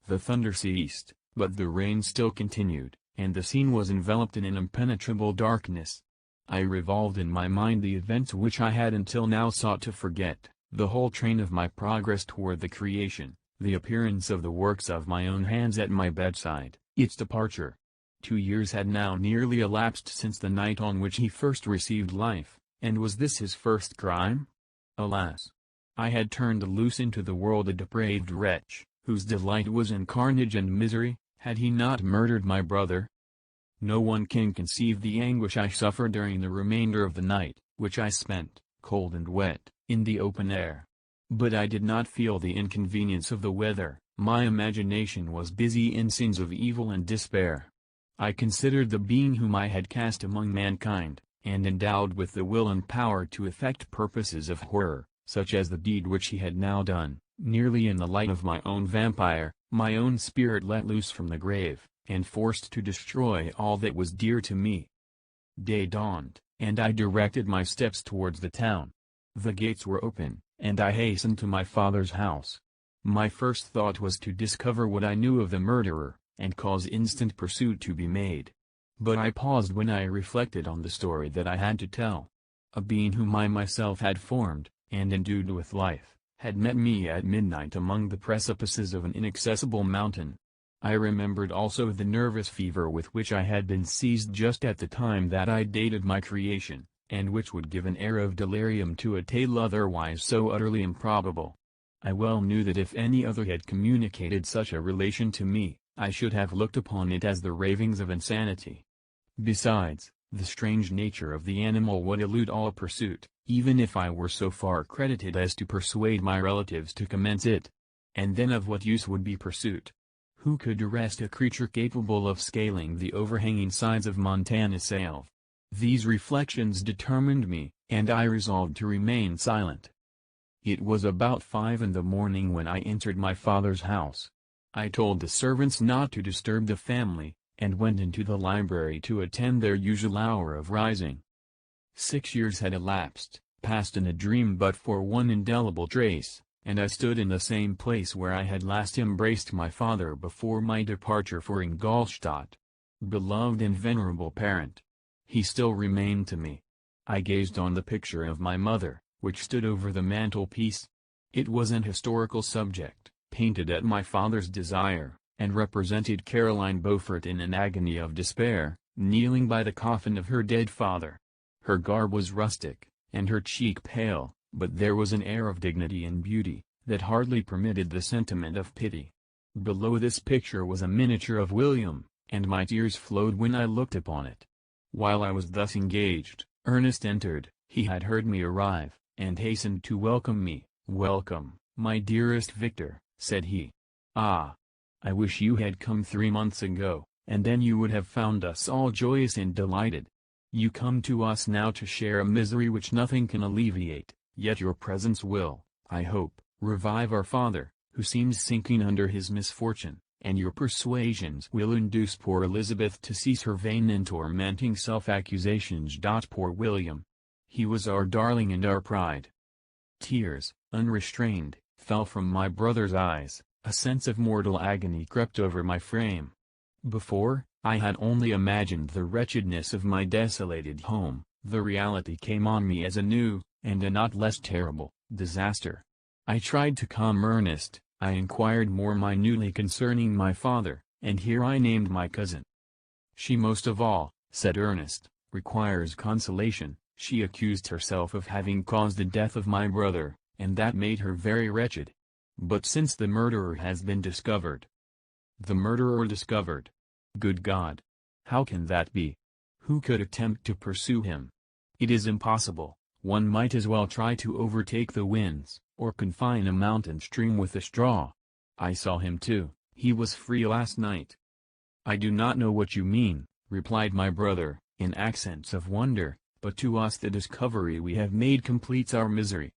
Speaker 1: The thunder ceased, but the rain still continued, and the scene was enveloped in an impenetrable darkness. I revolved in my mind the events which I had until now sought to forget, the whole train of my progress toward the creation, the appearance of the works of my own hands at my bedside, its departure. 2 years had now nearly elapsed since the night on which he first received life, and was this his first crime? Alas! I had turned loose into the world a depraved wretch, whose delight was in carnage and misery. Had he not murdered my brother? No one can conceive the anguish I suffered during the remainder of the night, which I spent, cold and wet, in the open air. But I did not feel the inconvenience of the weather. My imagination was busy in scenes of evil and despair. I considered the being whom I had cast among mankind, and endowed with the will and power to effect purposes of horror, such as the deed which he had now done, nearly in the light of my own vampire, my own spirit let loose from the grave, and forced to destroy all that was dear to me. Day dawned, and I directed my steps towards the town. The gates were open, and I hastened to my father's house. My first thought was to discover what I knew of the murderer, and cause instant pursuit to be made. But I paused when I reflected on the story that I had to tell. A being whom I myself had formed, and endued with life, had met me at midnight among the precipices of an inaccessible mountain. I remembered also the nervous fever with which I had been seized just at the time that I dated my creation, and which would give an air of delirium to a tale otherwise so utterly improbable. I well knew that if any other had communicated such a relation to me, I should have looked upon it as the ravings of insanity. Besides, the strange nature of the animal would elude all pursuit, even if I were so far credited as to persuade my relatives to commence it. And then of what use would be pursuit? Who could arrest a creature capable of scaling the overhanging sides of Montana Salve? These reflections determined me, and I resolved to remain silent. It was about 5 in the morning when I entered my father's house. I told the servants not to disturb the family, and went into the library to attend their usual hour of rising. 6 years had elapsed, passed in a dream but for one indelible trace, and I stood in the same place where I had last embraced my father before my departure for Ingolstadt. Beloved and venerable parent! He still remained to me. I gazed on the picture of my mother, which stood over the mantelpiece. It was an historical subject, painted at my father's desire, and represented Caroline Beaufort in an agony of despair, kneeling by the coffin of her dead father. Her garb was rustic, and her cheek pale, but there was an air of dignity and beauty, that hardly permitted the sentiment of pity. Below this picture was a miniature of William, and my tears flowed when I looked upon it. While I was thus engaged, Ernest entered. He had heard me arrive, and hastened to welcome me. "Welcome, my dearest Victor," said he. "Ah! I wish you had come 3 months ago, and then you would have found us all joyous and delighted. You come to us now to share a misery which nothing can alleviate, yet your presence will, I hope, revive our father, who seems sinking under his misfortune, and your persuasions will induce poor Elizabeth to cease her vain and tormenting self-accusations. Poor William! He was our darling and our pride." Tears, unrestrained, fell from my brother's eyes. A sense of mortal agony crept over my frame. Before, I had only imagined the wretchedness of my desolated home. The reality came on me as a new, and a not less terrible, disaster. I tried to calm Ernest. I inquired more minutely concerning my father, and here I named my cousin. "She most of all," said Ernest, "requires consolation. She accused herself of having caused the death of my brother, and that made her very wretched. But since the murderer has been discovered—" "The murderer discovered? Good God! How can that be? Who could attempt to pursue him? It is impossible. One might as well try to overtake the winds, or confine a mountain stream with a straw. I saw him too. He was free last night." "I do not know what you mean," replied my brother, in accents of wonder, "but to us the discovery we have made completes our misery.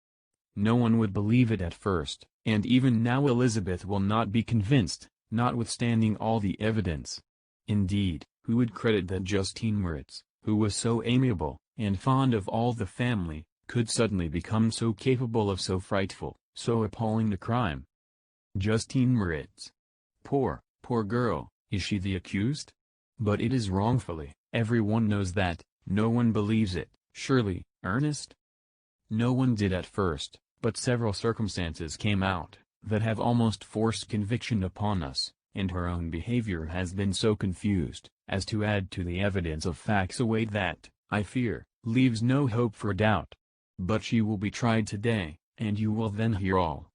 Speaker 1: No one would believe it at first, and even now Elizabeth will not be convinced, notwithstanding all the evidence. Indeed, who would credit that Justine Moritz, who was so amiable, and fond of all the family, could suddenly become so capable of so frightful, so appalling a crime? Justine Moritz! Poor girl, is she the accused? But it is wrongfully, every one knows that, no one believes it, surely, Ernest? No one did at first, but several circumstances came out, that have almost forced conviction upon us, and her own behavior has been so confused, as to add to the evidence of facts away that, I fear, leaves no hope for doubt. But she will be tried today, and you will then hear all."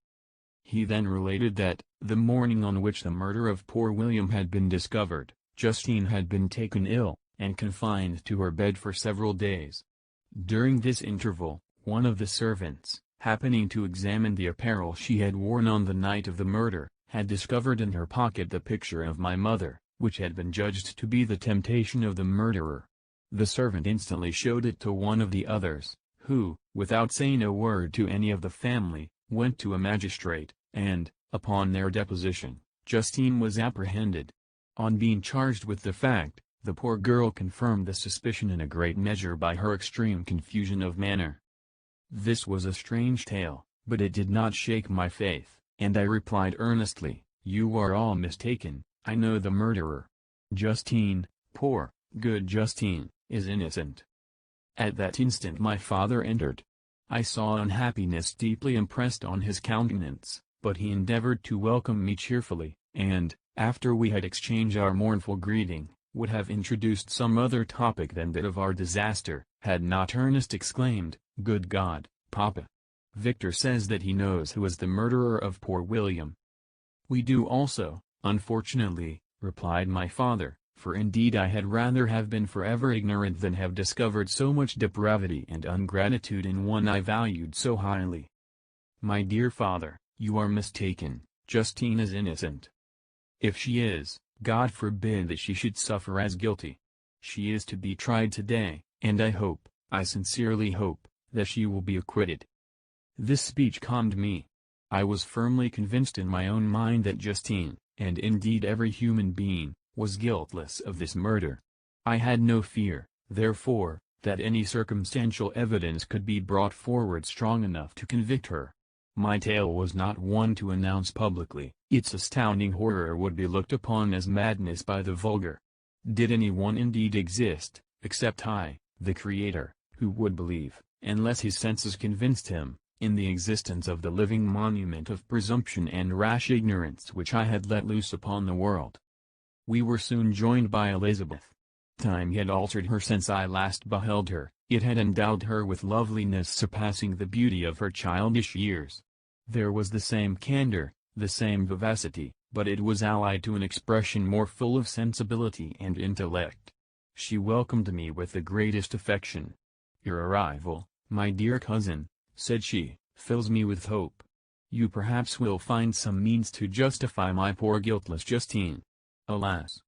Speaker 1: He then related that, the morning on which the murder of poor William had been discovered, Justine had been taken ill, and confined to her bed for several days. During this interval, one of the servants, happening to examine the apparel she had worn on the night of the murder, had discovered in her pocket the picture of my mother, which had been judged to be the temptation of the murderer. The servant instantly showed it to one of the others, who, without saying a word to any of the family, went to a magistrate, and, upon their deposition, Justine was apprehended. On being charged with the fact, the poor girl confirmed the suspicion in a great measure by her extreme confusion of manner. This was a strange tale, but it did not shake my faith, and I replied earnestly, "You are all mistaken, I know the murderer. Justine, poor, good Justine, is innocent." At that instant my father entered. I saw unhappiness deeply impressed on his countenance, but he endeavored to welcome me cheerfully, and, after we had exchanged our mournful greeting, would have introduced some other topic than that of our disaster, had not Ernest exclaimed, "Good God, Papa! Victor says that he knows who is the murderer of poor William." "We do also, unfortunately," replied my father, for indeed I had rather have been forever ignorant than have discovered so much depravity and ingratitude in one I valued so highly. My dear father, you are mistaken. Justine is innocent. If she is, God forbid that she should suffer as guilty. She is to be tried today, and I sincerely hope, that she will be acquitted. This speech calmed me. I was firmly convinced in my own mind that Justine, and indeed every human being, was guiltless of this murder. I had no fear, therefore, that any circumstantial evidence could be brought forward strong enough to convict her. My tale was not one to announce publicly. Its astounding horror would be looked upon as madness by the vulgar. Did anyone indeed exist, except I, the Creator, who would believe, unless his senses convinced him, in the existence of the living monument of presumption and rash ignorance which I had let loose upon the world? We were soon joined by Elizabeth. Time had altered her since I last beheld her. It had endowed her with loveliness surpassing the beauty of her childish years. There was the same candor, the same vivacity, but it was allied to an expression more full of sensibility and intellect. She welcomed me with the greatest affection. "Your arrival, my dear cousin," said she, "fills me with hope. You perhaps will find some means to justify my poor guiltless Justine. Alas!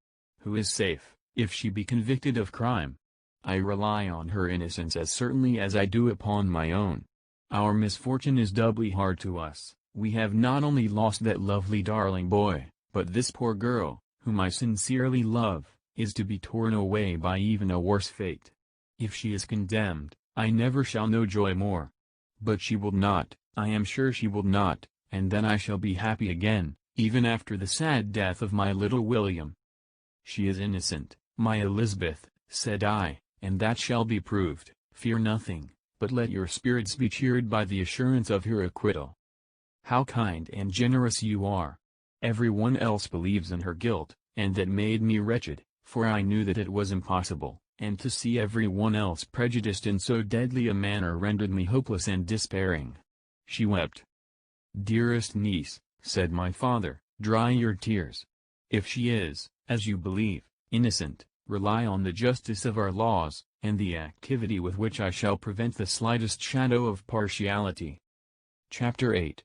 Speaker 1: Who is safe, if she be convicted of crime? I rely on her innocence as certainly as I do upon my own. Our misfortune is doubly hard to us. We have not only lost that lovely darling boy, but this poor girl, whom I sincerely love, is to be torn away by even a worse fate. If she is condemned, I never shall know joy more. But she will not, I am sure she will not, and then I shall be happy again, even after the sad death of my little William." "She is innocent, my Elizabeth," said I, "and that shall be proved. Fear nothing, but let your spirits be cheered by the assurance of her acquittal." "How kind and generous you are! Every one else believes in her guilt, and that made me wretched, for I knew that it was impossible, and to see every one else prejudiced in so deadly a manner rendered me hopeless and despairing." She wept. "Dearest niece," said my father, "dry your tears. If she is, as you believe, innocent, rely on the justice of our laws, and the activity with which I shall prevent the slightest shadow of partiality." Chapter 8.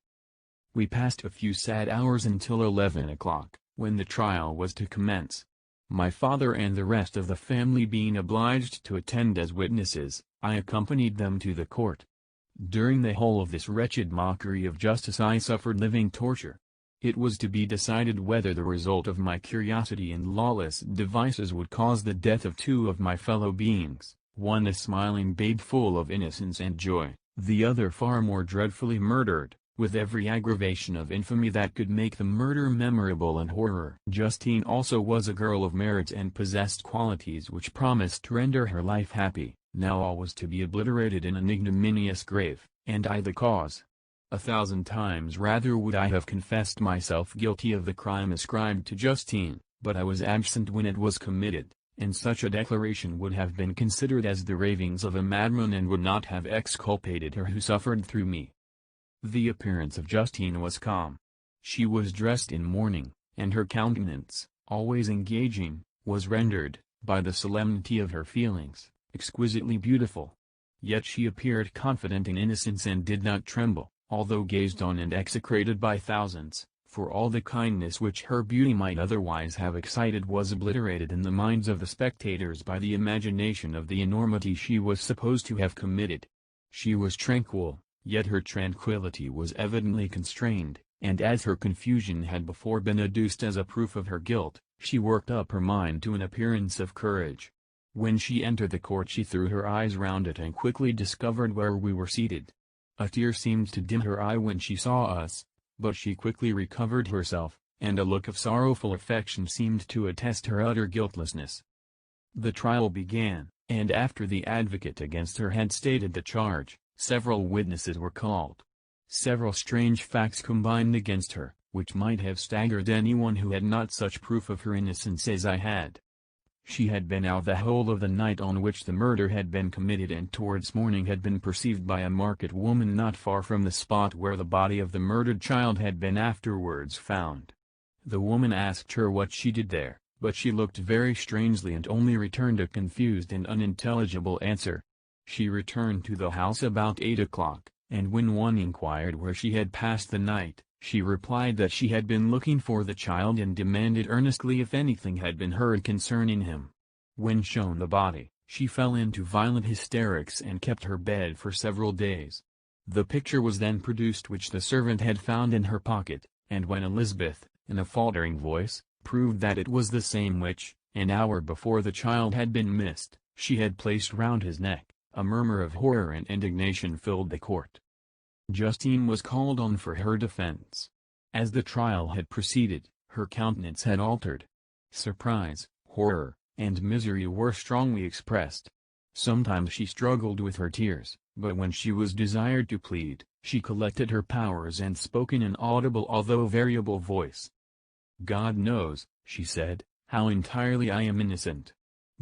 Speaker 1: We passed a few sad hours until 11 o'clock, when the trial was to commence. My father and the rest of the family being obliged to attend as witnesses, I accompanied them to the court. During the whole of this wretched mockery of justice I suffered living torture. It was to be decided whether the result of my curiosity and lawless devices would cause the death of two of my fellow beings, one a smiling babe full of innocence and joy, the other far more dreadfully murdered, with every aggravation of infamy that could make the murder memorable and horror. Justine also was a girl of merit and possessed qualities which promised to render her life happy. Now all was to be obliterated in an ignominious grave, and I the cause. 1,000 times rather would I have confessed myself guilty of the crime ascribed to Justine, but I was absent when it was committed, and such a declaration would have been considered as the ravings of a madman and would not have exculpated her who suffered through me. The appearance of Justine was calm. She was dressed in mourning, and her countenance, always engaging, was rendered, by the solemnity of her feelings, exquisitely beautiful. Yet she appeared confident in innocence and did not tremble, although gazed on and execrated by thousands, for all the kindness which her beauty might otherwise have excited was obliterated in the minds of the spectators by the imagination of the enormity she was supposed to have committed. She was tranquil, yet her tranquillity was evidently constrained, and as her confusion had before been adduced as a proof of her guilt, she worked up her mind to an appearance of courage. When she entered the court she threw her eyes round it and quickly discovered where we were seated. A tear seemed to dim her eye when she saw us, but she quickly recovered herself, and a look of sorrowful affection seemed to attest her utter guiltlessness. The trial began, and after the advocate against her had stated the charge, several witnesses were called. Several strange facts combined against her, which might have staggered anyone who had not such proof of her innocence as I had. She had been out the whole of the night on which the murder had been committed and towards morning had been perceived by a market woman not far from the spot where the body of the murdered child had been afterwards found. The woman asked her what she did there, but she looked very strangely and only returned a confused and unintelligible answer. She returned to the house about 8 o'clock, and when one inquired where she had passed the night, she replied that she had been looking for the child and demanded earnestly if anything had been heard concerning him. When shown the body, she fell into violent hysterics and kept her bed for several days. The picture was then produced which the servant had found in her pocket, and when Elizabeth, in a faltering voice, proved that it was the same which, an hour before the child had been missed, she had placed round his neck, a murmur of horror and indignation filled the court. Justine was called on for her defense. As the trial had proceeded, her countenance had altered. Surprise, horror, and misery were strongly expressed. Sometimes she struggled with her tears, but when she was desired to plead, she collected her powers and spoke in an audible although variable voice. "God knows," she said, "how entirely I am innocent.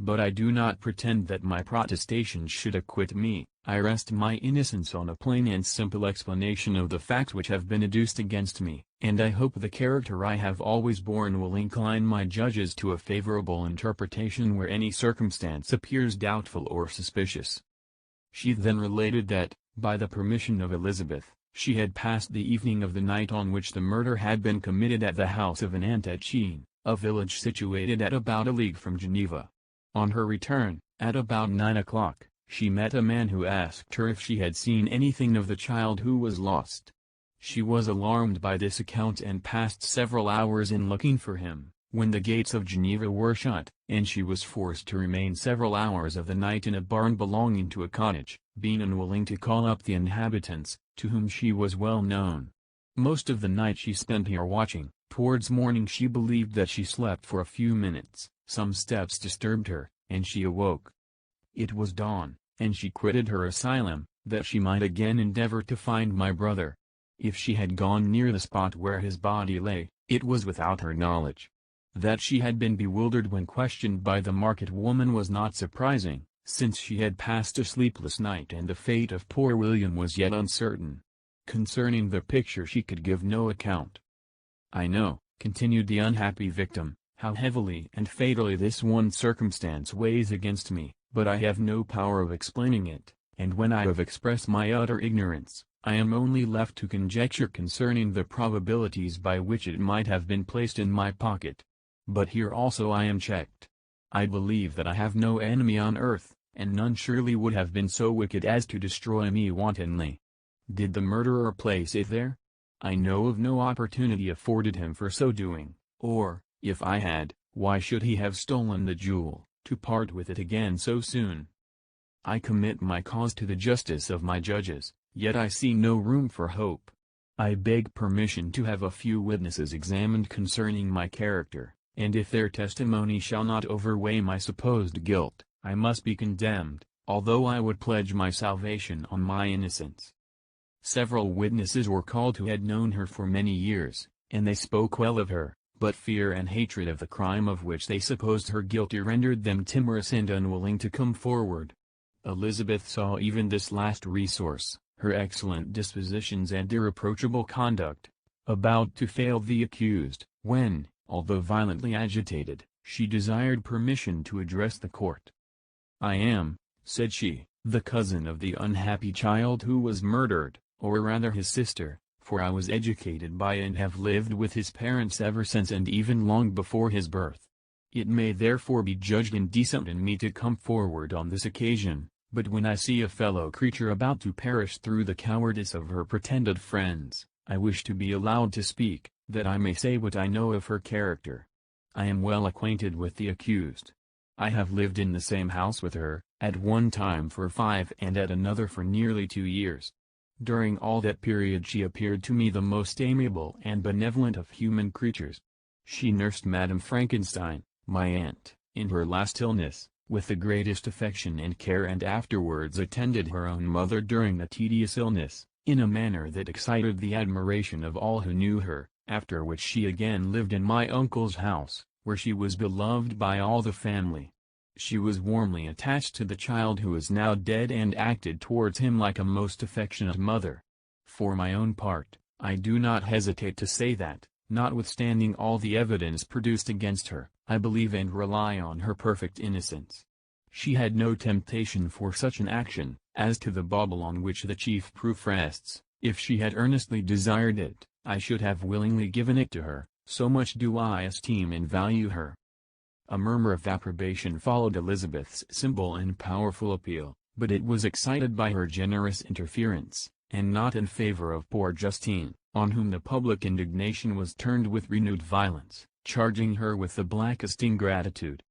Speaker 1: But I do not pretend that my protestations should acquit me. I rest my innocence on a plain and simple explanation of the facts which have been adduced against me, and I hope the character I have always borne will incline my judges to a favorable interpretation where any circumstance appears doubtful or suspicious." She then related that, by the permission of Elizabeth, she had passed the evening of the night on which the murder had been committed at the house of an aunt at Chine, a village situated at about a league from Geneva. On her return, at about 9 o'clock, she met a man who asked her if she had seen anything of the child who was lost. She was alarmed by this account and passed several hours in looking for him, when the gates of Geneva were shut, and she was forced to remain several hours of the night in a barn belonging to a cottage, being unwilling to call up the inhabitants, to whom she was well known. Most of the night she spent here watching. Towards morning she believed that she slept for a few minutes. Some steps disturbed her, and she awoke. It was dawn, and she quitted her asylum, that she might again endeavor to find my brother. If she had gone near the spot where his body lay, it was without her knowledge. That she had been bewildered when questioned by the market woman was not surprising, since she had passed a sleepless night and the fate of poor William was yet uncertain. Concerning the picture she could give no account. "I know," continued the unhappy victim, "how heavily and fatally this one circumstance weighs against me, but I have no power of explaining it, and when I have expressed my utter ignorance, I am only left to conjecture concerning the probabilities by which it might have been placed in my pocket. But here also I am checked. I believe that I have no enemy on earth, and none surely would have been so wicked as to destroy me wantonly. Did the murderer place it there? I know of no opportunity afforded him for so doing, or, if I had, why should he have stolen the jewel, to part with it again so soon? I commit my cause to the justice of my judges, yet I see no room for hope. I beg permission to have a few witnesses examined concerning my character, and if their testimony shall not overweigh my supposed guilt, I must be condemned, although I would pledge my salvation on my innocence. Several witnesses were called who had known her for many years, and they spoke well of her, but fear and hatred of the crime of which they supposed her guilty rendered them timorous and unwilling to come forward. Elizabeth saw even this last resource, her excellent dispositions and irreproachable conduct, about to fail the accused, when, although violently agitated, she desired permission to address the court. "I am," said she, "the cousin of the unhappy child who was murdered, or rather his sister, for I was educated by and have lived with his parents ever since and even long before his birth. It may therefore be judged indecent in me to come forward on this occasion, but when I see a fellow creature about to perish through the cowardice of her pretended friends, I wish to be allowed to speak, that I may say what I know of her character. I am well acquainted with the accused. I have lived in the same house with her, at one time for 5 and at another for nearly 2 years. During all that period she appeared to me the most amiable and benevolent of human creatures. She nursed Madame Frankenstein, my aunt, in her last illness, with the greatest affection and care, and afterwards attended her own mother during the tedious illness, in a manner that excited the admiration of all who knew her, after which she again lived in my uncle's house, where she was beloved by all the family. She was warmly attached to the child who is now dead and acted towards him like a most affectionate mother. For my own part, I do not hesitate to say that, Notwithstanding all the evidence produced against her, I believe and rely on her perfect innocence. She had no temptation for such an action. As to the bauble on which the chief proof rests, if she had earnestly desired it, I should have willingly given it to her, so much do I esteem and value her." A murmur of approbation followed Elizabeth's simple and powerful appeal, but it was excited by her generous interference, and not in favor of poor Justine, on whom the public indignation was turned with renewed violence, charging her with the blackest ingratitude.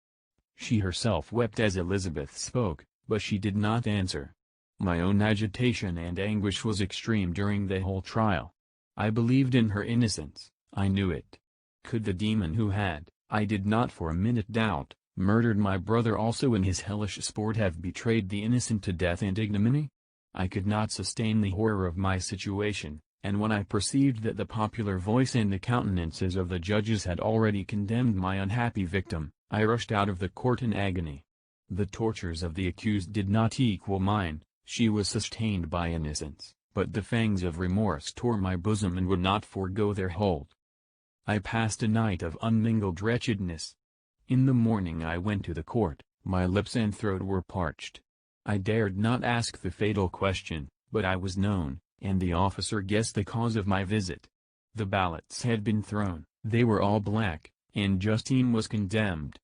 Speaker 1: She herself wept as Elizabeth spoke, but she did not answer. My own agitation and anguish was extreme during the whole trial. I believed in her innocence, I knew it. Could the demon who had, I did not for a minute doubt, murdered my brother also in his hellish sport have betrayed the innocent to death and ignominy? I could not sustain the horror of my situation, and when I perceived that the popular voice and the countenances of the judges had already condemned my unhappy victim, I rushed out of the court in agony. The tortures of the accused did not equal mine. She was sustained by innocence, but the fangs of remorse tore my bosom and would not forego their hold. I passed a night of unmingled wretchedness. In the morning I went to the court, my lips and throat were parched. I dared not ask the fatal question, but I was known, and the officer guessed the cause of my visit. The ballots had been thrown, they were all black, and Justine was condemned.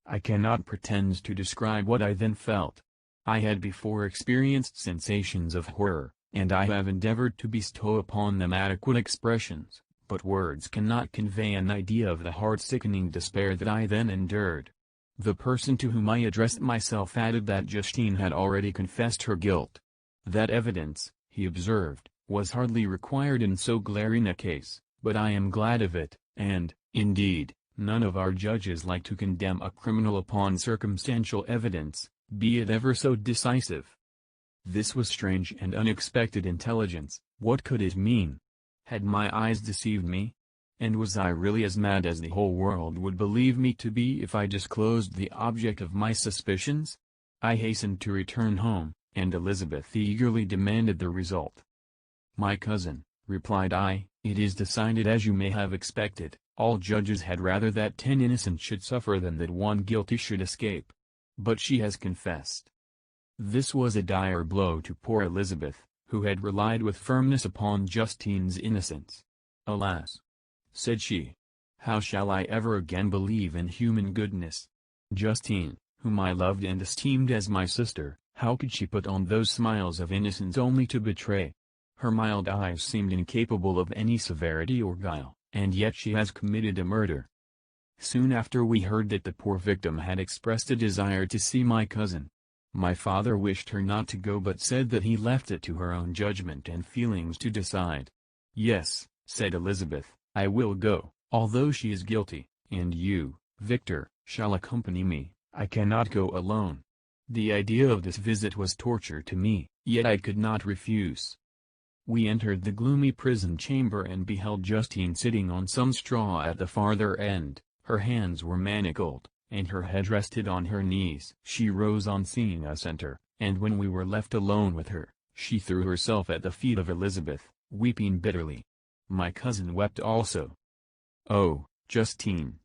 Speaker 1: I cannot pretend to describe what I then felt. I had before experienced sensations of horror, and I have endeavored to bestow upon them adequate expressions, but words cannot convey an idea of the heart-sickening despair that I then endured. The person to whom I addressed myself added that Justine had already confessed her guilt. That evidence, he observed, was hardly required in so glaring a case, but I am glad of it, and, indeed, none of our judges like to condemn a criminal upon circumstantial evidence, be it ever so decisive. This was strange and unexpected intelligence. What could it mean? Had my eyes deceived me? And was I really as mad as the whole world would believe me to be if I disclosed the object of my suspicions? I hastened to return home, and Elizabeth eagerly demanded the result. "My cousin," replied I, "it is decided as you may have expected. All judges had rather that 10 innocent should suffer than that one guilty should escape. But she has confessed." This was a dire blow to poor Elizabeth, who had relied with firmness upon Justine's innocence. "Alas!" said she. "How shall I ever again believe in human goodness? Justine, whom I loved and esteemed as my sister, how could she put on those smiles of innocence only to betray? Her mild eyes seemed incapable of any severity or guile, and yet she has committed a murder." Soon after we heard that the poor victim had expressed a desire to see my cousin. My father wished her not to go but said that he left it to her own judgment and feelings to decide. "Yes," said Elizabeth, "I will go, although she is guilty, and you, Victor, shall accompany me. I cannot go alone." The idea of this visit was torture to me, yet I could not refuse. We entered the gloomy prison chamber and beheld Justine sitting on some straw at the farther end. Her hands were manacled, and her head rested on her knees. She rose on seeing us enter, and when we were left alone with her, she threw herself at the feet of Elizabeth, weeping bitterly. My cousin wept also. "Oh, Justine,"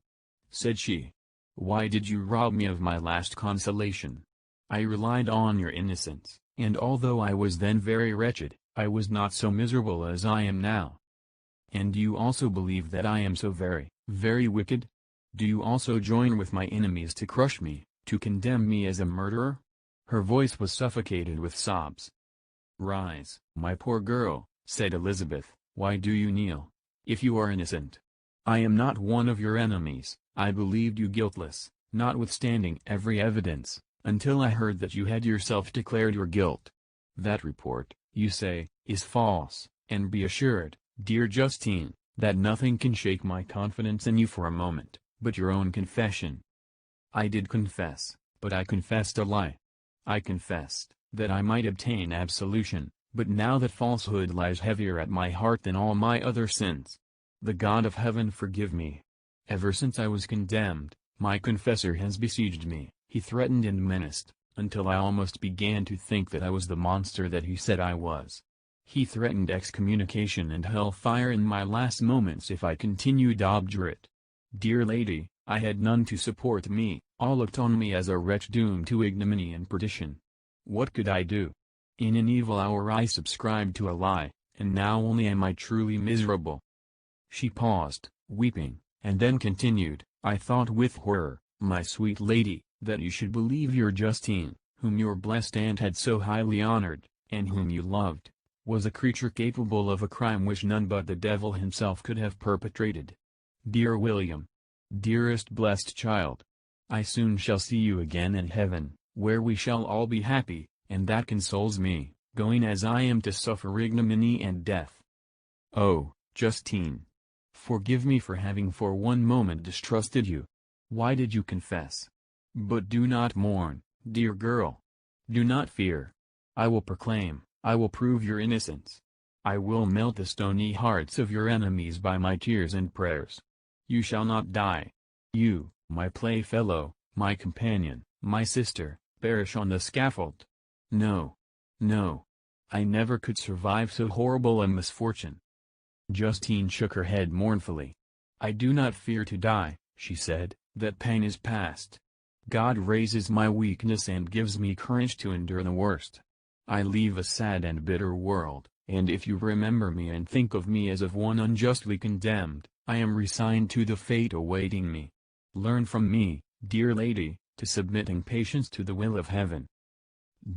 Speaker 1: said she, "why did you rob me of my last consolation? I relied on your innocence, and although I was then very wretched, I was not so miserable as I am now. And you also believe that I am so very, very wicked? Do you also join with my enemies to crush me, to condemn me as a murderer?" Her voice was suffocated with sobs. "Rise, my poor girl," said Elizabeth, "why do you kneel? If you are innocent, I am not one of your enemies. I believed you guiltless, notwithstanding every evidence, until I heard that you had yourself declared your guilt. That report, you say, is false, and be assured, dear Justine, that nothing can shake my confidence in you for a moment, but your own confession. I did confess, but I confessed a lie. I confessed, that I might obtain absolution, but now that falsehood lies heavier at my heart than all my other sins. The God of heaven forgive me. Ever since I was condemned, my confessor has besieged me, he threatened and menaced, until I almost began to think that I was the monster that he said I was. He threatened excommunication and hell-fire in my last moments if I continued obdurate. Dear lady, I had none to support me, all looked on me as a wretch doomed to ignominy and perdition. What could I do? In an evil hour I subscribed to a lie, and now only am I truly miserable." She paused, weeping, and then continued, "I thought with horror, my sweet lady, that you should believe your Justine, whom your blessed aunt had so highly honored, and whom you loved, was a creature capable of a crime which none but the devil himself could have perpetrated. Dear William, dearest blessed child, I soon shall see you again in heaven, where we shall all be happy, and that consoles me, going as I am to suffer ignominy and death. Oh, Justine, forgive me for having for one moment distrusted you. Why did you confess? But do not mourn, dear girl. Do not fear. I will proclaim, I will prove your innocence. I will melt the stony hearts of your enemies by my tears and prayers. You shall not die. You, my playfellow, my companion, my sister, perish on the scaffold. No. No. I never could survive so horrible a misfortune." Justine shook her head mournfully. "I do not fear to die," she said, "that pain is past. God raises my weakness and gives me courage to endure the worst. I leave a sad and bitter world, and if you remember me and think of me as of one unjustly condemned, I am resigned to the fate awaiting me. Learn from me, dear lady, to submit in patience to the will of heaven."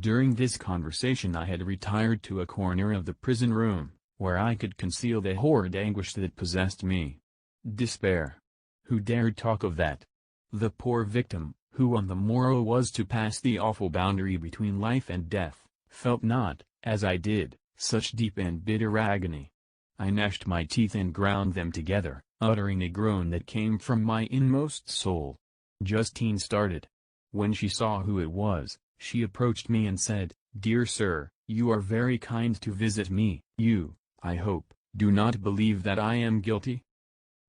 Speaker 1: During this conversation I had retired to a corner of the prison room, where I could conceal the horrid anguish that possessed me. Despair. Who dared talk of that? The poor victim, who on the morrow was to pass the awful boundary between life and death, felt not, as I did, such deep and bitter agony. I gnashed my teeth and ground them together, uttering a groan that came from my inmost soul. Justine started. When she saw who it was, she approached me and said, "Dear sir, you are very kind to visit me. You, I hope, do not believe that I am guilty?"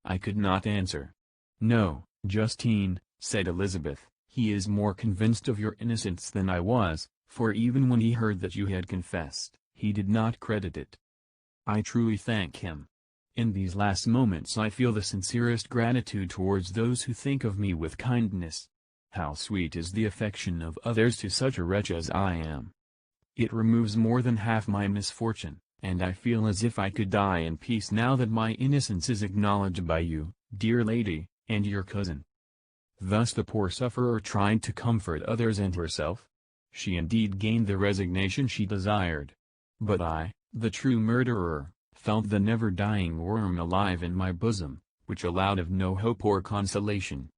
Speaker 1: I could not answer. "No, Justine," said Elizabeth, "he is more convinced of your innocence than I was, for even when he heard that you had confessed, he did not credit it. I truly thank him. In these last moments I feel the sincerest gratitude towards those who think of me with kindness. How sweet is the affection of others to such a wretch as I am! It removes more than half my misfortune, and I feel as if I could die in peace now that my innocence is acknowledged by you, dear lady, and your cousin." Thus the poor sufferer tried to comfort others and herself. She indeed gained the resignation she desired. But I, the true murderer, felt the never-dying worm alive in my bosom, which allowed of no hope or consolation.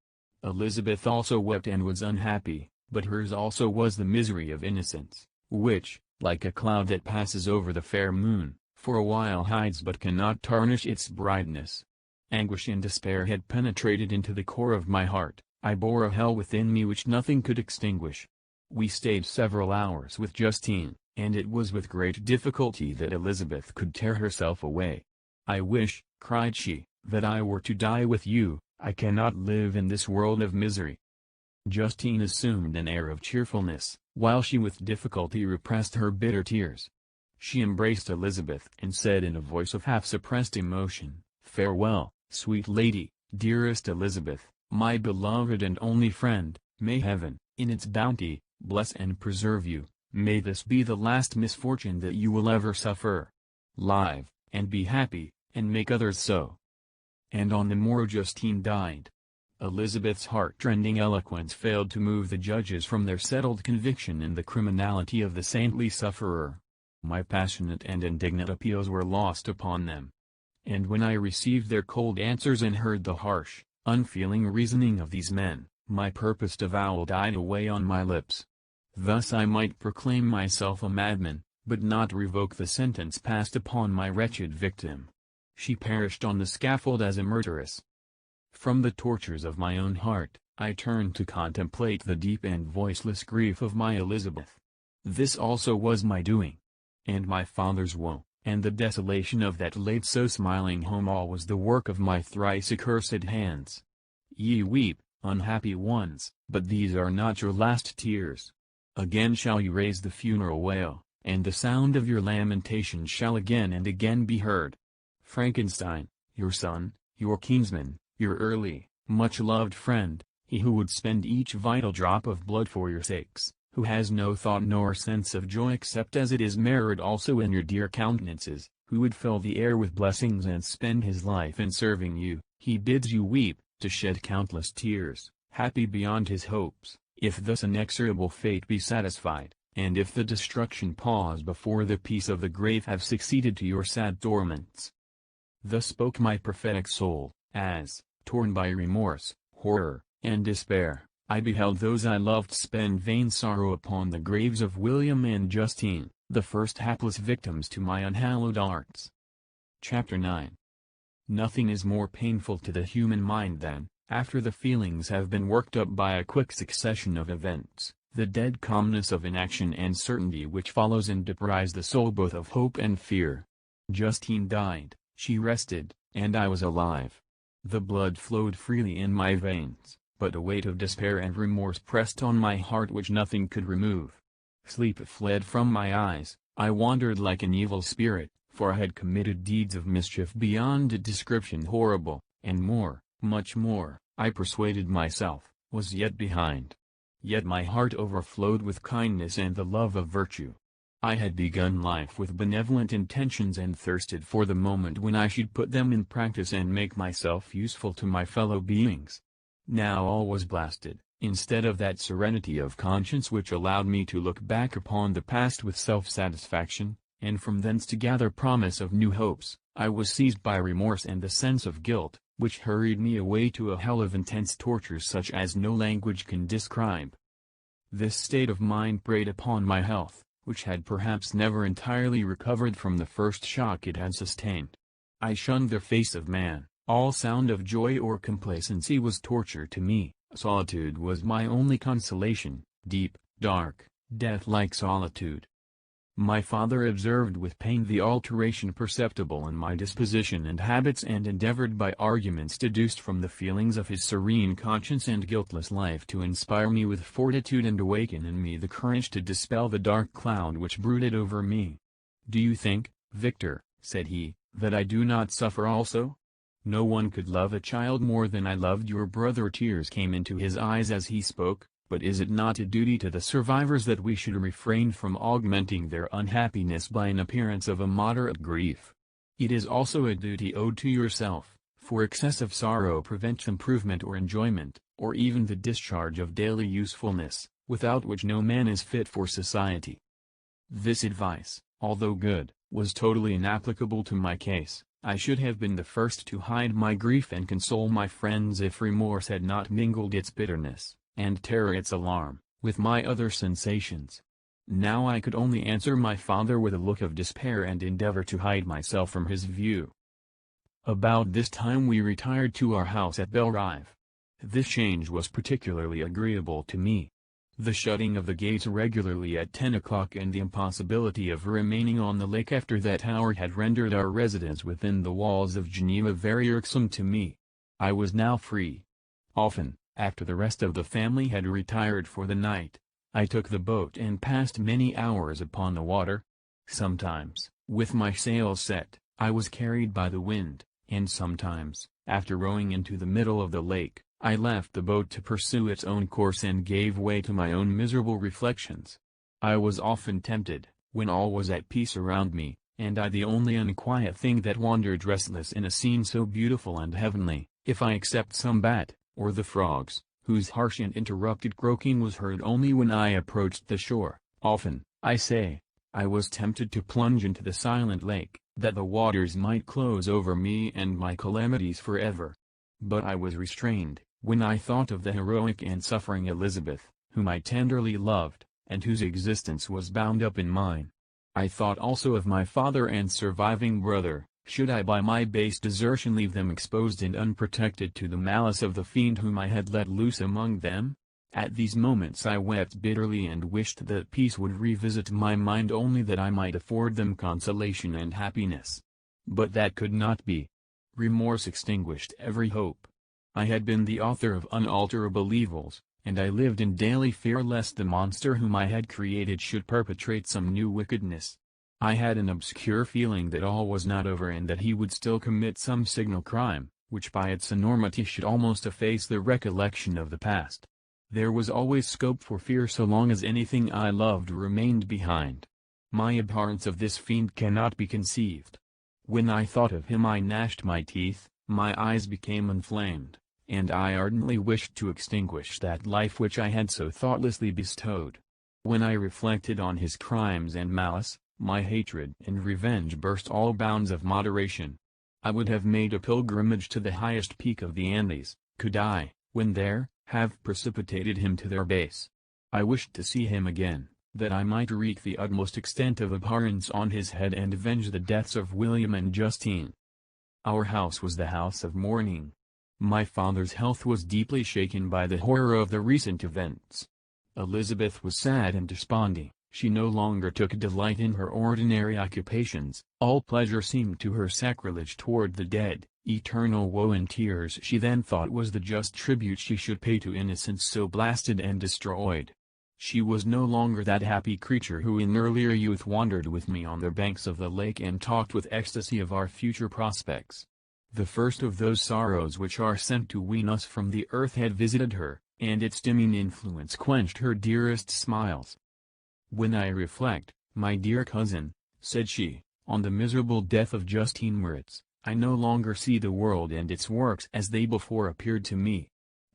Speaker 1: Elizabeth also wept and was unhappy, but hers also was the misery of innocence, which, like a cloud that passes over the fair moon, for a while hides but cannot tarnish its brightness. Anguish and despair had penetrated into the core of my heart. I bore a hell within me which nothing could extinguish. We stayed several hours with Justine, and it was with great difficulty that Elizabeth could tear herself away. "I wish," cried she, "that I were to die with you. I cannot live in this world of misery." Justine assumed an air of cheerfulness, while she with difficulty repressed her bitter tears. She embraced Elizabeth and said in a voice of half-suppressed emotion, "Farewell, sweet lady, dearest Elizabeth, my beloved and only friend. May heaven, in its bounty, bless and preserve you. May this be the last misfortune that you will ever suffer. Live, and be happy, and make others so." And on the morrow Justine died. Elizabeth's heart-rending eloquence failed to move the judges from their settled conviction in the criminality of the saintly sufferer. My passionate and indignant appeals were lost upon them. And when I received their cold answers and heard the harsh, unfeeling reasoning of these men, my purposed avowal died away on my lips. Thus I might proclaim myself a madman, but not revoke the sentence passed upon my wretched victim. She perished on the scaffold as a murderess. From the tortures of my own heart, I turned to contemplate the deep and voiceless grief of my Elizabeth. This also was my doing. And my father's woe, and the desolation of that late so smiling home, all was the work of my thrice accursed hands. Ye weep, unhappy ones, but these are not your last tears. Again shall you raise the funeral wail, and the sound of your lamentations shall again and again be heard. Frankenstein, your son, your kinsman, your early, much-loved friend, he who would spend each vital drop of blood for your sakes, who has no thought nor sense of joy except as it is mirrored also in your dear countenances, who would fill the air with blessings and spend his life in serving you, he bids you weep, to shed countless tears, happy beyond his hopes, if thus inexorable fate be satisfied, and if the destruction pause before the peace of the grave have succeeded to your sad torments. Thus spoke my prophetic soul, as, torn by remorse, horror, and despair, I beheld those I loved spend vain sorrow upon the graves of William and Justine, the first hapless victims to my unhallowed arts. Chapter 9. Nothing is more painful to the human mind than, after the feelings have been worked up by a quick succession of events, the dead calmness of inaction and certainty which follows and deprives the soul both of hope and fear. Justine died, she rested, and I was alive. The blood flowed freely in my veins, but a weight of despair and remorse pressed on my heart which nothing could remove. Sleep fled from my eyes, I wandered like an evil spirit, for I had committed deeds of mischief beyond description horrible, and more, much more, I persuaded myself, was yet behind. Yet my heart overflowed with kindness and the love of virtue. I had begun life with benevolent intentions and thirsted for the moment when I should put them in practice and make myself useful to my fellow beings. Now all was blasted. Instead of that serenity of conscience which allowed me to look back upon the past with self-satisfaction, and from thence to gather promise of new hopes, I was seized by remorse and the sense of guilt, which hurried me away to a hell of intense tortures such as no language can describe. This state of mind preyed upon my health, which had perhaps never entirely recovered from the first shock it had sustained. I shunned the face of man, all sound of joy or complacency was torture to me. Solitude was my only consolation, deep, dark, death-like solitude. My father observed with pain the alteration perceptible in my disposition and habits and endeavored by arguments deduced from the feelings of his serene conscience and guiltless life to inspire me with fortitude and awaken in me the courage to dispel the dark cloud which brooded over me. "Do you think, Victor," said he, "that I do not suffer also? No one could love a child more than I loved your brother." Tears came into his eyes as he spoke, but is it not a duty to the survivors that we should refrain from augmenting their unhappiness by an appearance of immoderate grief? It is also a duty owed to yourself, for excessive sorrow prevents improvement or enjoyment, or even the discharge of daily usefulness, without which no man is fit for society. This advice, although good, was totally inapplicable to my case. I should have been the first to hide my grief and console my friends if remorse had not mingled its bitterness, and terror its alarm, with my other sensations. Now I could only answer my father with a look of despair and endeavor to hide myself from his view. About this time we retired to our house at Belrive. This change was particularly agreeable to me. The shutting of the gates regularly at 10 o'clock and the impossibility of remaining on the lake after that hour had rendered our residence within the walls of Geneva very irksome to me. I was now free. Often, after the rest of the family had retired for the night, I took the boat and passed many hours upon the water. Sometimes, with my sails set, I was carried by the wind, and sometimes, after rowing into the middle of the lake, I left the boat to pursue its own course and gave way to my own miserable reflections. I was often tempted, when all was at peace around me, and I the only unquiet thing that wandered restless in a scene so beautiful and heavenly, if I except some bat, or the frogs, whose harsh and interrupted croaking was heard only when I approached the shore. Often, I say, I was tempted to plunge into the silent lake, that the waters might close over me and my calamities forever. But I was restrained, when I thought of the heroic and suffering Elizabeth, whom I tenderly loved, and whose existence was bound up in mine. I thought also of my father and surviving brother. Should I by my base desertion leave them exposed and unprotected to the malice of the fiend whom I had let loose among them? At these moments I wept bitterly and wished that peace would revisit my mind only that I might afford them consolation and happiness. But that could not be. Remorse extinguished every hope. I had been the author of unalterable evils, and I lived in daily fear lest the monster whom I had created should perpetrate some new wickedness. I had an obscure feeling that all was not over and that he would still commit some signal crime, which by its enormity should almost efface the recollection of the past. There was always scope for fear so long as anything I loved remained behind. My abhorrence of this fiend cannot be conceived. When I thought of him I gnashed my teeth, my eyes became inflamed, and I ardently wished to extinguish that life which I had so thoughtlessly bestowed. When I reflected on his crimes and malice, my hatred and revenge burst all bounds of moderation. I would have made a pilgrimage to the highest peak of the Andes, could I, when there, have precipitated him to their base. I wished to see him again, that I might wreak the utmost extent of abhorrence on his head and avenge the deaths of William and Justine. Our house was the house of mourning. My father's health was deeply shaken by the horror of the recent events. Elizabeth was sad and desponding, she no longer took delight in her ordinary occupations, all pleasure seemed to her sacrilege toward the dead, eternal woe and tears she then thought was the just tribute she should pay to innocence so blasted and destroyed. She was no longer that happy creature who in earlier youth wandered with me on the banks of the lake and talked with ecstasy of our future prospects. The first of those sorrows which are sent to wean us from the earth had visited her, and its dimming influence quenched her dearest smiles. "When I reflect, my dear cousin," said she, "on the miserable death of Justine Moritz, I no longer see the world and its works as they before appeared to me.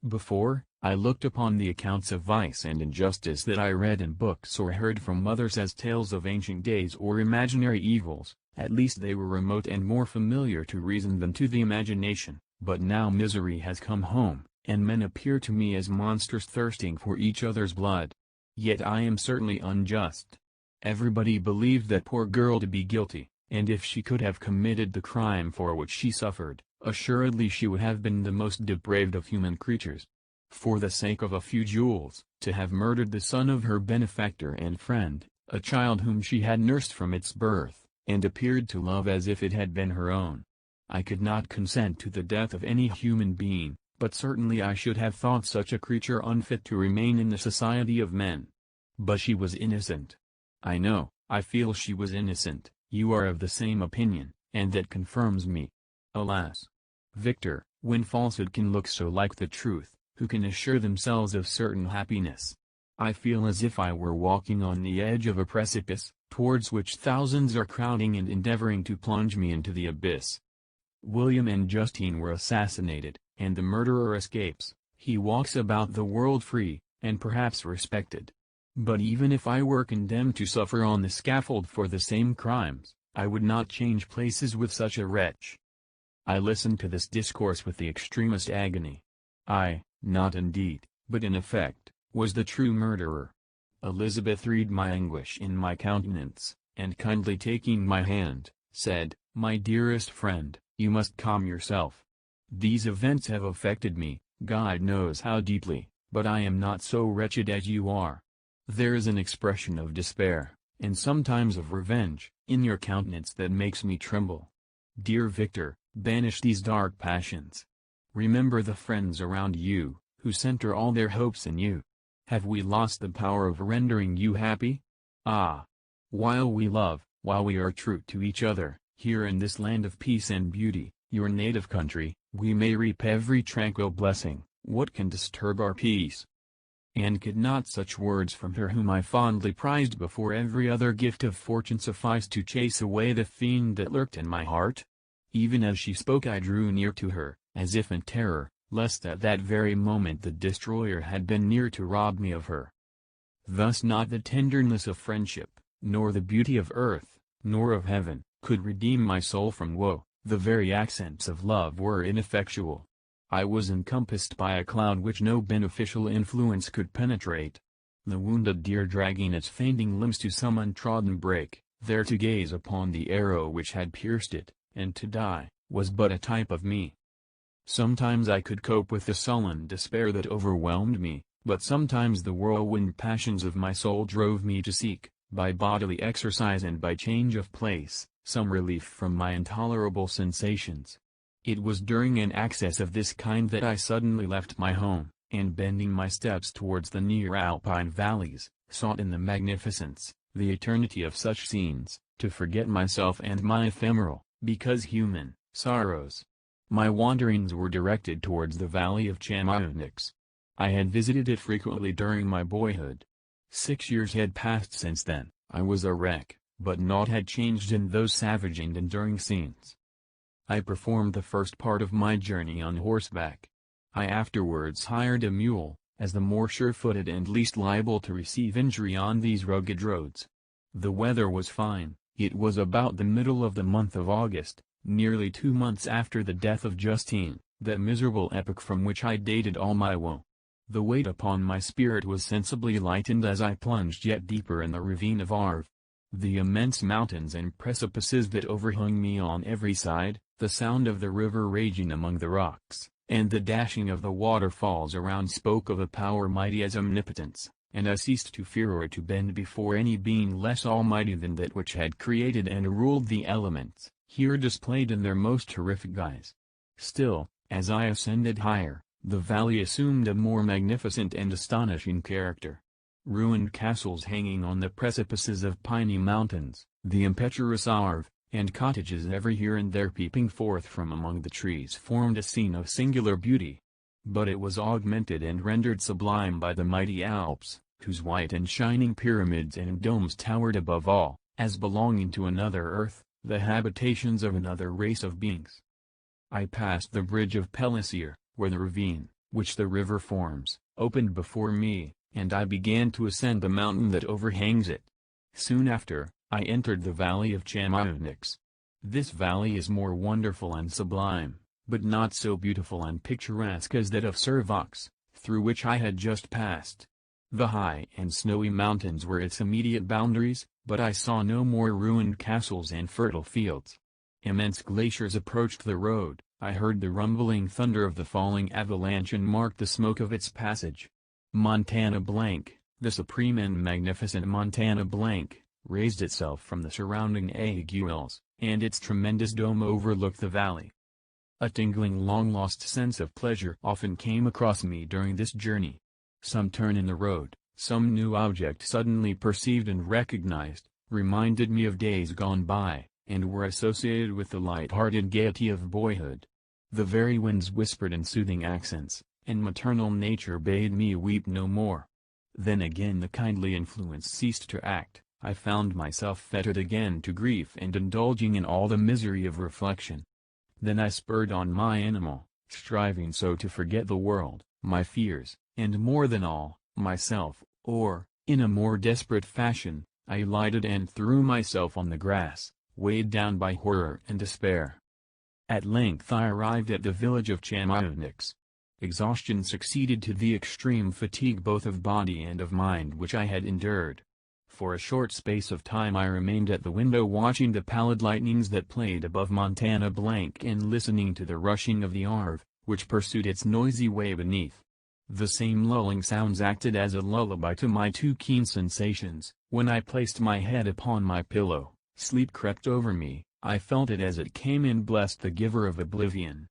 Speaker 1: Before, I looked upon the accounts of vice and injustice that I read in books or heard from others as tales of ancient days or imaginary evils, at least they were remote and more familiar to reason than to the imagination, but now misery has come home, and men appear to me as monsters thirsting for each other's blood. Yet I am certainly unjust. Everybody believed that poor girl to be guilty, and if she could have committed the crime for which she suffered, assuredly she would have been the most depraved of human creatures. For the sake of a few jewels, to have murdered the son of her benefactor and friend, a child whom she had nursed from its birth, and appeared to love as if it had been her own. I could not consent to the death of any human being, but certainly I should have thought such a creature unfit to remain in the society of men. But she was innocent. I know, I feel she was innocent, you are of the same opinion, and that confirms me. Alas! Victor, when falsehood can look so like the truth, who can assure themselves of certain happiness? I feel as if I were walking on the edge of a precipice, towards which thousands are crowding and endeavoring to plunge me into the abyss. William and Justine were assassinated, and the murderer escapes. He walks about the world free, and perhaps respected. But even if I were condemned to suffer on the scaffold for the same crimes, I would not change places with such a wretch. I listened to this discourse with the extremest agony. I, not indeed, but in effect, was the true murderer. Elizabeth read my anguish in my countenance, and kindly taking my hand, said, "My dearest friend, you must calm yourself. These events have affected me, God knows how deeply, but I am not so wretched as you are. There is an expression of despair, and sometimes of revenge, in your countenance that makes me tremble. Dear Victor, banish these dark passions. Remember the friends around you, who center all their hopes in you. Have we lost the power of rendering you happy? Ah! While we love, while we are true to each other, here in this land of peace and beauty, your native country, we may reap every tranquil blessing. What can disturb our peace?" And could not such words from her whom I fondly prized before every other gift of fortune suffice to chase away the fiend that lurked in my heart? Even as she spoke I drew near to her, as if in terror, lest at that very moment the destroyer had been near to rob me of her. Thus not the tenderness of friendship, nor the beauty of earth, nor of heaven, could redeem my soul from woe, the very accents of love were ineffectual. I was encompassed by a cloud which no beneficial influence could penetrate. The wounded deer dragging its fainting limbs to some untrodden brake, there to gaze upon the arrow which had pierced it, and to die, was but a type of me. Sometimes I could cope with the sullen despair that overwhelmed me, but sometimes the whirlwind passions of my soul drove me to seek, by bodily exercise and by change of place, some relief from my intolerable sensations. It was during an access of this kind that I suddenly left my home, and bending my steps towards the near alpine valleys, sought in the magnificence, the eternity of such scenes, to forget myself and my ephemeral, because human, sorrows. My wanderings were directed towards the valley of Chamaunix. I had visited it frequently during my boyhood. 6 years had passed since then. I was a wreck, but naught had changed in those savage and enduring scenes. I performed the first part of my journey on horseback. I afterwards hired a mule, as the more sure-footed and least liable to receive injury on these rugged roads. The weather was fine. It was about the middle of the month of August, nearly 2 months after the death of Justine, that miserable epoch from which I dated all my woe. The weight upon my spirit was sensibly lightened as I plunged yet deeper in the ravine of Arve. The immense mountains and precipices that overhung me on every side, the sound of the river raging among the rocks, and the dashing of the waterfalls around spoke of a power mighty as omnipotence, and I ceased to fear or to bend before any being less almighty than that which had created and ruled the elements, here displayed in their most terrific guise. Still, as I ascended higher, the valley assumed a more magnificent and astonishing character. Ruined castles hanging on the precipices of piny mountains, the impetuous Arve, and cottages every here and there peeping forth from among the trees formed a scene of singular beauty. But it was augmented and rendered sublime by the mighty Alps, whose white and shining pyramids and domes towered above all, as belonging to another earth, the habitations of another race of beings. I passed the bridge of Pellissier, where the ravine, which the river forms, opened before me, and I began to ascend the mountain that overhangs it. Soon after, I entered the valley of Chamaunix. This valley is more wonderful and sublime, but not so beautiful and picturesque as that of Servox, through which I had just passed. The high and snowy mountains were its immediate boundaries, but I saw no more ruined castles and fertile fields. Immense glaciers approached the road. I heard the rumbling thunder of the falling avalanche and marked the smoke of its passage. Montana Blank, the supreme and magnificent Montana Blank, raised itself from the surrounding aiguilles, and its tremendous dome overlooked the valley. A tingling long-lost sense of pleasure often came across me during this journey. Some turn in the road, some new object suddenly perceived and recognized, reminded me of days gone by, and were associated with the light-hearted gaiety of boyhood. The very winds whispered in soothing accents, and maternal nature bade me weep no more. Then again the kindly influence ceased to act. I found myself fettered again to grief and indulging in all the misery of reflection. Then I spurred on my animal, striving so to forget the world, my fears, and more than all, myself, or, in a more desperate fashion, I alighted and threw myself on the grass, weighed down by horror and despair. At length I arrived at the village of Chamaunix. Exhaustion succeeded to the extreme fatigue both of body and of mind which I had endured. For a short space of time I remained at the window watching the pallid lightnings that played above Montana Blank and listening to the rushing of the Arve, which pursued its noisy way beneath. The same lulling sounds acted as a lullaby to my too keen sensations. When I placed my head upon my pillow, sleep crept over me. I felt it as it came and blessed the giver of oblivion.